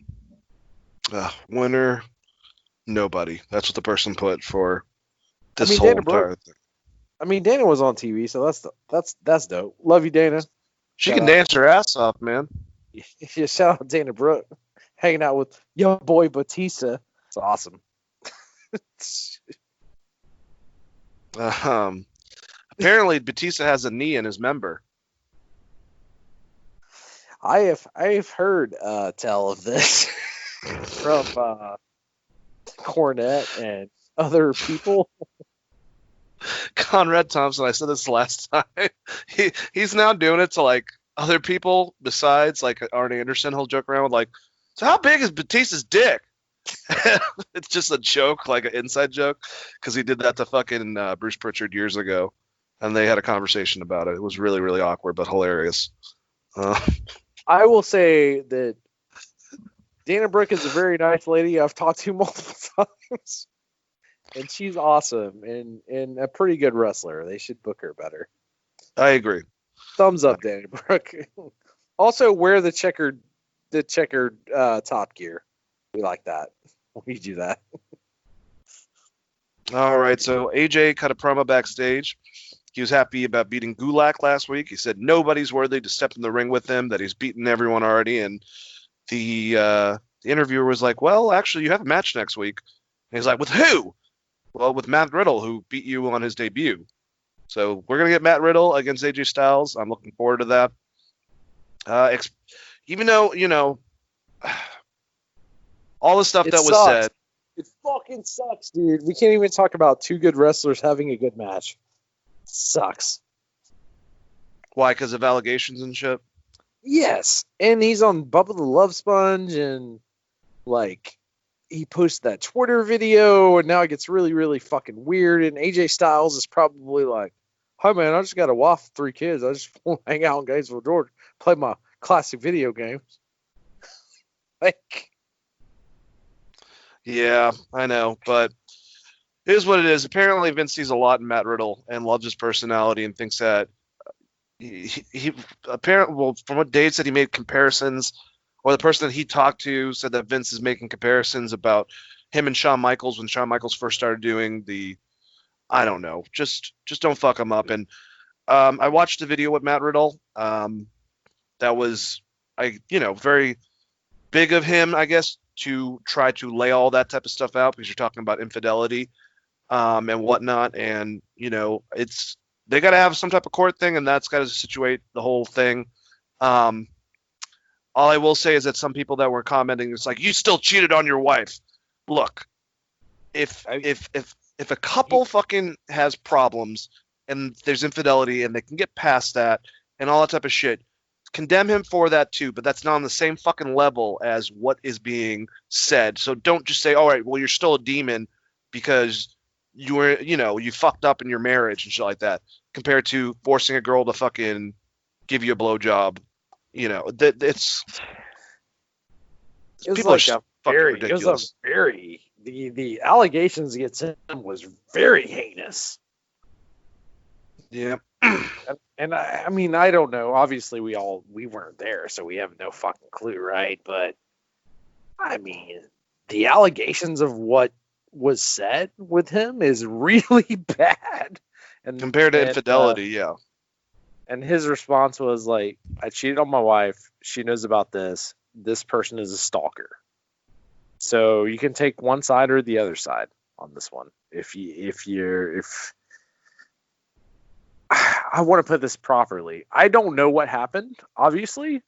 Winner, nobody. That's what the person put for this whole entire thing. I mean, Dana was on TV, so that's dope. Love you, Dana. She can dance her ass off, man. Yeah, shout out Dana Brooke. Hanging out with your boy Batista. It's awesome. Apparently, Batista has a knee in his member. I have heard tell of this from Cornette and other people. Conrad Thompson, I said this last time. He's now doing it to other people besides Arn Anderson. He'll joke around with so how big is Batista's dick? It's just a joke, an inside joke, because he did that to fucking Bruce Pritchard years ago, and they had a conversation about it. It was really, really awkward, but hilarious. I will say that Dana Brooke is a very nice lady I've talked to multiple times, and she's awesome and a pretty good wrestler. They should book her better. I agree. Thumbs up, Dana Brooke. Also, wear the checkered Top Gear. We like that. We do that. All right, so AJ cut a promo backstage. He was happy about beating Gulak last week. He said nobody's worthy to step in the ring with him, that he's beaten everyone already. And the interviewer was like, well, actually, you have a match next week. And he's like, with who? Well, with Matt Riddle, who beat you on his debut. So we're going to get Matt Riddle against AJ Styles. I'm looking forward to that. Even though, all the stuff It that was sucks. said. It fucking sucks, dude. We can't even talk about two good wrestlers having a good match. Sucks. Why? Because of allegations and shit? Yes. And he's on Bubba the Love Sponge, and like he posted that Twitter video, and now it gets really, really fucking weird. And AJ Styles is probably like, hi man, I just got a wife, 3 kids. I just want to hang out in Gainesville, Georgia, play my classic video games. Like, Yeah, I know, but it is what it is. Apparently, Vince sees a lot in Matt Riddle and loves his personality and thinks that he apparently, well, from what Dave said, he made comparisons, or the person that he talked to said that Vince is making comparisons about him and Shawn Michaels when Shawn Michaels first started doing I don't know, just don't fuck him up. And I watched the video with Matt Riddle. That was, very big of him, I guess, to try to lay all that type of stuff out, because you're talking about infidelity and whatnot. And, they got to have some type of court thing, and that's got to situate the whole thing. All I will say is that some people that were commenting, it's like, you still cheated on your wife. Look, if a couple fucking has problems and there's infidelity and they can get past that and all that type of shit, condemn him for that too, but that's not on the same fucking level as what is being said. So don't just say, all right, well, you're still a demon because you were, you fucked up in your marriage and shit like that, compared to forcing a girl to fucking give you a blowjob. It's it was people like are a fucking very, ridiculous. the allegations against him was very heinous. Yeah. And I mean, I don't know. Obviously, we weren't there, so we have no fucking clue, right? But I mean, the allegations of what was said with him is really bad. And Compared to infidelity, yeah. And his response was like, "I cheated on my wife. She knows about this. This person is a stalker. So you can take one side or the other side on this one. If I want to put this properly. I don't know what happened, obviously.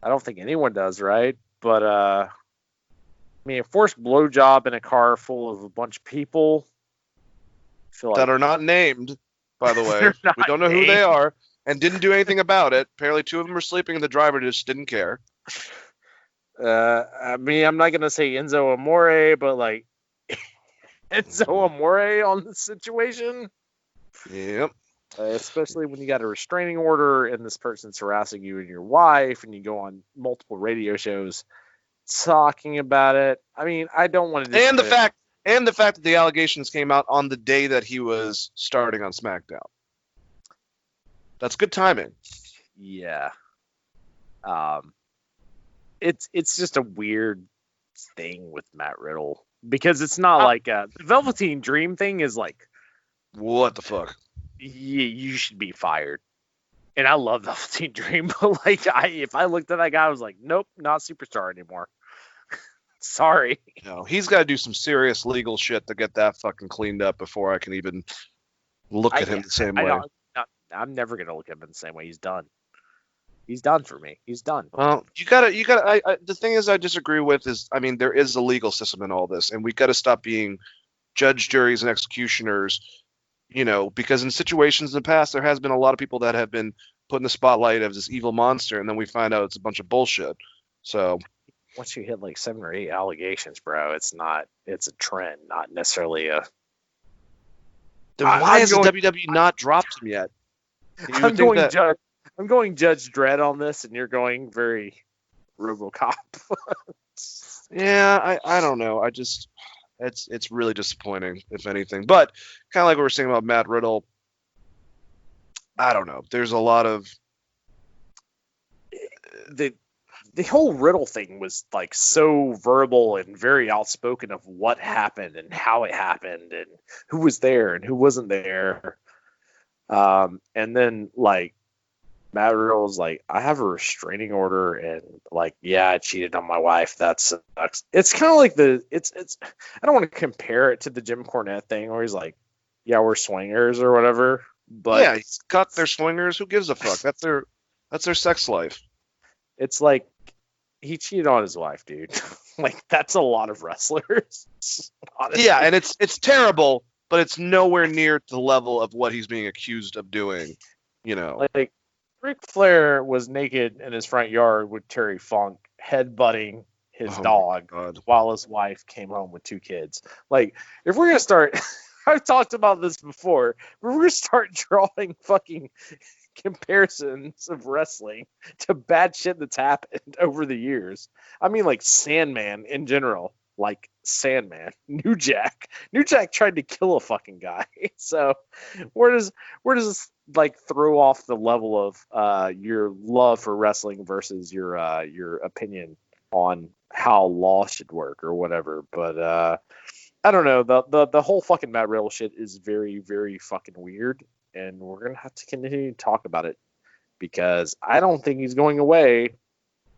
I don't think anyone does, right? But, I mean, a forced blowjob in a car full of a bunch of people. I feel That like are not named, by the way. They're not We don't know who named. they are and didn't do anything about it. Apparently 2 of them were sleeping and the driver just didn't care. I mean, I'm not going to say Enzo Amore, but like Enzo Amore on the situation. Yep. Especially when you got a restraining order and this person's harassing you and your wife, and you go on multiple radio shows talking about it. I mean, I don't want to. And the fact that the allegations came out on the day that he was starting on Smackdown. That's good timing. Yeah. It's just a weird thing with Matt Riddle, because it's not like the Velveteen Dream thing is like, What the fuck? you should be fired. And I love Velveteen Dream, but like, if I looked at that guy, I was like, nope, not superstar anymore. Sorry. No, he's got to do some serious legal shit to get that fucking cleaned up before I can even look at him the same way. I'm never gonna look at him the same way. He's done. He's done for me. He's done. Well, you gotta. The thing is, I disagree with is, I mean, there is a legal system in all this, and we got to stop being judge, juries, and executioners. Because in situations in the past, there has been a lot of people that have been put in the spotlight as this evil monster, and then we find out it's a bunch of bullshit. So Once you hit like 7 or 8 allegations, bro, it's a trend, not necessarily a. then why has the WWE not dropped him yet? I'm going Judge Dredd on this, and you're going very RoboCop. Yeah, I don't know. I just it's really disappointing, if anything. But kind of like what we're saying about Matt Riddle, I don't know. There's a lot of the the whole Riddle thing was like so verbal and very outspoken of what happened and how it happened and who was there and who wasn't there. And then like Matt Riddle was like, I have a restraining order and like, yeah, I cheated on my wife. That sucks. It's kind of like it's I don't want to compare it to the Jim Cornette thing where he's like, yeah, we're swingers or whatever. But yeah, he's got their swingers. Who gives a fuck? That's their sex life. it's like he cheated on his wife, dude. Like that's a lot of wrestlers. Honestly. Yeah, and it's terrible, but it's nowhere near the level of what he's being accused of doing. You know, Like Ric Flair was naked in his front yard with Terry Funk headbutting his Oh my dog God. while his wife came home with 2 kids. Like, if we're gonna start, I've talked about this before. If we're gonna start drawing fucking comparisons of wrestling to bad shit that's happened over the years. I mean, like Sandman in general. Like Sandman, New Jack tried to kill a fucking guy. So where does this like throw off the level of your love for wrestling versus your opinion on how law should work or whatever? But I don't know. The whole fucking Matt Riddle shit is very, very fucking weird, and we're gonna have to continue to talk about it because I don't think he's going away.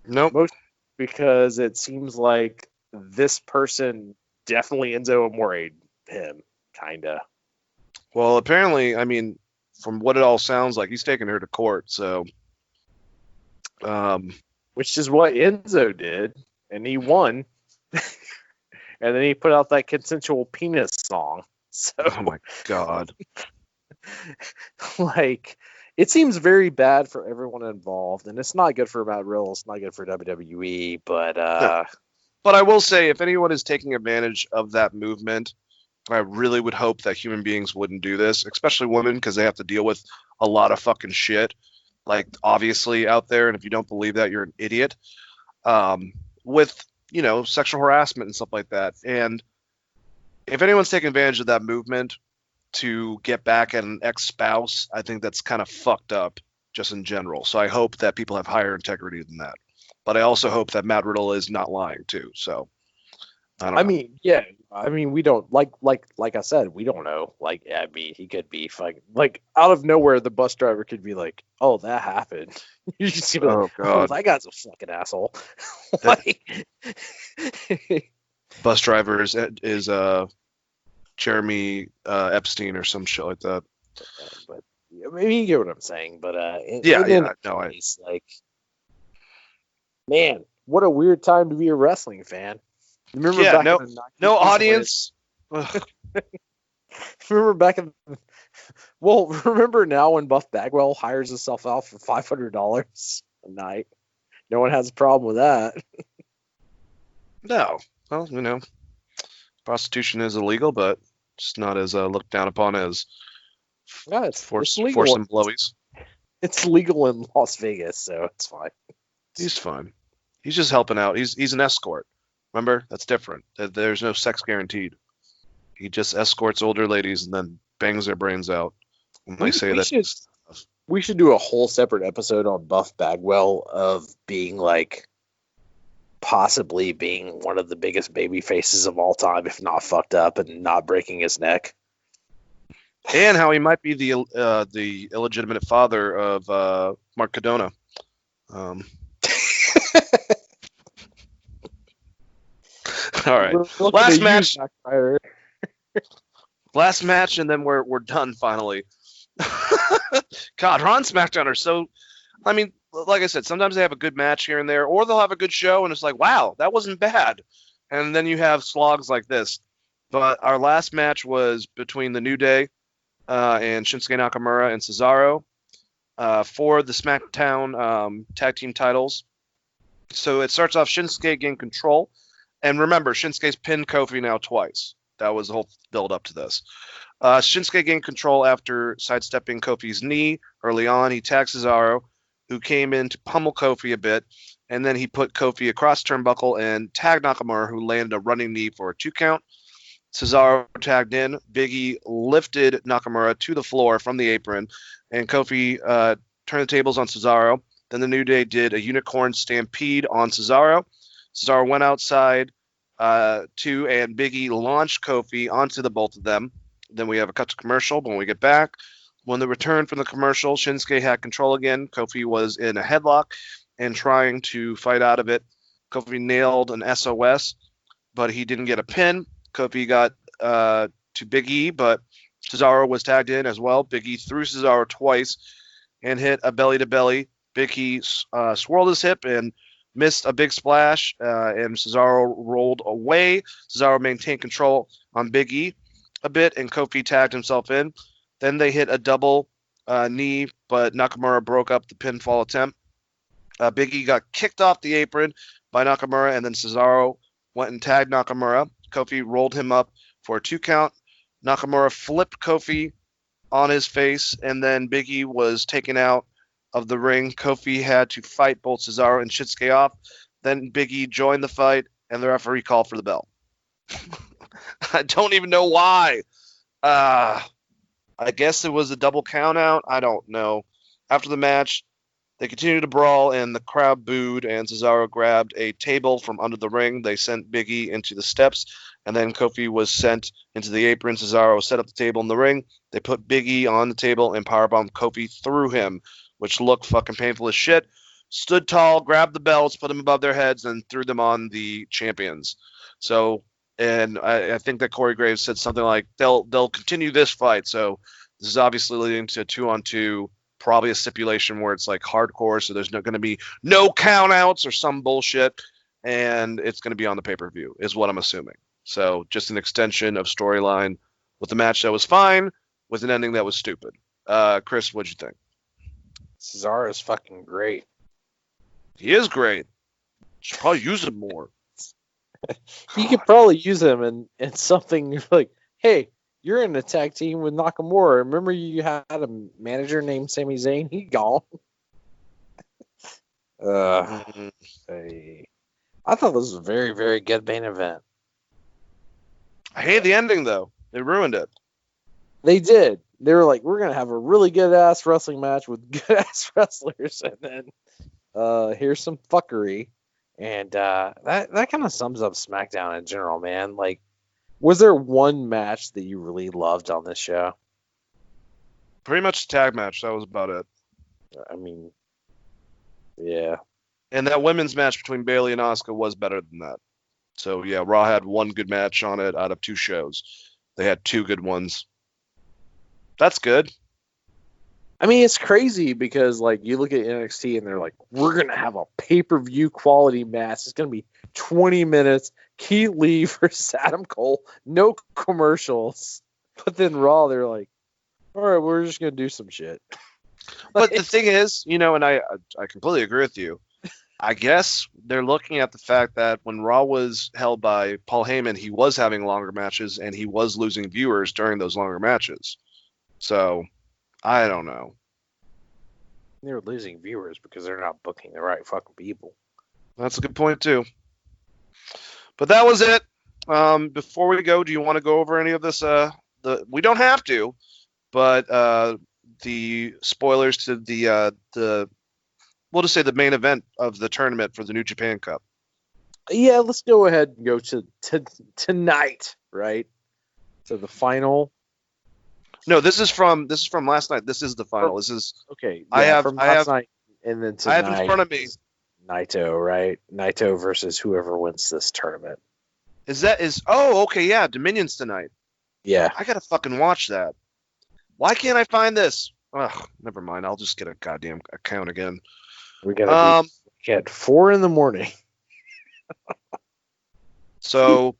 Nope. Most because it seems like this person definitely Enzo Amore him, kinda. Well, apparently, I mean, from what it all sounds like, he's taking her to court. So, Which is what Enzo did, and he won. And then he put out that consensual penis song. So, oh my God. like, it seems very bad for everyone involved, and it's not good for Matt Riddle. It's not good for WWE, but But I will say, if anyone is taking advantage of that movement, I really would hope that human beings wouldn't do this, especially women, because they have to deal with a lot of fucking shit, like obviously out there. And if you don't believe that, you're an idiot. With sexual harassment and stuff like that. And if anyone's taking advantage of that movement to get back at an ex-spouse, I think that's kind of fucked up just in general. So I hope that people have higher integrity than that. But I also hope that Matt Riddle is not lying too. So I don't know. mean, yeah. I mean, we don't like I said, we don't know. Like, I mean, he could be fucking like out of nowhere. The bus driver could be like, "Oh, that happened." You just see, like, Oh God. that guy's a fucking asshole. Like, Bus driver is Jeremy Epstein or some shit like that. but I mean, you get what I'm saying. But It's like, man, what a weird time to be a wrestling fan. Remember Yeah, back no- in the 90s no when- audience. Ugh. Remember back in, well, remember now when Buff Bagwell hires himself out for $500 a night? No one has a problem with that. No. Well, prostitution is illegal, but just not as looked down upon as Yeah, it's legal. forcing blowies. It's legal in Las Vegas, so it's fine. He's fine. He's just helping out. He's an escort. Remember? That's different. There's no sex guaranteed. He just escorts older ladies and then bangs their brains out when they say that. We should do a whole separate episode on Buff Bagwell of being like possibly being one of the biggest baby faces of all time, if not fucked up and not breaking his neck. And how he might be the illegitimate father of Mark Cadona. All right. Last match. Last match, and then we're done finally. God, Raw and Smackdown are so. I mean, like I said, sometimes they have a good match here and there, or they'll have a good show, and it's like, wow, that wasn't bad. And then you have slogs like this. But our last match was between the New Day and Shinsuke Nakamura and Cesaro for the SmackDown tag team titles. So it starts off Shinsuke getting control. And remember, Shinsuke's pinned Kofi now twice. That was the whole build up to this. Shinsuke gained control after sidestepping Kofi's knee early on. He tagged Cesaro, who came in to pummel Kofi a bit. And then he put Kofi across turnbuckle and tagged Nakamura, who landed a running knee for a 2 count. Cesaro tagged in. Big E lifted Nakamura to the floor from the apron. And Kofi turned the tables on Cesaro. Then the New Day did a unicorn stampede on Cesaro. Cesaro went outside too, and Big E launched Kofi onto the both of them. Then we have a cut to commercial. But when we get back, when they returned from the commercial, Shinsuke had control again. Kofi was in a headlock and trying to fight out of it. Kofi nailed an SOS, but he didn't get a pin. Kofi got to Big E, but Cesaro was tagged in as well. Big E threw Cesaro twice and hit a belly-to-belly. Big E swirled his hip and missed a big splash, and Cesaro rolled away. Cesaro maintained control on Big E a bit, and Kofi tagged himself in. Then they hit a double knee, but Nakamura broke up the pinfall attempt. Big E got kicked off the apron by Nakamura, and then Cesaro went and tagged Nakamura. Kofi rolled him up for a 2 count. Nakamura flipped Kofi on his face, and then Big E was taken out of the ring. Kofi had to fight both Cesaro and Shinsuke off. Then Big E joined the fight, and the referee called for the bell. I don't even know why. I guess it was a double count out. I don't know. After the match, they continued to brawl, and the crowd booed, and Cesaro grabbed a table from under the ring. They sent Big E into the steps, and then Kofi was sent into the apron. Cesaro set up the table in the ring. They put Big E on the table and powerbombed Kofi through him, which looked fucking painful as shit. Stood tall, grabbed the belts, put them above their heads, and threw them on the champions. So, and I think that Corey Graves said something like, they'll continue this fight. So this is obviously leading to a 2-on-2, probably a stipulation where it's like hardcore, so there's not going to be no count outs or some bullshit, and it's going to be on the pay-per-view, is what I'm assuming. So just an extension of storyline with a match that was fine, with an ending that was stupid. Chris, what'd you think? Cesaro's fucking great. He is great. Should probably use him more. You could probably use him in something like, hey, you're in a tag team with Nakamura. Remember you had a manager named Sami Zayn? He gone. Hey. I thought this was a very, very good main event. I hate the ending, though. They ruined it. They did. They were like, we're going to have a really good-ass wrestling match with good-ass wrestlers, and then here's some fuckery. And that kind of sums up SmackDown in general, man. Like, was there one match that you really loved on this show? Pretty much the tag match. That was about it. I mean, yeah. And that women's match between Bayley and Asuka was better than that. So, yeah, Raw had one good match on it out of 2 shows. They had 2 good ones. That's good. I mean, it's crazy because, like, you look at NXT and they're like, we're going to have a pay-per-view quality match. It's going to be 20 minutes. Keith Lee versus Adam Cole. No commercials. But then Raw, they're like, all right, we're just going to do some shit. But the thing is, you know, and I completely agree with you. I guess they're looking at the fact that when Raw was held by Paul Heyman, he was having longer matches and he was losing viewers during those longer matches. So, I don't know. They're losing viewers because they're not booking the right fucking people. That's a good point, too. But that was it. Before we go, do you want to go over any of this? We don't have to, but the spoilers to the we'll just say the main event of the tournament for the New Japan Cup. Yeah, let's go ahead and go to tonight, right? So the final. No, this is from last night. This is the final. This is okay. Yeah, I have last night, and then tonight. I have in front of me Naito, right? Naito versus whoever wins this tournament. Oh, okay, yeah, Dominion's tonight. Yeah. I gotta fucking watch that. Why can't I find this? Ugh, never mind. I'll just get a goddamn account again. We gotta be at 4 a.m. So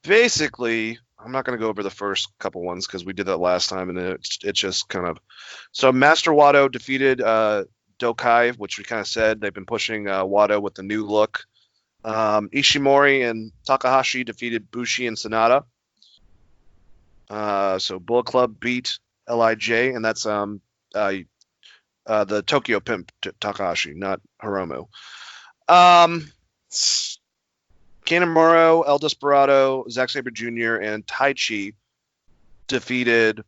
basically, I'm not going to go over the first couple ones because we did that last time, and it just kind of. So Master Wato defeated Dokai, which we kind of said they've been pushing Wato with the new look. Ishimori and Takahashi defeated Bushi and Sonata. So Bullet Club beat LIJ, and that's the Tokyo Pimp Takahashi, not Hiromu. Kanemaru, El Desperado, Zack Sabre Jr., and Taichi defeated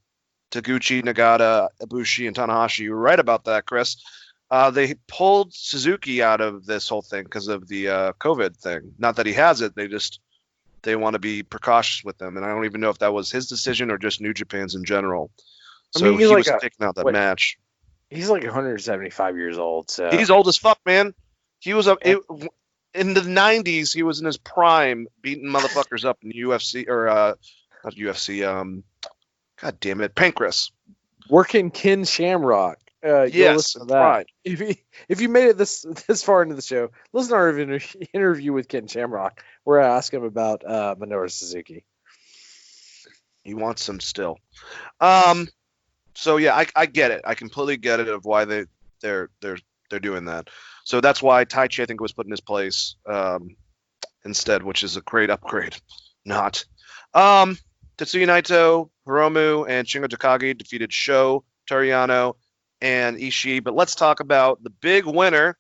Taguchi, Nagata, Ibushi, and Tanahashi. You were right about that, Chris. They pulled Suzuki out of this whole thing because of the COVID thing. Not that he has it. They want to be precautious with him, and I don't even know if that was his decision or just New Japan's in general. So he's he like was taking out that match. He's like 175 years old. So he's old as fuck, man. He was in the 90s. He was in his prime, beating motherfuckers up in UFC or not UFC. God damn it, Pancras. Working Ken Shamrock. Yes, prime. If you made it this far into the show, listen to our interview with Ken Shamrock, where I ask him about Minoru Suzuki. He wants him still. So yeah, I get it. I completely get it of why they're doing that. So that's why Taichi, I think, was put in his place instead, which is a great upgrade. Not. Tetsuya Naito, Hiromu, and Shingo Takagi defeated Sho, Toriano, and Ishii. But let's talk about the big winner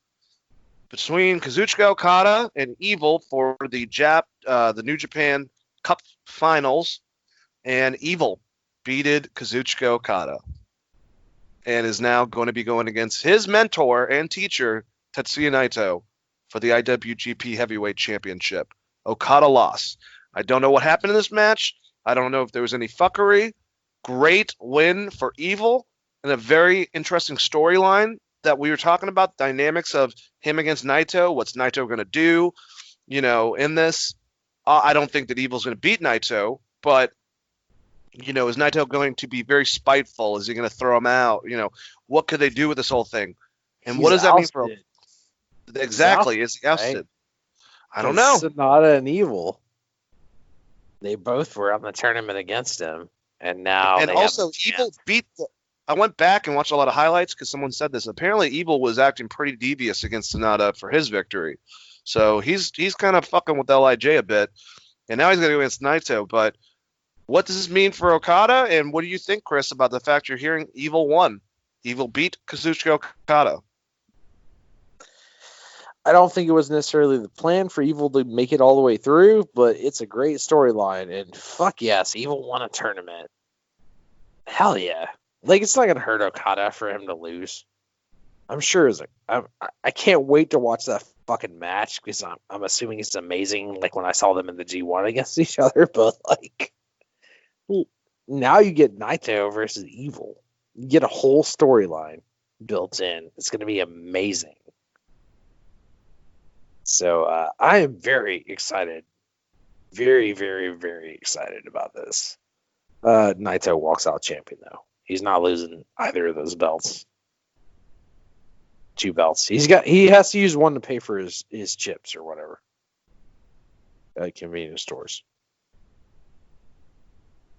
between Kazuchika Okada and Evil for the New Japan Cup Finals. And Evil beated Kazuchika Okada and is now going to be going against his mentor and teacher, Tetsuya Naito, for the IWGP Heavyweight Championship. Okada lost. I don't know what happened in this match. I don't know if there was any fuckery. Great win for Evil and a very interesting storyline that we were talking about, dynamics of him against Naito. What's Naito going to do, in this? I don't think that Evil's going to beat Naito, but is Naito going to be very spiteful? Is he going to throw him out? What could they do with this whole thing? And what does that mean for exactly? Is he ousted? Right? I don't know. Sonata and Evil. They both were on the tournament against him, and now Evil beat. I went back and watched a lot of highlights because someone said this. Apparently, Evil was acting pretty devious against Sonata for his victory, so he's kind of fucking with Lij a bit, and now he's going to go against Naito. But what does this mean for Okada? And what do you think, Chris, about the fact you're hearing Evil won? Evil beat Kazuchika Okada. I don't think it was necessarily the plan for Evil to make it all the way through, but it's a great storyline. And fuck yes, Evil won a tournament. Hell yeah. Like, it's not going to hurt Okada for him to lose. I'm sure I can't wait to watch that fucking match because I'm assuming it's amazing. Like when I saw them in the G1 against each other, but like, now you get Naito versus Evil. You get a whole storyline built in. It's going to be amazing. So I am very excited. Very, very, very excited about this. Naito walks out champion, though. He's not losing either of those belts. 2 belts. He has to use one to pay for his chips or whatever at convenience stores.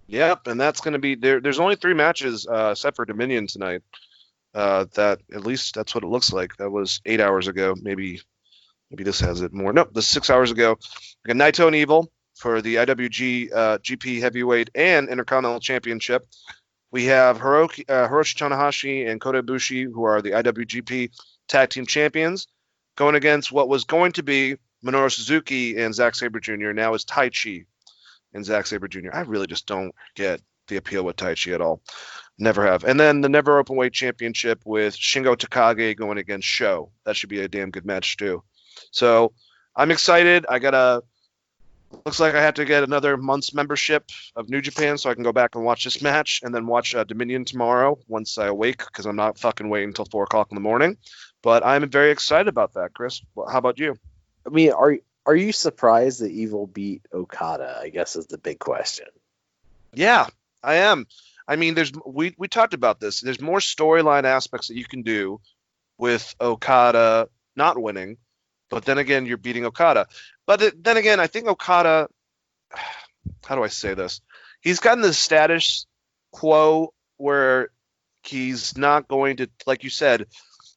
Yep, and that's going to be there. There's only 3 matches set for Dominion tonight. That at least that's what it looks like. That was 8 hours ago. Maybe this has it more. Nope, this is 6 hours ago. We got Naito and Evil for the GP Heavyweight and Intercontinental Championship. We have Hiroshi Tanahashi and Kota Ibushi, who are the IWGP Tag Team Champions, going against what was going to be Minoru Suzuki and Zack Sabre Jr. Now is Taichi and Zack Sabre Jr. I really just don't get the appeal with Taichi at all. Never have. And then the Never Openweight Championship with Shingo Takagi going against Sho. That should be a damn good match too. So I'm excited. Looks like I have to get another month's membership of New Japan so I can go back and watch this match and then watch Dominion tomorrow once I awake because I'm not fucking waiting until 4 o'clock in the morning. But I'm very excited about that, Chris. Well, how about you? I mean, are you surprised that Evil beat Okada? I guess is the big question. Yeah, I am. I mean, we talked about this. There's more storyline aspects that you can do with Okada not winning, but then again, you're beating Okada. But then again, I think Okada, how do I say this? He's gotten the status quo where he's not going to, like you said,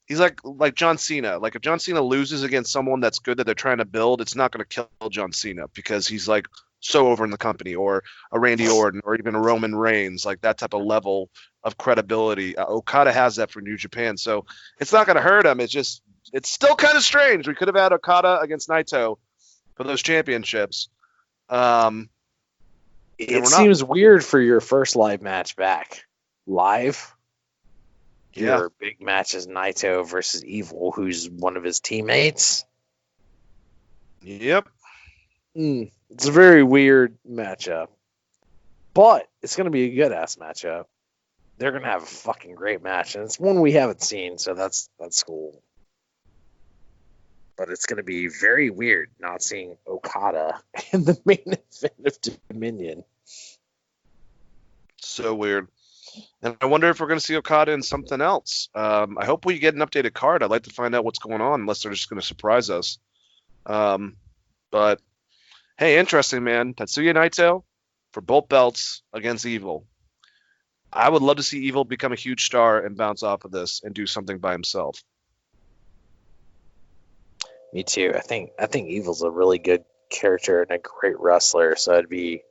he's like John Cena. Like if John Cena loses against someone that's good that they're trying to build, it's not going to kill John Cena because he's like so over in the company, or a Randy Orton, or even a Roman Reigns, like that type of level of credibility. Okada has that for New Japan, so it's not going to hurt him. It's still kind of strange. We could have had Okada against Naito for those championships. It seems weird for your first live match back. Live? Your big match is Naito versus Evil, who's one of his teammates. Yep. It's a very weird matchup. But it's going to be a good-ass matchup. They're going to have a fucking great match. And it's one we haven't seen, so that's cool. But it's going to be very weird not seeing Okada in the main event of Dominion. So weird. And I wonder if we're going to see Okada in something else. I hope we get an updated card. I'd like to find out what's going on, unless they're just going to surprise us. But, hey, interesting, man. Tatsuya Naito for both belts against Evil. I would love to see Evil become a huge star and bounce off of this and do something by himself. Me too. I think Evil's a really good character and a great wrestler, so it'd be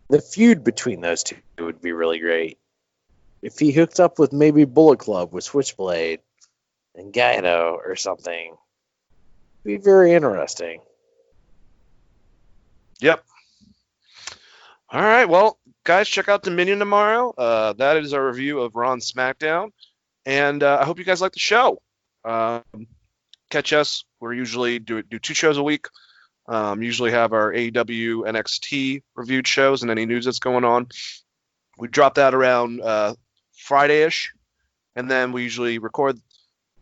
the feud between those two would be really great. If he hooked up with maybe Bullet Club with Switchblade and Gaito or something, it'd be very interesting. Yep. All right, well, guys, check out Dominion tomorrow. That is our review of Raw and SmackDown, and I hope you guys like the show. Catch us. We're usually do 2 shows a week. Usually have our AEW NXT reviewed shows and any news that's going on. We drop that around Friday-ish, and then we usually record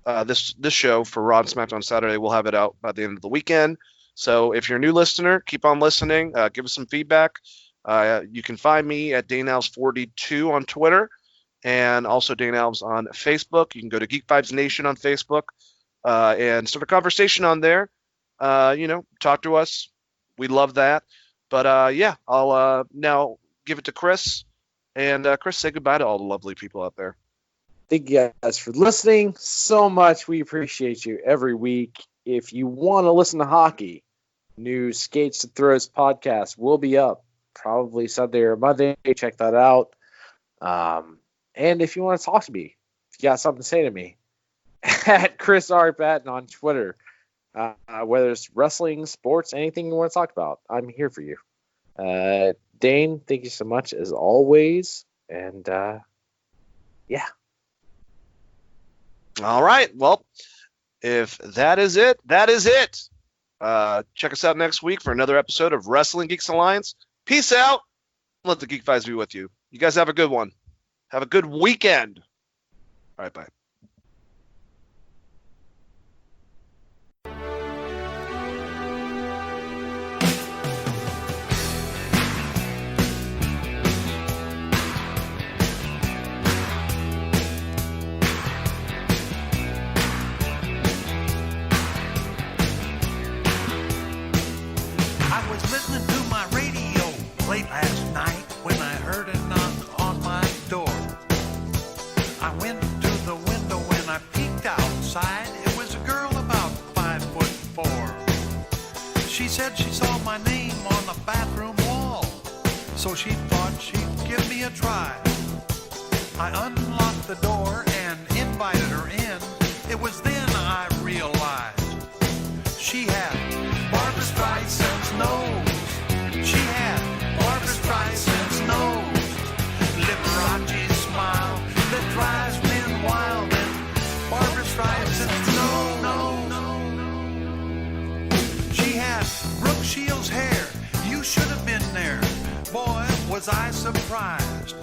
this show for Raw and SmackDown Saturday. We'll have it out by the end of the weekend. So if you're a new listener, keep on listening. Give us some feedback. You can find me at DaneAlves42 on Twitter, and also Dane Alves on Facebook. You can go to Geek Vibes Nation on Facebook and start a conversation on there. Talk to us. We love that. But I'll now give it to Chris. And Chris, say goodbye to all the lovely people out there. Thank you guys for listening so much. We appreciate you every week. If you want to listen to hockey, new Skates to Throws podcast will be up probably Sunday or Monday. Check that out. And if you want to talk to me, if you got something to say to me, at Chris R. Patton on Twitter. Whether it's wrestling, sports, anything you want to talk about, I'm here for you. Dane, thank you so much as always. And yeah. All right. Well, if that is it, that is it. Check us out next week for another episode of Wrestling Geeks Alliance. Peace out. Let the Geek Vibes be with you. You guys have a good one. Have a good weekend. All right, bye. I was listening to my radio late last night when I heard a knock on my door. I went to the window and I peeked outside. It was a girl about 5'4". She said she saw my name on the bathroom wall, so she thought she'd give me a try. I unlocked the door and invited her in. It was then I realized she had Barbra Streisand's nose. She had Barbra Streisand's nose. Liberace smile that drives men wild. And Barbra Streisand's nose. She had Brooke Shields' hair. You should have been there. Boy, was I surprised.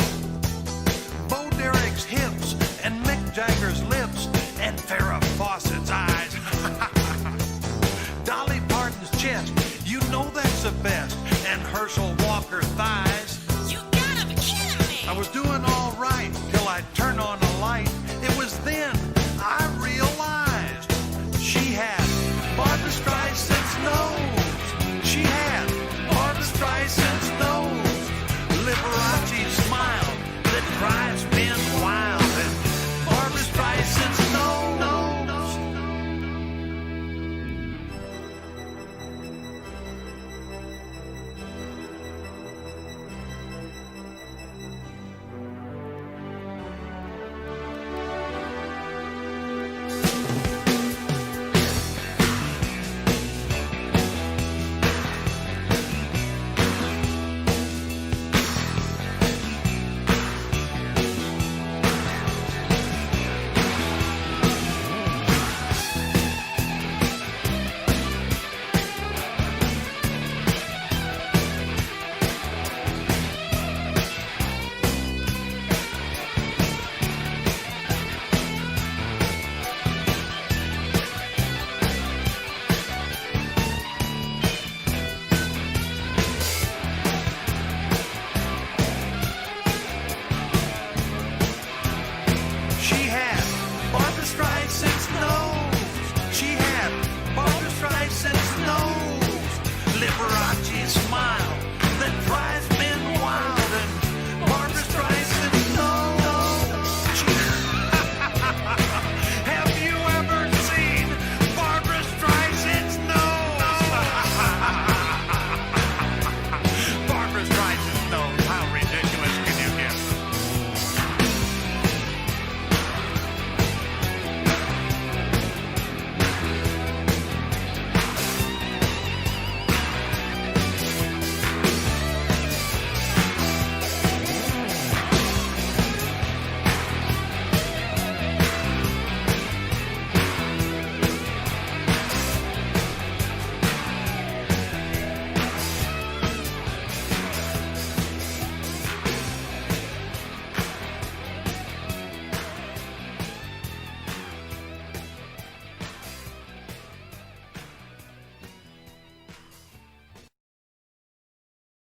Bo Derek's hips and Mick Jagger's lips and Farrah Fawcett's eyes. Dolly Parton's chest, you know that's the best, and Herschel Walker's thighs. You gotta be kidding me! I was doing all right till I turned on a light